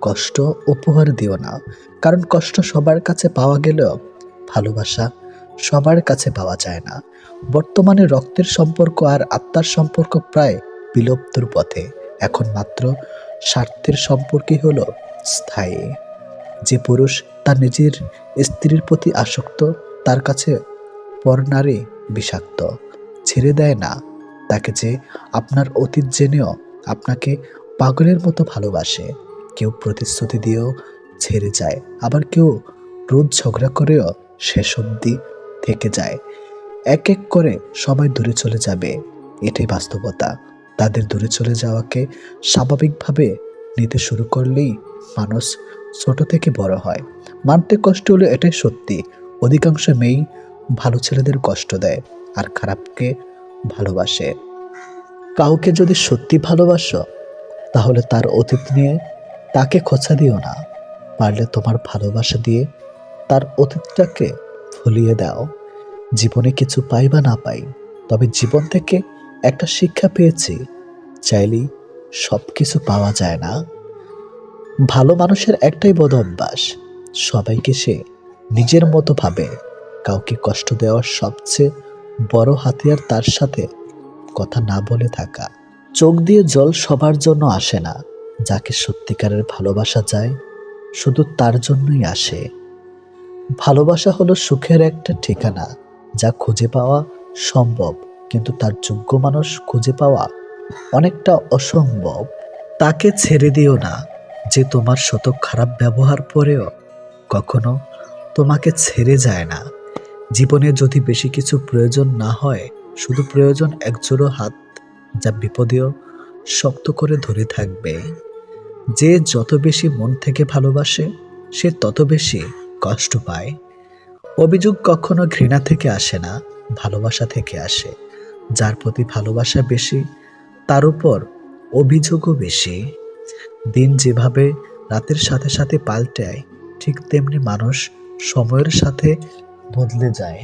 কষ্ট উপহার দিও না, কারণ কষ্ট সবার কাছে পাওয়া গেলেও ভালোবাসা সবার কাছে পাওয়া যায় না। বর্তমানে রক্তের সম্পর্ক আর আত্মার সম্পর্ক প্রায় বিলুপ্তর পথে। এখন মাত্র স্বার্থের সম্পর্কই হলো স্থায়ী। যে পুরুষ তার নিজের স্ত্রীর প্রতি আসক্ত, তার কাছে পর নারী বিষাক্ত। ছেড়ে দেয় না তাকে যে আপনার অতীত জেনেও আপনাকে পাগলের মতো ভালোবাসে। কেউ প্রতিশ্রুতি দিয়েও ছেড়ে যায়, আবার কেউ রোজ ঝগড়া করেও শেষ অবধি থেকে যায়। এক এক করে সবাই দূরে চলে যাবে, এটাই বাস্তবতা। তাদের দূরে চলে যাওয়াকে স্বাভাবিকভাবে নিতে শুরু করলেই মানুষ ছোট থেকে বড় হয়। মানতে কষ্ট হলো, এটাই সত্যি। অধিকাংশ মেয়েই ভালো ছেলেদের কষ্ট দেয় আর খারাপকে ভালোবাসে। কাউকে যদি সত্যি ভালোবাসো, তাহলে তার অতীত নিয়ে তাকে খোঁচা দিও না। পারলে তোমার ভালোবাসা দিয়ে তার অতীতটাকে ভুলিয়ে দাও। জীবনে কিছু পাই বা না পাই, তবে জীবন থেকে একটা শিক্ষা পেয়েছি, চাইলেই সব কিছু পাওয়া যায় না। ভালো মানুষের একটাই বদ অভ্যাস, সবাইকে সে নিজের মতো ভাবে। কাউকে কষ্ট দেওয়ার সবচেয়ে বড় হাতিয়ার তার সাথে কথা না বলে থাকা। চোখ দিয়ে জল সবার জন্য আসে না, যাকে সত্যিকারের ভালোবাসা যায় শুধু তার জন্যই আসে। ভালোবাসা হলো সুখের একটা ঠিকানা, যা খুঁজে পাওয়া সম্ভব, কিন্তু তার যোগ্য মানুষ খুঁজে পাওয়া অনেকটা অসম্ভব। তাকে ছেড়ে দিও না, যে তোমার শত খারাপ ব্যবহার পরেও কখনো তোমাকে ছেড়ে যায় না। জীবনে যদি বেশি কিছু প্রয়োজন না হয়, শুধু প্রয়োজন একজোড়ো হাত, যা বিপদেও শক্ত করে ধরে থাকবে। যে যত বেশি মন থেকে ভালোবাসে, সে তত বেশি কষ্ট পায়। অভিযোগ কখনো ঘৃণা থেকে আসে না, ভালোবাসা থেকে আসে। যার প্রতি ভালোবাসা বেশি, তার উপর অভিযোগও বেশি। দিন যেভাবে রাতের সাথে সাথে পাল্টায়, ঠিক তেমনি মানুষ সময়ের সাথে বদলে যায়।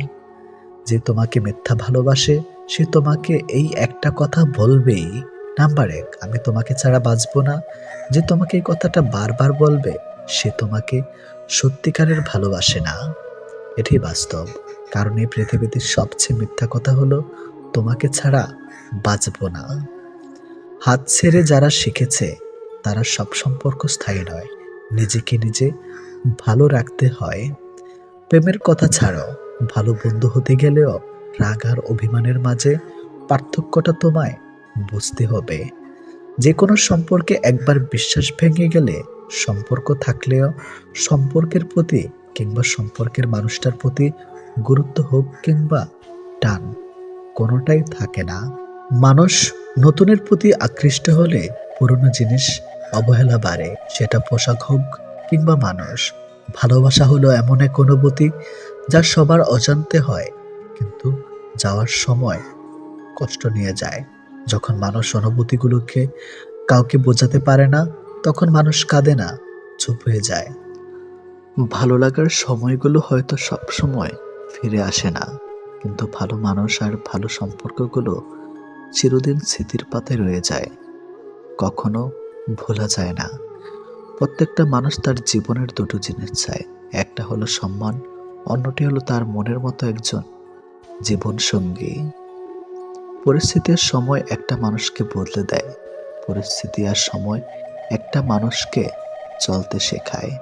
যে তোমাকে মিথ্যা ভালোবাসে, সে তোমাকে এই একটা কথা বলবেই, নাম্বার 1, আমি তোমাকে ছাড়া বাঁচব না। যে তোমাকে এই কথাটা বারবার বলবে, সে তোমাকে সত্যিকারের ভালোবাসে না। এটাই বাস্তব। কারণ এই পৃথিবীতে সবচেয়ে মিথ্যা কথা হলো তোমাকে ছাড়া বাঁচব না। হাত ছেড়ে যারা শিখেছে, তারা সব সম্পর্ক স্থায়ী নয়। নিজেকে নিজে ভালো রাখতে হয়। প্রেমের কথা ছাড়ো, ভালো বন্ধু হতে গেলেও রাগ আর অভিমানের মাঝে পার্থক্যটা তোমায় বুঝতে হবে। যে কোনো সম্পর্কে একবার বিশ্বাস ভেঙে গেলে, সম্পর্ক থাকলেও সম্পর্কের প্রতি কিংবা সম্পর্কের মানুষটার প্রতি গুরুত্ব হোক কিংবা টান, কোনোটাই থাকে না। মানুষ নতুনের প্রতি আকৃষ্ট হলে পুরনো জিনিস অবহেলা বাড়ে, সেটা পোশাক হোক কিংবা মানুষ। ভালোবাসা হলো এমন এক অনুভূতি যা সবার অজান্তে হয়, কিন্তু যাওয়ার সময় কষ্ট নিয়ে যায়। যখন মানুষ অনুভূতিগুলোকে কাউকে বোঝাতে পারে না, তখন মানুষ কাঁদে না, চুপ হয়ে যায়। ভালো লাগার সময়গুলো হয়তো সব সময় ফিরে আসে না, কিন্তু ভালো মানুষ আর ভালো সম্পর্কগুলো চিরদিন স্মৃতির পাতায় রয়ে যায়, কখনো ভোলা যায় না। প্রত্যেকটা মানুষ তার জীবনের দুটো জিনিস চায়, একটা হলো সম্মান, অন্যটি হলো তার মনের মতো একজন জীবন সঙ্গী। পরিস্থিতি আর সময় একটা মানুষকে বদলে দেয়, পরিস্থিতি আর সময় একটা মানুষকে চলতে শেখায়।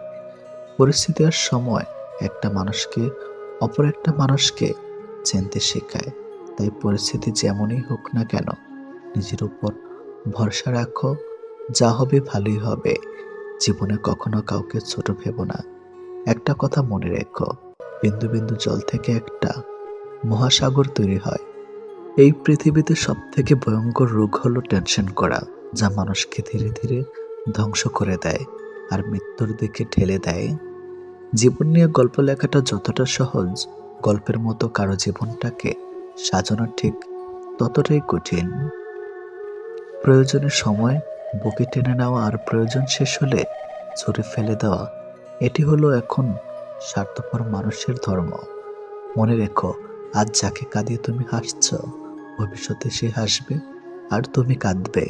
পরিস্থিতি আর সময় একটা মানুষকে অপর একটা মানুষকে চিনতে শেখায়। তাই পরিস্থিতি যেমনই হোক না কেন, নিজের উপর ভরসা রাখো, যা হবে ভালোই হবে। জীবনে কখনো কাউকে ছোট ভেবো না। একটা কথা মনে রেখো, বিন্দু বিন্দু জল থেকে একটা মহাসাগর তৈরি হয়। এই পৃথিবীতে সব থেকে ভয়ঙ্কর রোগ হলো টেনশন করা, যা মানুষকে ধীরে ধীরে ধ্বংস করে দেয় আর মৃত্যুর দিকে ঠেলে দেয়। জীবন নিয়ে গল্প লেখাটা যতটা সহজ, গল্পের মতো কারো জীবনটাকে সাজানো ঠিক ততটাই কঠিন। প্রয়োজনের সময় বুকে টেনে নেওয়া আর প্রয়োজন শেষ হলে ছুঁড়ে ফেলে দেওয়া, এটি হলো এখন স্বার্থপর মানুষের ধর্ম। মনে রেখো, আজ যাকে কাঁদিয়ে তুমি হাসছ, ভবিষ্যতে সে হাসবে আর তুমি কাঁদবে।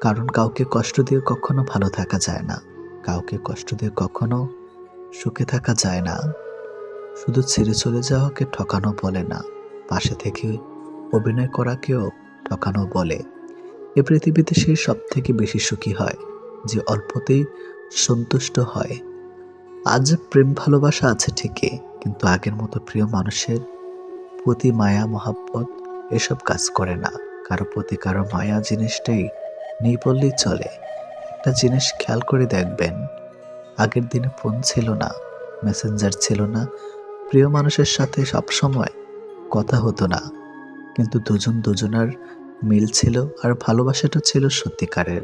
কারণ কাউকে কষ্ট দিয়ে কখনো ভালো থাকা যায় না, কাউকে কষ্ট দিয়ে কখনো সুখে থাকা যায় না। শুধু ছেড়ে চলে যাওয়াকে ঠকানো বলে না, পাশে থেকে অভিনয় করাকেও ঠকানো বলে। এ পৃথিবীতে সে সব থেকে বেশি সুখী হয় যে অল্পতেই সন্তুষ্ট হয়। আজ প্রেম ভালোবাসা আছে ঠিকই, কিন্তু আগের মতো প্রিয় মানুষের প্রতি মায়া মহাব্বত এসব কাজ করে না। কারো প্রতি কারো মায়া জিনিসটাই নেই বললেই চলে। একটা জিনিস খেয়াল করে দেখবেন, আগের দিনে ফোন ছিল না, মেসেঞ্জার ছিল না, প্রিয় মানুষের সাথে সবসময় কথা হতো না, কিন্তু দুজন দুজনার মিল ছিল আর ভালোবাসাটা ছিল সত্যিকারের।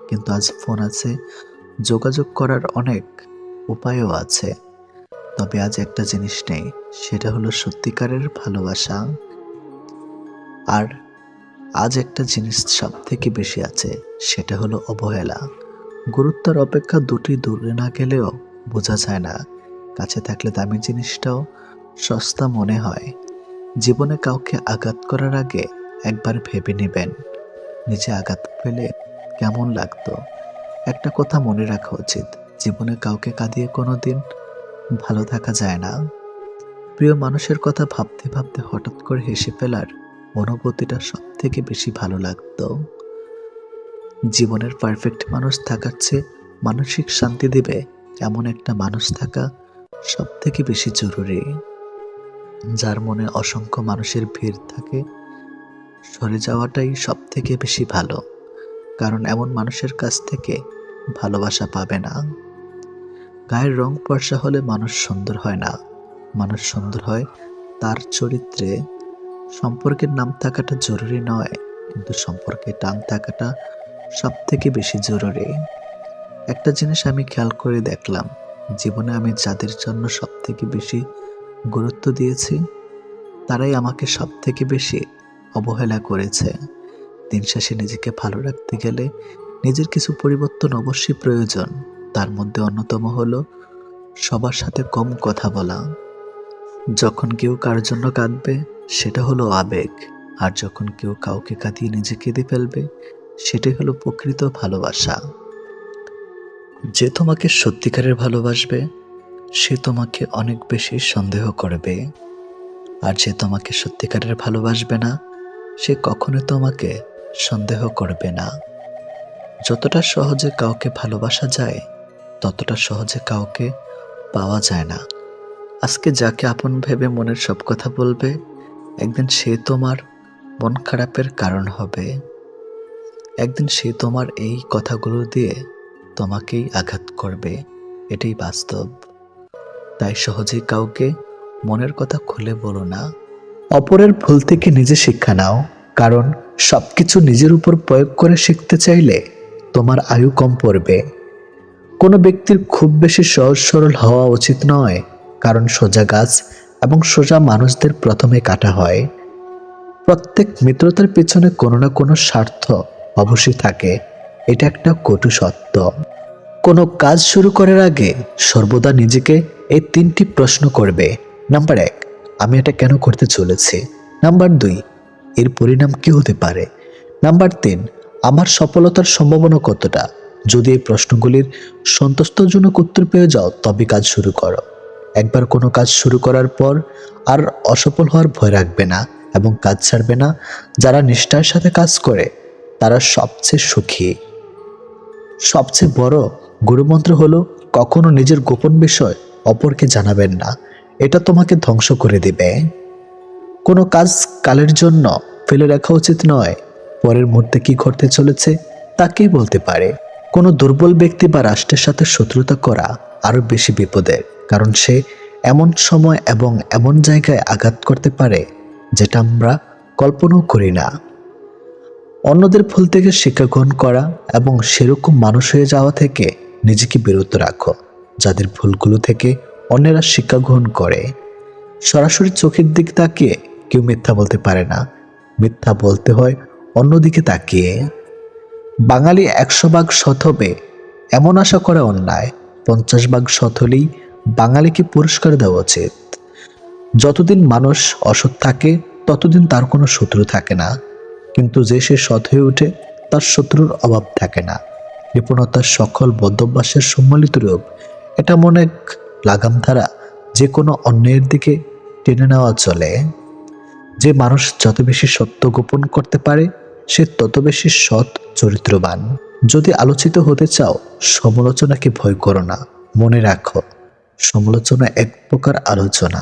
কিন্তু আজ ফোন আছে, যোগাযোগ করার অনেক উপায়ও আছে, তবে আজ একটা জিনিস নেই, সেটা হলো সত্যিকারের ভালোবাসা। আর আজ একটা জিনিস সব থেকে বেশি আছে, সেটা হলো অবহেলা। গুরুত্বের অপেক্ষা দুটি দূরে না গেলেও বোঝা যায় না, কাছে থাকলে দামি জিনিসটাও সস্তা মনে হয়। জীবনে কাউকে আঘাত করার আগে একবার ভেবে নেবেন, নিজে আঘাত পেলে কেমন লাগতো। একটা কথা মনে রাখা উচিত, জীবনে কাউকে কাঁদিয়ে কোনোদিন ভালো থাকা যায় না। প্রিয় মানুষের কথা ভাবতে ভাবতে হঠাৎ করে হেসে ফেলার অনুভূতিটা সব থেকে বেশি ভালো লাগতো। জীবনের পারফেক্ট মানুষ থাকার চেয়ে মানসিক শান্তি দেবে এমন একটা মানুষ থাকা সব থেকে বেশি জরুরি। যার মনে অসংখ্য মানুষের ভিড় থাকে, সরে যাওয়াটাই সব থেকে বেশি ভালো। কারণ এমন মানুষের কাছ থেকে ভালোবাসা পাবে না। গায়ের রং ফর্সা হলে মানুষ সুন্দর হয় না, মানুষ সুন্দর হয় তার চরিত্রে। সম্পর্কের নাম থাকাটা জরুরি নয়, কিন্তু সম্পর্কে টান থাকাটা সব থেকে বেশি জরুরি। একটা জিনিস আমি খেয়াল করে দেখলাম, জীবনে আমি যাদের জন্য সব থেকে বেশি গুরুত্ব দিয়েছি, তারাই আমাকে সব থেকে বেশি অবহেলা করেছে। দিন শেষে নিজেকে ভালো রাখতে গেলে নিজের কিছু পরিবর্তন অবশ্যই প্রয়োজন। তার মধ্যে অন্যতম হলো সবার সাথে কম কথা বলা। যখন কেউ কার জন্য কাঁদবে সেটা হলো আবেগ, আর যখন কেউ কাউকে কাঁদিয়ে নিজে কেঁদে ফেলবে সেটাই হলো প্রকৃত ভালোবাসা। যে তোমাকে সত্যিকারের ভালোবাসবে সে তোমাকে অনেক বেশি সন্দেহ করবে, আর যে তোমাকে সত্যিকারের ভালোবাসবে না সে কখনো তোমাকে সন্দেহ করবে না। যতটা সহজে কাউকে ভালোবাসা যায় ততটা সহজে কাউকে পাওয়া যায় না। আজকে যাকে আপন ভেবে মনের সব কথা বলবে, একদিন সে তোমার মন খারাপের কারণ হবে। একদিন সে তোমার এই কথাগুলো দিয়ে তোমাকেই আঘাত করবে, এটাই বাস্তব। তাই সহজেই কাউকে মনের কথা খুলে বলো না। অপরের ভুল থেকে নিজে শিক্ষা নাও, কারণ সবকিছু নিজের উপর প্রয়োগ করে শিখতে চাইলে তোমার আয়ু কম পড়বে। কোনো ব্যক্তির খুব বেশি সহজ সরল হওয়া উচিত নয়, কারণ সোজা গাছ এবং সোজা মানুষদের প্রথমে কাটা হয়। প্রত্যেক মিত্রতার পেছনে কোনো না কোনো স্বার্থ অবশ্যই থাকে, এটা একটা কটু সত্য। কোনো কাজ শুরু করার আগে সর্বদা নিজেকে এই 3টি প্রশ্ন করবে। নাম্বার 1, আমি এটা কেন করতে চলেছি? নাম্বার 2, এর পরিণাম কি হতে পারে? নাম্বার 3, আমার সফলতার সম্ভাবনা কতটা? যদি এই প্রশ্নগুলির সন্তুষ্টজনক উত্তর পেয়ে যাও তবে কাজ শুরু করো। একবার কোনো কাজ শুরু করার পর আর অসফল হওয়ার ভয় রাখবে না এবং কাজ ছাড়বে না। যারা নিষ্ঠার সাথে কাজ করে তারা সবচেয়ে সুখী। সবচেয়ে বড় গুরুমন্ত্র হলো কখনো নিজের গোপন বিষয় অপরকে জানাবেন না, এটা তোমাকে ধ্বংস করে দিবে। কোনো কাজ কালের জন্য ফেলে রাখা উচিত নয়, পরের মুহূর্তে কি ঘটতে চলেছে তা কে বলতে পারে। কোনো দুর্বল ব্যক্তি বা রাষ্ট্রের সাথে শত্রুতা করা আরো বেশি বিপদের, কারণ সে এমন সময় এবং এমন জায়গায় আঘাত করতে পারে যেটা আমরা কল্পনাও করি না। অন্যদের ভুল থেকে শিক্ষা গ্রহণ করা এবং সেরকম মানুষ হয়ে যাওয়া থেকে নিজেকে বিরত রাখো যাদের ভুলগুলো থেকে অন্যেরা শিক্ষা গ্রহণ করে। সরাসরি চোখের দিক তাকিয়ে কেউ মিথ্যা বলতে পারে না, মিথ্যা বলতে হয় অন্যদিকে তাকিয়ে। বাঙালি 100 ভাগ সৎ হবে এমন আশা করা অন্যায়, 50 ভাগ সৎ হলেই বাঙালিকে পুরস্কার দেওয়া উচিত। যতদিন মানুষ অসৎ থাকে ততদিন তার কোনো শত্রু থাকে না, কিন্তু যে সে সৎ হয়ে ওঠে তার শত্রুর অভাব থাকে না। কৃপণতার সকল বদ্ধভ্যাসের সম্মিলিত রূপ, এটা মনে এক লাগাম ধারা, যে কোনো অন্যায়ের দিকে টেনে নেওয়া চলে। যে মানুষ যত বেশি সত্য গোপন করতে পারে সে তত বেশি সৎ চরিত্রবান। যদি আলোচিত হতে চাও সমালোচনাকে ভয় করো না, মনে রাখো সমালোচনা এক প্রকার আলোচনা।